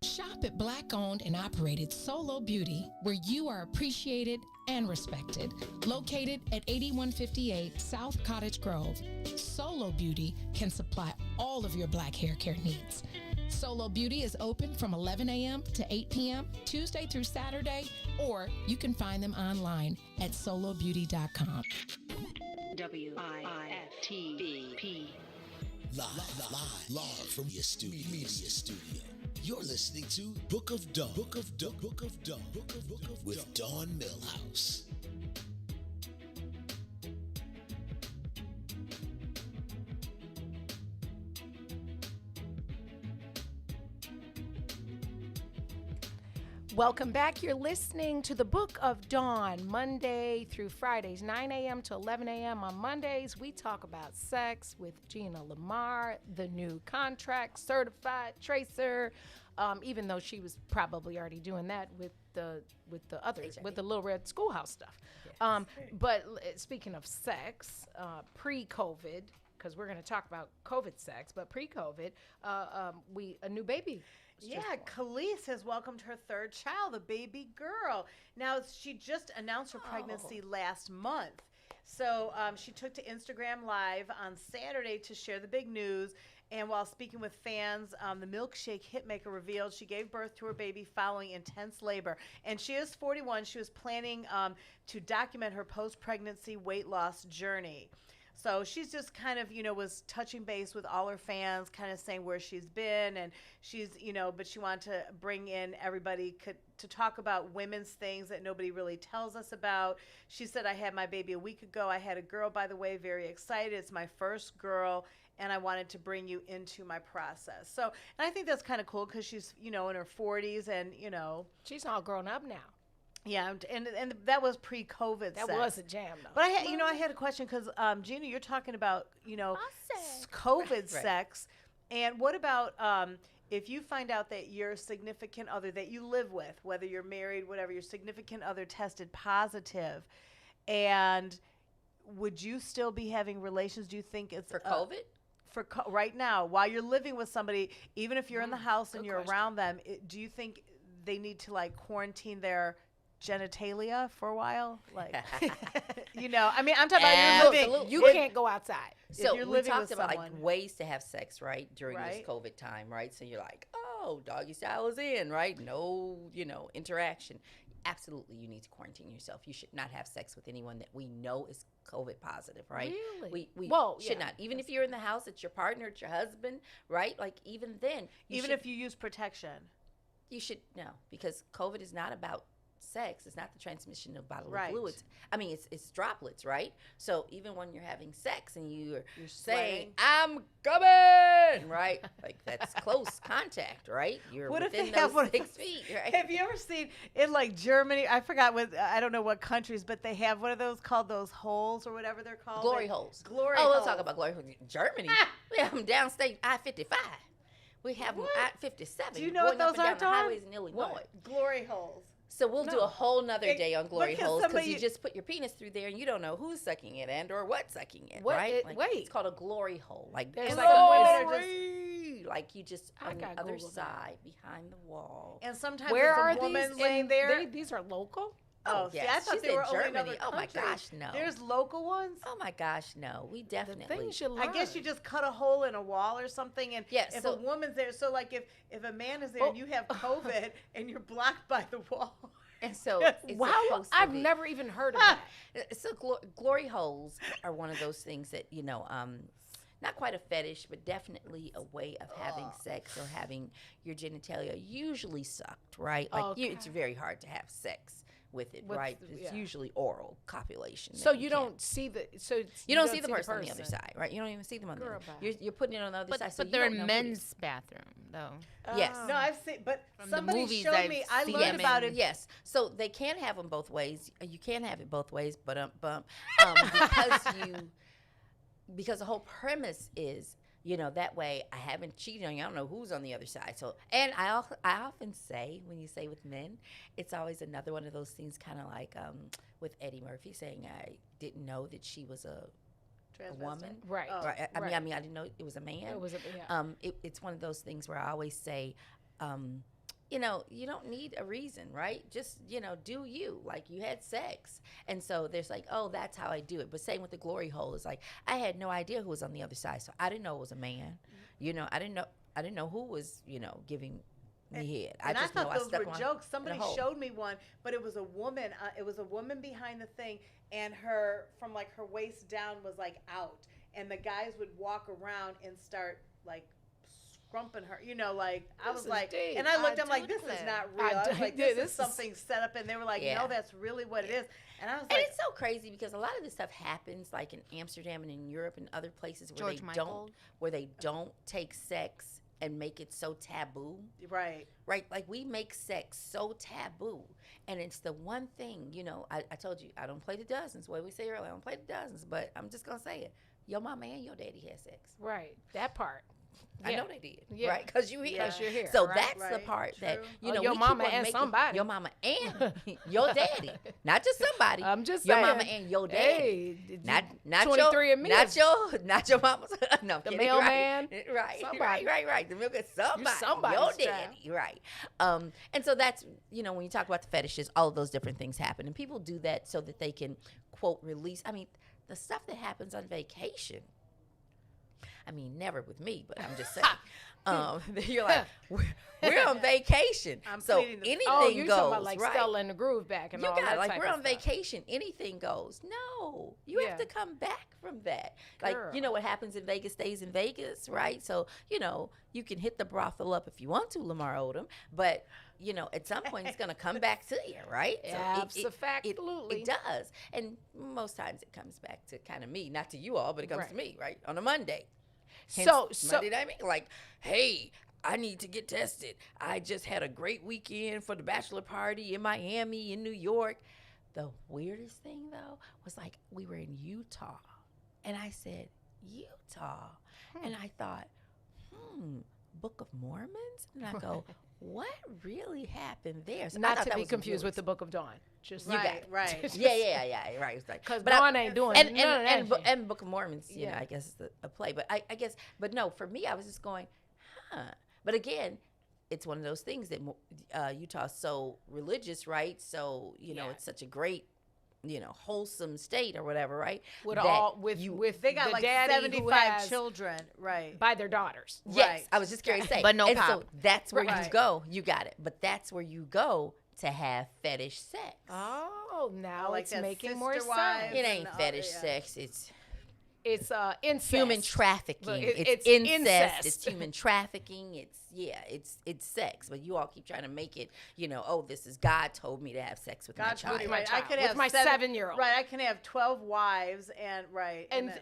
Speaker 8: Shop at Black-owned and operated Solo Beauty, where you are appreciated and respected. Located at 8158 South Cottage Grove, Solo Beauty can supply all of your black hair care needs. Solo Beauty is open from 11 a.m. to 8 p.m. Tuesday through Saturday, or you can find them online at solobeauty.com.
Speaker 10: WIIFTBP. Live from your media studio. You're listening to Book of Dawn. Book of Dawn with Dawn Millhouse.
Speaker 11: Welcome back. You're listening to the Book of Dawn, Monday through Fridays, 9 a.m. to 11 a.m. On Mondays, we talk about sex with Gina Lamar, the new contract, certified tracer, even though she was probably already doing that with the others, with the Little Red Schoolhouse stuff. Yes. But speaking of sex, pre-COVID, because we're going to talk about COVID sex, but pre-COVID, a new baby.
Speaker 12: Yeah, Khalees has welcomed her third child, a baby girl. Now, she just announced her pregnancy last month. So she took to Instagram Live on Saturday to share the big news. And while speaking with fans, the milkshake hitmaker revealed she gave birth to her baby following intense labor. And she is 41. She was planning to document her post-pregnancy weight loss journey. So she's just kind of, was touching base with all her fans, kind of saying where she's been. And she's, but she wanted to bring in everybody to talk about women's things that nobody really tells us about. She said, I had my baby a week ago. I had a girl, by the way, very excited. It's my first girl. And I wanted to bring you into my process. So, and I think that's kind of cool because she's, in her 40s and,
Speaker 11: She's all grown up now.
Speaker 12: Yeah, and that was pre-COVID.
Speaker 11: That
Speaker 12: sex.
Speaker 11: was a jam, though.
Speaker 12: But I had a question because Gina, you're talking about COVID sex, and what about if you find out that your significant other that you live with, whether you're married, whatever, your significant other tested positive, and would you still be having relations? Do you think it's
Speaker 19: for COVID?
Speaker 12: Right now, while you're living with somebody, even if you're in the house and you're around them, do you think they need to quarantine their genitalia for a while? I'm talking about you're living.
Speaker 11: You can't go outside.
Speaker 19: So
Speaker 12: you're
Speaker 19: we
Speaker 12: living
Speaker 19: talked
Speaker 12: with
Speaker 19: about
Speaker 12: someone.
Speaker 19: ways to have sex, right, during this
Speaker 12: Right.
Speaker 19: COVID time, right? So you're like, oh, doggy style is in, right? No, interaction. Absolutely, you need to quarantine yourself. You should not have sex with anyone that we know is COVID positive, right?
Speaker 11: Really?
Speaker 19: We
Speaker 11: Well,
Speaker 19: should
Speaker 11: yeah.
Speaker 19: not. Even if you're in the house, it's your partner, it's your husband, right? Even then.
Speaker 12: Even if you use protection.
Speaker 19: You should no, because COVID is not about sex. It's not the transmission of bodily
Speaker 12: Right.
Speaker 19: fluids. I mean, it's droplets, right? So even when you're having sex and you're
Speaker 12: sweating.
Speaker 19: saying, "I'm coming," right? That's close contact, right? You're
Speaker 12: What if
Speaker 19: within
Speaker 12: they have
Speaker 19: those
Speaker 12: one of
Speaker 19: 6
Speaker 12: those-
Speaker 19: feet, right?
Speaker 12: Have you ever seen in Germany? I forgot I don't know what countries, but they have one of those called those holes or whatever they're called.
Speaker 19: Glory holes.
Speaker 12: Glory
Speaker 19: Oh,
Speaker 12: holes.
Speaker 19: we'll talk about glory holes. Germany. We have them downstate I-55. We have them I-57.
Speaker 12: Do you know what
Speaker 19: going
Speaker 12: those
Speaker 19: up and
Speaker 12: are,
Speaker 19: down the
Speaker 12: Dawn?
Speaker 19: highways in Illinois.
Speaker 12: What? Glory holes.
Speaker 19: So we'll do a whole nother day on glory
Speaker 12: because
Speaker 19: holes because
Speaker 12: somebody-
Speaker 19: you just put your penis through there and you don't know who's sucking it and or what's sucking it,
Speaker 11: What
Speaker 19: right?
Speaker 11: it- wait.
Speaker 19: It's called a glory hole.
Speaker 11: There's
Speaker 12: And
Speaker 11: like
Speaker 12: some women are
Speaker 19: glory! You just
Speaker 11: I
Speaker 19: on the
Speaker 11: gotta
Speaker 19: other
Speaker 11: Google that.
Speaker 19: side behind the wall.
Speaker 12: And sometimes
Speaker 11: Where
Speaker 12: there's
Speaker 11: are
Speaker 12: a woman
Speaker 11: these?
Speaker 12: laying
Speaker 11: And
Speaker 12: there.
Speaker 11: These are local?
Speaker 12: Oh, see, I
Speaker 19: yes.
Speaker 12: thought
Speaker 19: She
Speaker 12: they
Speaker 19: said
Speaker 12: were only in
Speaker 19: Germany.
Speaker 12: other
Speaker 19: Oh my
Speaker 12: countries.
Speaker 19: gosh, no.
Speaker 12: There's local ones.
Speaker 19: Oh my gosh, no. We definitely.
Speaker 11: things you
Speaker 12: I guess you just cut a hole in a wall or something, and
Speaker 19: Yes,
Speaker 12: if
Speaker 19: so-
Speaker 12: a woman's there, so if a man is there and you have COVID and you're blocked by the wall.
Speaker 19: And so it's
Speaker 11: Wow,
Speaker 19: supposed to
Speaker 11: I've
Speaker 19: be.
Speaker 11: never even heard of that.
Speaker 19: So glory holes are one of those things that not quite a fetish, but definitely a way of having sex or having your genitalia usually sucked, right? It's very hard to have sex with it, right? It's usually oral copulation.
Speaker 11: So
Speaker 19: that
Speaker 11: you
Speaker 19: can't-
Speaker 11: don't see the
Speaker 19: You don't see the person on the other side, right? You don't even see them on the
Speaker 11: Girl,
Speaker 19: other side.
Speaker 11: bye.
Speaker 19: You're putting it on the other side. So
Speaker 4: But
Speaker 19: you
Speaker 4: they're
Speaker 19: don't know
Speaker 4: in
Speaker 19: who it is.
Speaker 4: men's bathroom, though.
Speaker 19: Yes.
Speaker 12: No, I've seen, but
Speaker 4: From the
Speaker 12: somebody
Speaker 4: movies
Speaker 12: showed
Speaker 4: I've
Speaker 12: me. I
Speaker 4: seen
Speaker 12: learned
Speaker 4: them
Speaker 12: about
Speaker 4: in.
Speaker 12: it.
Speaker 19: Yes, so they can have them both ways. You can have it both ways, but because the whole premise is, that way I haven't cheated on you. I don't know who's on the other side. So, and I often say, when you say with men, it's always another one of those things, kind of like with Eddie Murphy saying, I didn't know that she was a woman.
Speaker 11: Right.
Speaker 12: Oh,
Speaker 19: Right. I
Speaker 11: right.
Speaker 19: mean, I didn't know it was a man.
Speaker 11: It was a- yeah.
Speaker 19: It's one of those things where I always say, you don't need a reason, right? Just, do you. Like, you had sex. And so there's like, oh, that's how I do it. But same with the glory hole. It's like, I had no idea who was on the other side. So I didn't know it was a man. I didn't know who was, giving me head.
Speaker 12: And I
Speaker 19: just know
Speaker 12: thought
Speaker 19: I
Speaker 12: those
Speaker 19: stuck
Speaker 12: were
Speaker 19: one
Speaker 12: jokes.
Speaker 19: in
Speaker 12: Somebody
Speaker 19: a hole.
Speaker 12: showed me one, but it was a woman. It was a woman behind the thing, and her from her waist down was out, and the guys would walk around and start scrumping her. I was
Speaker 11: is
Speaker 12: like,
Speaker 11: deep.
Speaker 12: and I looked. I'm like,
Speaker 4: do
Speaker 12: this is
Speaker 4: declare.
Speaker 12: not real. I was like,
Speaker 11: Yeah,
Speaker 12: this
Speaker 11: this
Speaker 12: is
Speaker 11: is-
Speaker 12: something set up, and they were like,
Speaker 19: Yeah.
Speaker 12: no, that's really what it is. And I was
Speaker 19: And
Speaker 12: like,
Speaker 19: it's so crazy because a lot of this stuff happens like in Amsterdam and in Europe and other places where
Speaker 4: George
Speaker 19: they
Speaker 4: Michael.
Speaker 19: don't take sex and make it so taboo.
Speaker 12: right.
Speaker 19: Right? Like we make sex so taboo. And it's the one thing, I told you, I don't play the dozens. What we say earlier, I don't play the dozens, but I'm just going to say it. Your mama and your daddy had sex.
Speaker 11: Right. That part.
Speaker 19: I
Speaker 11: Yeah.
Speaker 19: know they did,
Speaker 11: Yeah.
Speaker 19: right? Because you here.
Speaker 11: Because you're here,
Speaker 19: So
Speaker 11: right?
Speaker 19: that's the
Speaker 12: Right,
Speaker 19: part that,
Speaker 12: true.
Speaker 19: you
Speaker 11: Oh,
Speaker 19: know,
Speaker 11: your
Speaker 19: we
Speaker 11: mama
Speaker 19: keep on
Speaker 11: and
Speaker 19: making,
Speaker 11: somebody.
Speaker 19: Your mama and your daddy. Not just somebody.
Speaker 11: I'm just
Speaker 19: your
Speaker 11: saying.
Speaker 19: mama and your daddy.
Speaker 11: Hey, did you-
Speaker 19: Not
Speaker 11: 23
Speaker 19: your,
Speaker 11: and me.
Speaker 19: not your mama's. No, I'm
Speaker 11: The
Speaker 19: kidding,
Speaker 11: mailman.
Speaker 19: Right,
Speaker 11: Somebody.
Speaker 19: right. The milk is somebody.
Speaker 11: somebody's
Speaker 19: Your
Speaker 11: child.
Speaker 19: daddy, right? And so that's when you talk about the fetishes, all of those different things happen, and people do that so that they can quote release. I mean, the stuff that happens on vacation. I mean, never with me, but I'm just saying. You're like, we're on vacation.
Speaker 11: Oh,
Speaker 19: So anything
Speaker 11: you're
Speaker 19: goes,
Speaker 11: talking about like
Speaker 19: right?
Speaker 11: Stella and the Groove back and
Speaker 19: You
Speaker 11: all
Speaker 19: got
Speaker 11: that
Speaker 19: it. Like,
Speaker 11: type
Speaker 19: we're
Speaker 11: of
Speaker 19: on
Speaker 11: stuff.
Speaker 19: vacation. Anything goes. No, you have to come back from that. Like, you know what happens in Vegas stays in Vegas, right? So, you know, you can hit the brothel up if you want to, Lamar Odom, but you know, at some point it's going to come back to you, right?
Speaker 11: Absolutely.
Speaker 19: It does. And most times it comes back to kind of me, not to you all, but it comes to me, right? On a Monday. Hence, Monday night, like, hey, I need to get tested. I just had a great weekend for the bachelor party in Miami, in New York. The weirdest thing, though, was like we were in Utah. And I said, Utah? And I thought, Book of Mormons? And I go, what really happened there? So
Speaker 11: Not to be confused with the Book of Dawn. Just
Speaker 19: right.
Speaker 11: Just
Speaker 19: Yeah, right.
Speaker 11: Because Dawn ain't doing
Speaker 19: and Book of Mormons, you know, I guess it's a play. But I guess, but no, for me, I was just going, But again, it's one of those things that Utah's so religious, right? So, you know, it's such a great, you know, wholesome state or whatever, right?
Speaker 11: With
Speaker 12: they got
Speaker 11: the
Speaker 12: like
Speaker 11: daddy
Speaker 12: 75 children, right?
Speaker 11: By their daughters.
Speaker 19: Yes,
Speaker 12: Right.
Speaker 19: I was just going to say.
Speaker 11: But no
Speaker 19: and
Speaker 11: pop.
Speaker 19: so that's where
Speaker 12: Right.
Speaker 19: you go. You got it. But that's where you go to have fetish sex.
Speaker 11: Oh, now
Speaker 12: like
Speaker 11: it's
Speaker 12: that
Speaker 11: making more
Speaker 12: sister
Speaker 11: sense.
Speaker 12: wives
Speaker 19: It ain't
Speaker 12: and
Speaker 19: fetish
Speaker 12: yeah.
Speaker 19: sex. It's
Speaker 11: incest.
Speaker 19: human trafficking.
Speaker 11: Look,
Speaker 19: it's incest. It's human trafficking. It's sex. But you all keep trying to make it, you know, oh, this is God told me to have sex with my child.
Speaker 12: I could
Speaker 11: With
Speaker 12: have
Speaker 11: my 7-year-old.
Speaker 12: Right, I can have 12 wives and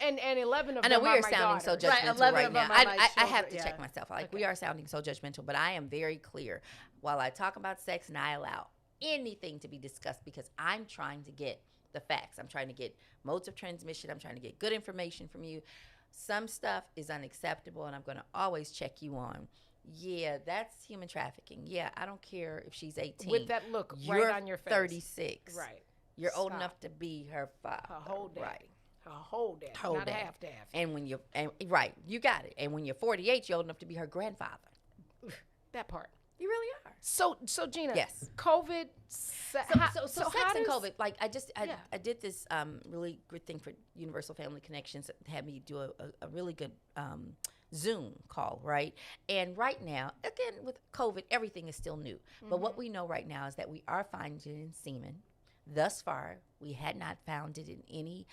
Speaker 11: and 11 of
Speaker 19: I know
Speaker 11: them
Speaker 19: we
Speaker 11: are
Speaker 19: are
Speaker 11: my
Speaker 19: sounding so
Speaker 11: daughters.
Speaker 19: judgmental right,
Speaker 12: of
Speaker 19: now.
Speaker 12: them are my
Speaker 19: I have to
Speaker 12: children,
Speaker 19: check myself. Like we are sounding so judgmental, but I am very clear. While I talk about sex and I allow anything to be discussed because I'm trying to get the facts. I'm trying to get modes of transmission. I'm trying to get good information from you. Some stuff is unacceptable, and I'm going to always check you on. Yeah, that's human trafficking. Yeah, I don't care if she's 18.
Speaker 11: With that look
Speaker 19: You're
Speaker 11: right on your face.
Speaker 19: 36.
Speaker 11: Right.
Speaker 19: You're old
Speaker 11: Stop.
Speaker 19: enough to be her father.
Speaker 11: Her whole daddy.
Speaker 19: Right.
Speaker 11: Her whole daddy.
Speaker 19: Whole
Speaker 11: not
Speaker 19: daddy.
Speaker 11: a half daddy.
Speaker 19: And when right, you got it. And when you're 48, you're old enough to be her grandfather.
Speaker 11: That part.
Speaker 19: You really are.
Speaker 11: So Gina.
Speaker 19: Yes.
Speaker 11: COVID.
Speaker 19: So
Speaker 11: how
Speaker 19: sex and
Speaker 11: does-
Speaker 19: COVID, like I did this really good thing for Universal Family Connections that had me do a really good Zoom call, right? And right now, again, with COVID, everything is still new. But what we know right now is that we are finding it in semen. Thus far, we had not found it in any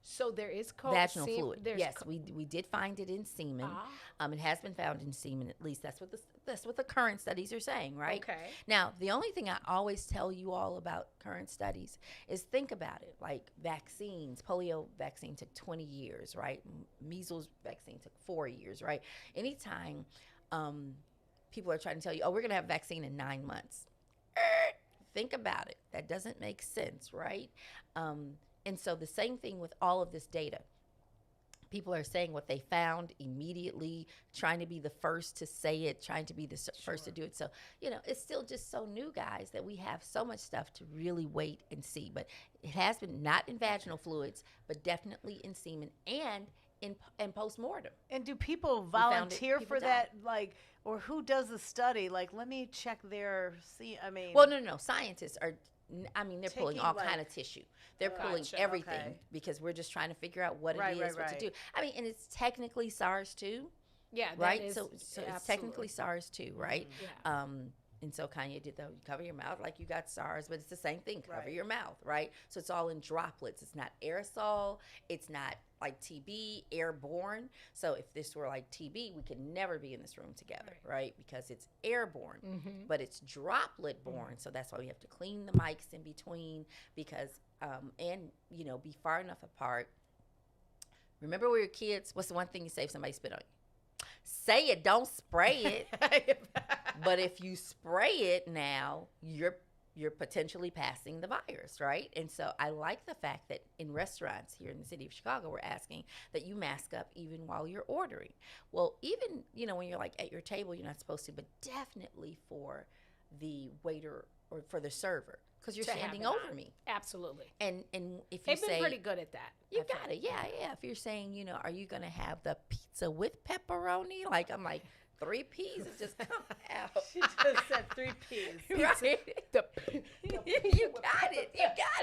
Speaker 11: So there is
Speaker 19: vaginal fluid. Yes, we did find it in semen. It has been found in semen. At least that's what the current studies are saying, right?
Speaker 11: Okay.
Speaker 19: Now, the only thing I always tell you all about current studies is think about it. Like vaccines, polio vaccine took 20 years, right? Measles vaccine took 4 years, right? Anytime people are trying to tell you, oh, we're going to have a vaccine in 9 months. Think about it. That doesn't make sense, right? And so the same thing with all of this data. People are saying what they found immediately, trying to be the first to say it, trying to be the first to do it. So, you know, it's still just so new, guys, that we have so much stuff to really wait and see. But it has been not in vaginal fluids, but definitely in semen and in postmortem.
Speaker 12: And do people
Speaker 19: We found it,
Speaker 12: volunteer
Speaker 19: people
Speaker 12: for
Speaker 19: died.
Speaker 12: that? Like, or who does the study? Like, let me check their,
Speaker 19: Well, no. Scientists are, they're pulling
Speaker 12: Taking,
Speaker 19: all
Speaker 12: like-
Speaker 19: kind of tissue. They're pulling
Speaker 12: Gotcha,
Speaker 19: everything
Speaker 12: okay.
Speaker 19: because we're just trying to figure out what
Speaker 12: Right,
Speaker 19: it is,
Speaker 12: right,
Speaker 19: what to
Speaker 12: right.
Speaker 19: do. And it's technically SARS-2.
Speaker 11: Yeah, that
Speaker 19: right?
Speaker 11: is-
Speaker 19: So it's technically SARS-2, right? And so Kanye did cover your mouth like you got SARS, but it's the same thing, cover your mouth, right? So it's all in droplets. It's not aerosol. It's not like TB, airborne. So if this were like TB, we could never be in this room together, right? Because it's airborne, but it's droplet borne. So that's why we have to clean the mics in between because, and, you know, be far enough apart. Remember when we were kids, what's the one thing you say if somebody spit on you? Say it, don't spray it. But if you spray it now, you're potentially passing the virus, right? And so I like the fact that in restaurants here in the city of Chicago, we're asking that you mask up even while you're ordering. Well, even, you know, when you're like at your table, you're not supposed to, but definitely for the waiter or for the server. Because you're
Speaker 11: To have
Speaker 19: standing
Speaker 11: it
Speaker 19: over
Speaker 11: on.
Speaker 19: me.
Speaker 11: Absolutely.
Speaker 19: And if you
Speaker 11: They've
Speaker 19: say...
Speaker 11: been pretty good at that.
Speaker 19: You got it. Yeah. If you're saying, you know, are you going to have the pizza with pepperoni? Like, I'm like, 3 P's is just come out.
Speaker 12: She just said 3 P's.
Speaker 19: Right? You got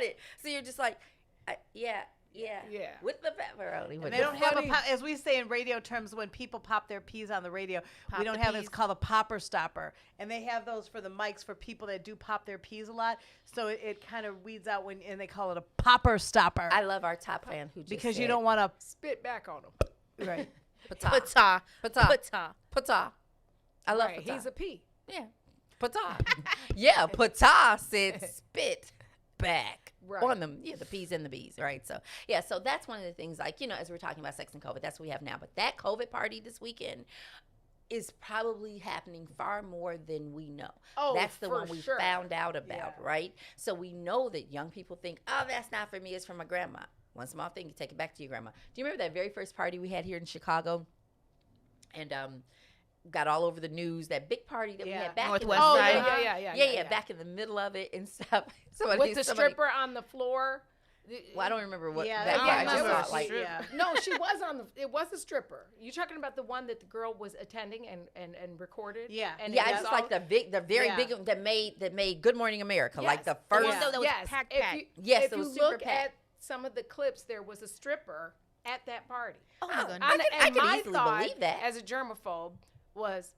Speaker 19: it. So you're just like, yeah, Yeah.
Speaker 11: Yeah.
Speaker 19: With the pepperoni.
Speaker 12: And they don't have as we say in radio terms, when people pop their peas on the radio,
Speaker 4: Pop
Speaker 12: we don't
Speaker 4: the
Speaker 12: have
Speaker 4: peas.
Speaker 12: it's called a popper stopper. And they have those for the mics for people that do pop their peas a lot. So it kind of weeds out and they call it a popper stopper.
Speaker 19: I love our top fan who just
Speaker 12: because
Speaker 19: said,
Speaker 12: you don't want to
Speaker 11: spit back on them.
Speaker 12: Right.
Speaker 19: Pata.
Speaker 4: Pata.
Speaker 19: Pata.
Speaker 4: Pata.
Speaker 19: Pata. I love
Speaker 11: Right,
Speaker 19: pata.
Speaker 11: he's a P.
Speaker 19: Yeah. Pata. Yeah, pata said spit back on them. Yeah, the P's and the B's, right? So, yeah, so that's one of the things, like, as we're talking about sex and COVID, that's what we have now. But that COVID party this weekend is probably happening far more than we know.
Speaker 11: Oh,
Speaker 19: that's the
Speaker 11: for
Speaker 19: one we
Speaker 11: sure.
Speaker 19: found out about, right? So we know that young people think, oh, that's not for me, it's for my grandma. One small thing, you take it back to your grandma. Do you remember that very first party we had here in Chicago? And got all over the news, that big party that we had back
Speaker 4: Northwest
Speaker 19: in the
Speaker 4: Side.
Speaker 11: Yeah,
Speaker 19: back in the middle of it and stuff.
Speaker 11: With the stripper on the floor.
Speaker 19: Well, I don't remember what
Speaker 11: Yeah,
Speaker 19: that
Speaker 11: yeah,
Speaker 19: I just
Speaker 11: no,
Speaker 19: thought, like,
Speaker 11: no, she was on the. It was a stripper. You talking about the one that the girl was attending and recorded?
Speaker 12: Yeah,
Speaker 11: and
Speaker 19: yeah, I just like the very big one that made Good Morning America, like the first.
Speaker 11: Yes.
Speaker 4: That was packed.
Speaker 19: Yes,
Speaker 11: if
Speaker 19: it was
Speaker 11: you
Speaker 19: super
Speaker 11: look
Speaker 19: packed.
Speaker 11: at some of the clips, there was a stripper at that party.
Speaker 19: Oh my goodness.
Speaker 11: And
Speaker 19: I can
Speaker 11: my
Speaker 19: easily
Speaker 11: thought,
Speaker 19: believe that.
Speaker 11: as a germaphobe, was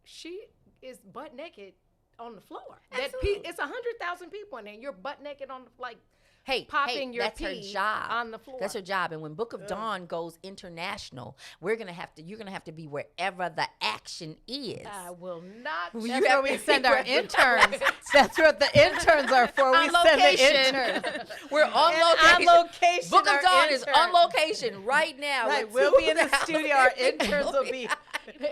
Speaker 11: she is butt naked on the floor.
Speaker 19: Absolutely.
Speaker 11: It's 100,000 people in there. You're butt naked on
Speaker 19: Hey,
Speaker 11: popping your
Speaker 19: that's her
Speaker 11: pee
Speaker 19: job
Speaker 11: on the floor.
Speaker 19: That's her job. And when Book of Dawn goes international, you're gonna have to be wherever the action is.
Speaker 11: I will not.
Speaker 19: You
Speaker 12: That's
Speaker 19: have
Speaker 12: where we
Speaker 19: to
Speaker 12: send
Speaker 19: be
Speaker 12: our
Speaker 19: wherever-
Speaker 12: interns. That's what the interns are for. We
Speaker 11: On
Speaker 12: send the
Speaker 11: location.
Speaker 12: interns.
Speaker 19: We're on
Speaker 12: And
Speaker 19: location.
Speaker 12: on location,
Speaker 19: Book of
Speaker 12: our
Speaker 19: Dawn is
Speaker 12: intern.
Speaker 19: on location right now.
Speaker 12: Right,
Speaker 19: with
Speaker 12: we'll be in the
Speaker 19: 2,000
Speaker 12: studio. Our interns will be.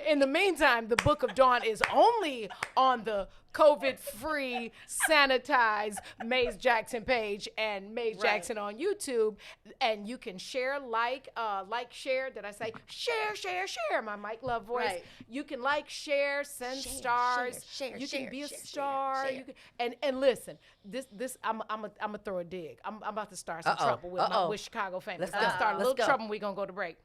Speaker 11: In the meantime, the Book of Dawn is only on the COVID-free, sanitized Maze Jackson page and Maze Jackson on YouTube, and you can share, share. Did I say share? My Mike Love voice.
Speaker 12: Right.
Speaker 11: You can share, send stars.
Speaker 19: share,
Speaker 11: you
Speaker 19: share,
Speaker 11: can be a
Speaker 19: share,
Speaker 11: star.
Speaker 19: share.
Speaker 11: You can, and listen. This I'm gonna throw a dig. I'm about to start some
Speaker 19: Uh-oh,
Speaker 11: trouble
Speaker 19: uh-oh.
Speaker 11: with Chicago famous.
Speaker 19: Let's
Speaker 11: I'm gonna
Speaker 19: go,
Speaker 11: start a
Speaker 19: let's
Speaker 11: little
Speaker 19: go.
Speaker 11: trouble. We're gonna go to break.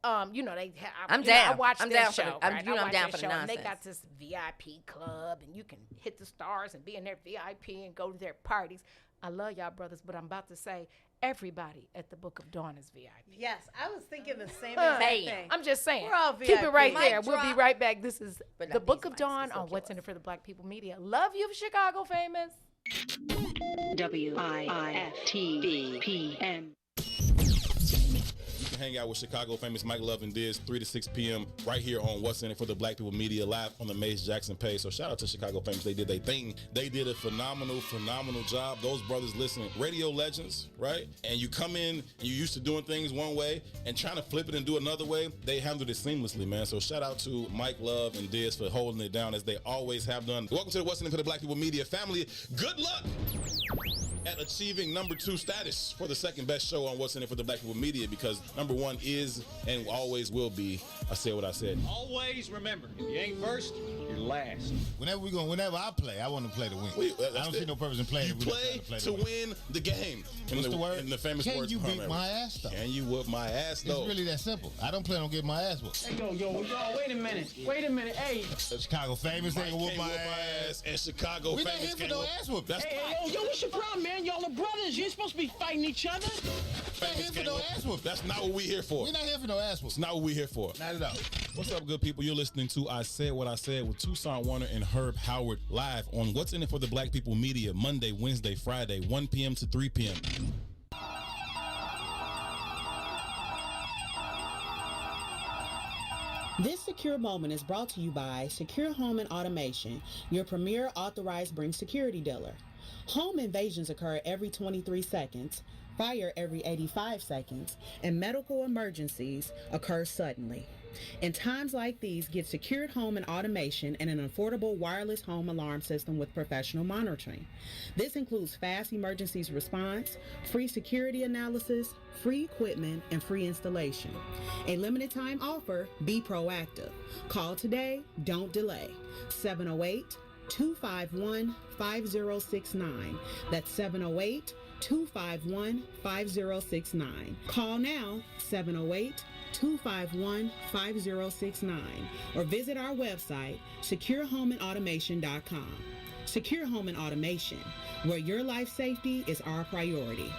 Speaker 19: I'm
Speaker 11: I
Speaker 19: down.
Speaker 11: watch
Speaker 19: I'm
Speaker 11: their
Speaker 19: down for
Speaker 11: show.
Speaker 19: the- I'm-
Speaker 11: right?
Speaker 19: you know
Speaker 11: I
Speaker 19: I'm
Speaker 11: watch
Speaker 19: down
Speaker 11: their
Speaker 19: for the
Speaker 11: show, and they
Speaker 19: nonsense.
Speaker 11: got this VIP club, and you can hit the stars and be in their VIP and go to their parties. I love y'all brothers, but I'm about to say everybody at the Book of Dawn is VIP.
Speaker 12: Yes, I was thinking the same exact thing.
Speaker 11: I'm just saying.
Speaker 12: We're all
Speaker 11: Keep it
Speaker 12: VIP.
Speaker 11: right
Speaker 12: Mic
Speaker 11: there. We'll be
Speaker 12: drop.
Speaker 11: right back. This is
Speaker 19: But
Speaker 11: the
Speaker 19: not
Speaker 11: Book
Speaker 19: these
Speaker 11: of
Speaker 19: mics.
Speaker 11: Dawn
Speaker 19: This will
Speaker 11: on
Speaker 19: kill
Speaker 11: What's in
Speaker 19: us.
Speaker 11: It for the Black People Media. Love you, Chicago famous.
Speaker 17: WIIFTV-PM.
Speaker 2: You can hang out with Chicago famous Mike Love and Diz 3 to 6 p.m. right here on What's in It for the Black People Media live on the Maze Jackson page. So shout out to Chicago famous. They did their thing. They did a phenomenal job. Those brothers, listen, radio legends, right? And you come in and you're used to doing things one way and trying to flip it and do another way. They handled it seamlessly, man. So shout out to Mike Love and Diz for holding it down as they always have done. Welcome to the What's in It for the Black People Media family. Good luck at achieving number 2 status for the second best show on What's in It for the Black People Media, because number 1 is and always will be I Said What I Said.
Speaker 13: Always remember, if you ain't first, you're last.
Speaker 3: Whenever I play, I want to play to win. I don't see no purpose in playing.
Speaker 2: You
Speaker 3: if we don't
Speaker 2: play
Speaker 3: play
Speaker 2: to win the game.
Speaker 3: What's the word?
Speaker 2: In the famous
Speaker 3: Can
Speaker 2: words
Speaker 3: you
Speaker 2: of
Speaker 3: beat
Speaker 2: Herman.
Speaker 3: my ass, though?
Speaker 2: Can you whoop my ass, though?
Speaker 3: It's really that simple. I don't plan on getting my ass whooped.
Speaker 16: Hey, yo, wait a minute. Hey.
Speaker 3: Chicago famous ain't gonna whoop my ass.
Speaker 2: And Chicago
Speaker 3: We not
Speaker 2: famous
Speaker 3: here for
Speaker 2: can't
Speaker 3: no
Speaker 2: whoop.
Speaker 3: ass whoop.
Speaker 2: That's
Speaker 16: Hey, yo, what's your problem, man? Y'all are brothers. You ain't supposed to be fighting each other.
Speaker 3: Not here for no ass whoop.
Speaker 2: That's not what we here for.
Speaker 3: We're not here for no ass whoop.
Speaker 2: It's not what we here for.
Speaker 3: Not at all.
Speaker 2: What's up, good people? You're listening to I Said What I Said with Tucson Warner and Herb Howard live on What's in It for the Black People Media, Monday, Wednesday, Friday, 1 p.m. to 3 p.m.
Speaker 7: This secure moment is brought to you by Secure Home and Automation, your premier authorized Bring security dealer. Home invasions occur every 23 seconds, fire every 85 seconds, and medical emergencies occur suddenly. In times like these, get secured home and automation and an affordable wireless home alarm system with professional monitoring. This includes fast emergencies response, free security analysis, free equipment, and free installation. A limited time offer, be proactive. Call today, don't delay. 708-251-5069. That's 708-251-5069. Call now, 708-251-5069, or visit our website, securehomeandautomation.com. Secure Home and Automation, where your life safety is our priority.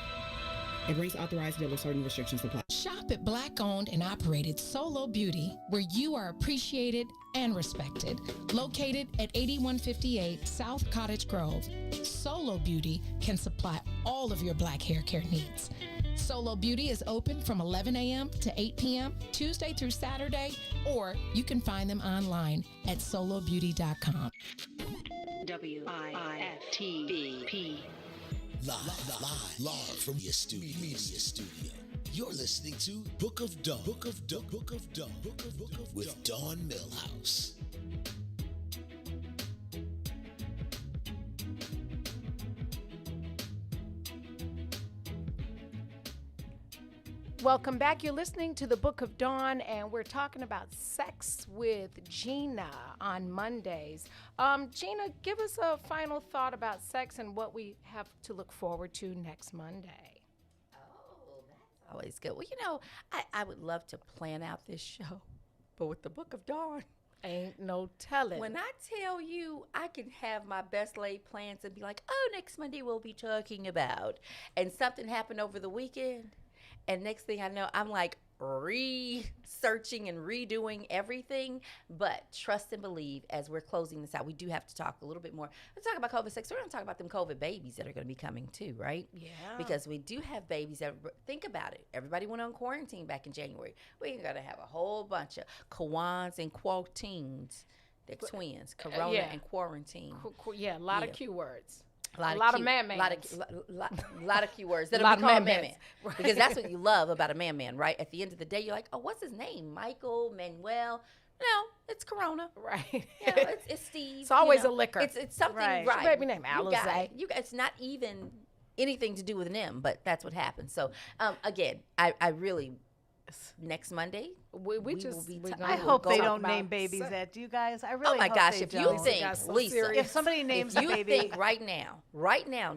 Speaker 7: It brings authorized dealers. Certain restrictions apply.
Speaker 8: Shop at Black-owned and operated Solo Beauty, where you are appreciated and respected. Located at 8158 South Cottage Grove, Solo Beauty can supply all of your black hair care needs. Solo Beauty is open from 11 a.m. to 8 p.m. Tuesday through Saturday, or you can find them online at solobeauty.com.
Speaker 10: WIFTBP. Live from your media studio. You're listening to Book of Dawn. With Dawn Millhouse.
Speaker 11: Welcome back. You're listening to the Book of Dawn, and we're talking about sex with Gina on Mondays. Gina, give us a final thought about sex and what we have to look forward to next Monday.
Speaker 19: Always good. Well, I would love to plan out this show, but with the Book of Dawn,
Speaker 11: ain't no telling.
Speaker 19: When I tell you, I can have my best laid plans and be like, oh, next Monday we'll be talking about, and something happened over the weekend. And next thing I know, I'm like researching and redoing everything. But trust and believe, as we're closing this out, we do have to talk a little bit more. Let's talk about COVID sex. We're going to talk about them COVID babies that are going to be coming too, right?
Speaker 11: Yeah.
Speaker 19: Because we do have babies that, think about it. Everybody went on quarantine back in January. We're going to have a whole bunch of Kawans and Quartines. They're twins, Corona and quarantine.
Speaker 11: A lot of Q words.
Speaker 19: A lot
Speaker 11: of man-mans.
Speaker 19: A lot of keywords that'll be called man-man. Right. Because that's what you love about a man-man, right? At the end of the day, you're like, oh, what's his name? Michael, Manuel. No, it's Corona.
Speaker 11: Right.
Speaker 19: It's Steve.
Speaker 11: It's always a liquor.
Speaker 19: It's something, right.
Speaker 11: Your baby name, Alizé.
Speaker 19: It's not even anything to do with an M, but that's what happens. So, again, I really... Next Monday,
Speaker 12: I hope they don't name babies that. Do you guys? I really.
Speaker 19: Oh my
Speaker 12: hope
Speaker 19: gosh!
Speaker 12: They
Speaker 19: if
Speaker 12: don't.
Speaker 19: you think, Lisa,
Speaker 12: if somebody names a baby,
Speaker 19: if you think right now,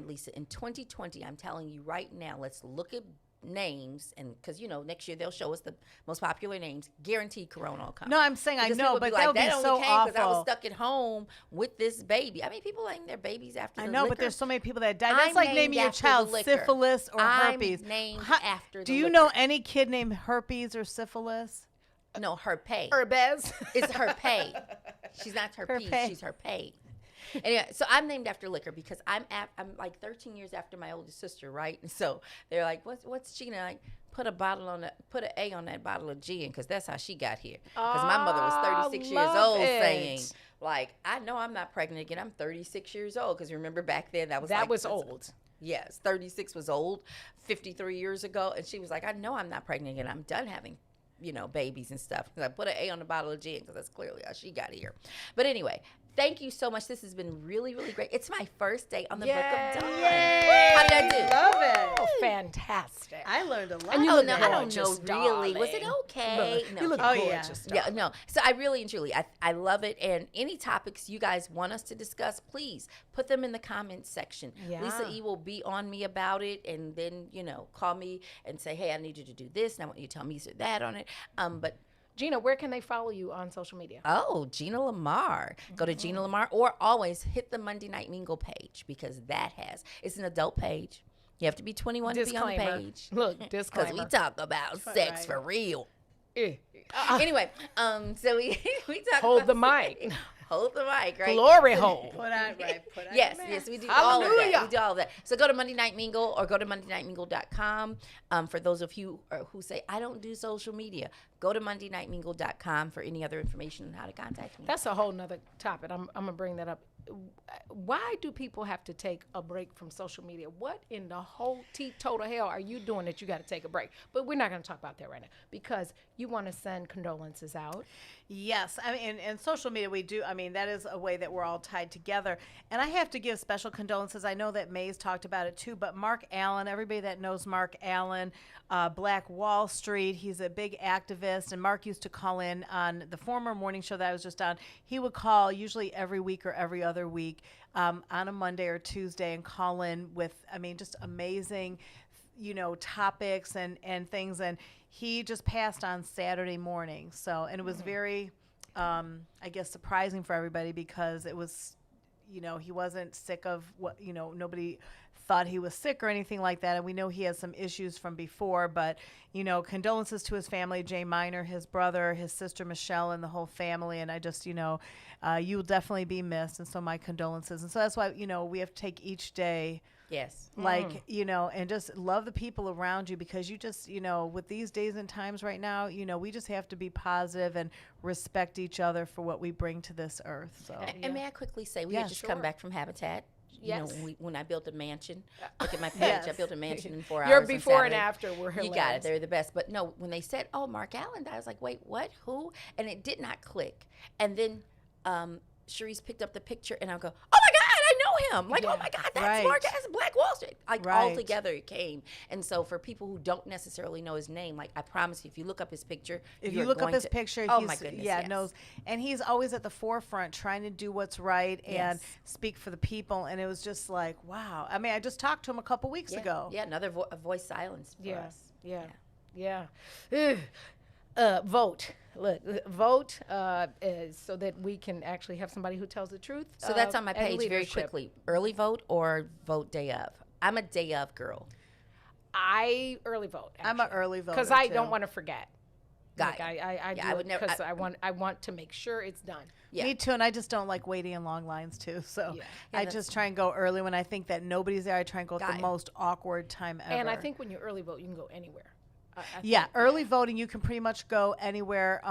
Speaker 19: Lisa, in 2020, I'm telling you right now, let's look at names, and because next year they'll show us the most popular names. Guaranteed Corona will come.
Speaker 12: No, I'm saying
Speaker 19: because
Speaker 12: I know, but that would be so awful.
Speaker 19: Because I was stuck at home with this baby. I mean, people name their babies after.
Speaker 12: I
Speaker 19: the
Speaker 12: know,
Speaker 19: liquor.
Speaker 12: but there's so many people that die. That's like naming your child syphilis or herpes.
Speaker 19: I'm named after the
Speaker 12: Do you
Speaker 19: liquor.
Speaker 12: know any kid named herpes or syphilis?
Speaker 19: No, herpes.
Speaker 11: Herbes.
Speaker 19: It's herpes. She's not herpes. She's herpes. Anyway, so I'm named after liquor because I'm like 13 years after my oldest sister, right? And so they're like, what's Gina like? Put an A on that bottle of gin because that's how she got here. Because my mother was 36 years old saying, like, I know I'm not pregnant again. I'm 36 years old because remember back then that was
Speaker 11: old.
Speaker 19: Yes, 36 was old, 53 years ago, and she was like, I know I'm not pregnant again. I'm done having babies and stuff. I put an A on the bottle of gin because that's clearly how she got here. But anyway, thank you so much. This has been really, really great. It's my first day on the Book of Dawn.
Speaker 12: Yay!
Speaker 19: How did I do?
Speaker 12: Love it.
Speaker 11: Oh, fantastic.
Speaker 12: I learned a lot.
Speaker 11: And you
Speaker 19: I
Speaker 11: look
Speaker 19: don't know,
Speaker 11: gorgeous,
Speaker 19: really. Was it
Speaker 11: darling.
Speaker 19: okay?
Speaker 11: Look,
Speaker 19: No.
Speaker 11: you look gorgeous.
Speaker 19: Yeah, no. So I really and truly, I love it. And any topics you guys want us to discuss, please put them in the comments section.
Speaker 11: Yeah.
Speaker 19: Lisa E will be on me about it, and then call me and say, hey, I need you to do this, and I want you to tell me this or that on it. But
Speaker 11: Gina, where can they follow you on social media?
Speaker 19: Oh, Gina Lamar. Go to Gina Lamar, or always hit the Monday Night Mingle page because it's an adult page. You have to be 21 to be on the page.
Speaker 11: Look, disclaimer.
Speaker 19: Because we talk about sex for real. Anyway, so we talk
Speaker 11: Hold
Speaker 19: about
Speaker 11: the mic.
Speaker 19: Hold the mic, right?
Speaker 11: Glory hole.
Speaker 12: Put on
Speaker 19: Yes, we do all of that. We do all of that. So go to Monday Night Mingle or go to MondayNightMingle.com. For those of you who say, I don't do social media, go to MondayNightMingle.com for any other information on how to contact me.
Speaker 11: That's a whole nother topic. I'm going to bring that up. Why do people have to take a break from social media? What in the whole teetotal hell are you doing that you got to take a break? But we're not going to talk about that right now because you want to send condolences out.
Speaker 12: Yes, I mean, in social media we do. I mean, that is a way that we're all tied together. And I have to give special condolences. I know that May's talked about it too, but Mark Allen, everybody that knows Mark Allen, Black Wall Street, he's a big activist. And Mark used to call in on the former morning show that I was just on. He would call usually every week or every other week on a Monday or Tuesday and call in with, I mean, just amazing, topics and things. And he just passed on Saturday morning. So, and it was very, I guess, surprising for everybody because it was, he wasn't sick of what, nobody thought he was sick or anything like that. And we know he has some issues from before, but, condolences to his family, Jay Minor, his brother, his sister Michelle, and the whole family. And I just, you'll definitely be missed. And so my condolences. And so that's why, we have to take each day.
Speaker 19: Yes.
Speaker 12: And just love the people around you, because you just, with these days and times right now, we just have to be positive and respect each other for what we bring to this earth. So,
Speaker 19: and may I quickly say, we had just come back from Habitat.
Speaker 11: Yes.
Speaker 19: When I built a mansion, look at my page. I built a mansion in 4 hours.
Speaker 11: Your before and after were hilarious.
Speaker 19: You got it. They're the best. But no, when they said, "Oh, Mark Allen died," I was like, "Wait, what? Who?" And it did not click. And then Sharice picked up the picture, and I go, "Oh my God, I know him!" Like, "Oh my God, that's Mark. That's Black Wall Street." Like all together it came. And so for people who don't necessarily know his name, like I promise you, if you look up his picture,
Speaker 12: if you look up his picture,
Speaker 19: oh my goodness,
Speaker 12: knows, and he's always at the forefront trying to do what's right and speak for the people. And it was just like, wow. I mean, I just talked to him a couple weeks ago.
Speaker 19: Yeah, another voice silenced for us.
Speaker 11: Yeah. Vote. Look, vote so that we can actually have somebody who tells the truth.
Speaker 19: So that's on my page very quickly. Early vote or vote day of? I'm a day of girl.
Speaker 11: I early vote. Actually.
Speaker 12: I'm an early voter
Speaker 11: because I don't want to forget.
Speaker 19: Got
Speaker 11: like
Speaker 19: it.
Speaker 11: I do
Speaker 19: I would never.
Speaker 11: Because I want to make sure it's done.
Speaker 12: Me too, and I just don't like waiting in long lines too. So I just try and go early when I think that nobody's there. I try and go at the most awkward time ever.
Speaker 11: And I think when you early vote, you can go anywhere.
Speaker 12: Early voting, you can pretty much go anywhere.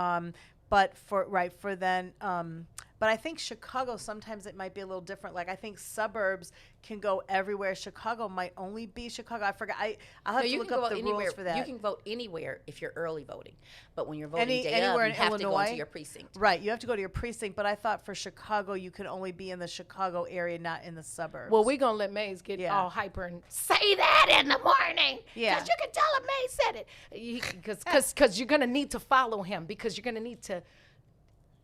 Speaker 12: But I think Chicago, sometimes it might be a little different. Like I think suburbs can go everywhere. Chicago might only be Chicago. I forgot. I'll have to look up the rules for that.
Speaker 19: You can vote anywhere if you're early voting, but when you're voting day of, you have to go to your precinct.
Speaker 12: Right, you have to go to your precinct. But I thought for Chicago, you could only be in the Chicago area, not in the suburbs.
Speaker 11: Well, we're gonna let Maze get all hyper and say that in the morning.
Speaker 12: Yeah,
Speaker 11: because you can tell him Maze said it. Because you're gonna need to follow him, because you're gonna need to.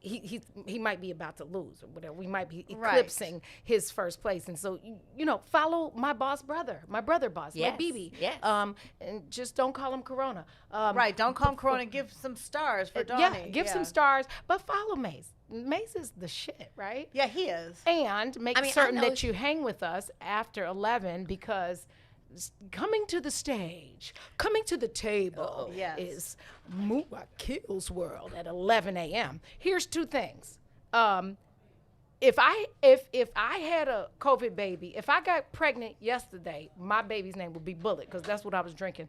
Speaker 11: He might be about to lose or whatever. We might be eclipsing his first place, and so follow my boss brother boss, my BB.
Speaker 19: Yes.
Speaker 11: And just don't call him Corona.
Speaker 12: Don't call him Corona. Give some stars for Donnie.
Speaker 11: Give some stars, but follow Maze. Maze is the shit, right?
Speaker 12: Yeah, he is.
Speaker 11: And make certain that you hang with us after 11, because coming to the stage, coming to the table is Mua Kills World at 11 a.m. Here's two things. If I had a COVID baby, if I got pregnant yesterday, my baby's name would be Bullet, because that's what I was drinking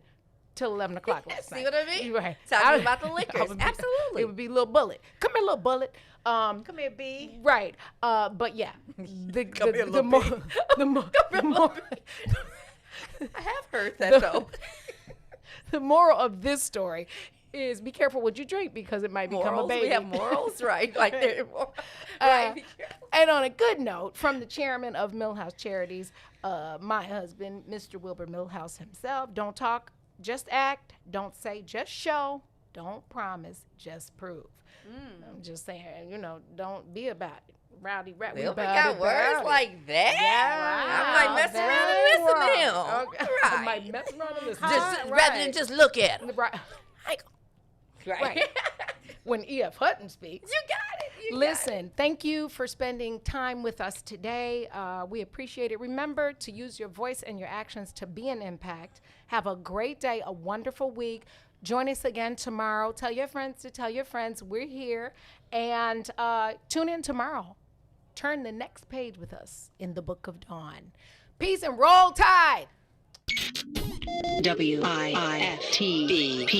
Speaker 11: till 11 o'clock last night.
Speaker 19: See what I mean?
Speaker 11: Right.
Speaker 19: Talking about the liquors. Absolutely.
Speaker 11: It would be Little Bullet. Come here, Little Bullet.
Speaker 12: Come here, B.
Speaker 11: Right. But yeah. The more
Speaker 19: I have heard that though.
Speaker 11: The moral of this story is be careful what you drink, because it might become a baby.
Speaker 19: We have morals, right? Like
Speaker 11: right. And on a good note, from the chairman of Millhouse Charities, my husband, Mr. Wilbur Millhouse himself, don't talk, just act. Don't say, just show. Don't promise, just prove. I'm just saying, don't be about it. Rowdy.
Speaker 19: Wilbur got words like that? Yeah. I might mess around and listen to him.
Speaker 11: Okay. Right. I might mess around and listen to him.
Speaker 19: Rather than just look at him.
Speaker 11: Right. Right. When E.F. Hutton speaks.
Speaker 19: You got it.
Speaker 11: Listen, thank you for spending time with us today. We appreciate it. Remember to use your voice and your actions to be an impact. Have a great day, a wonderful week. Join us again tomorrow. Tell your friends to tell your friends. We're here. And tune in tomorrow. Turn the next page with us in the Book of Dawn. Peace and roll tide.
Speaker 17: WIFTV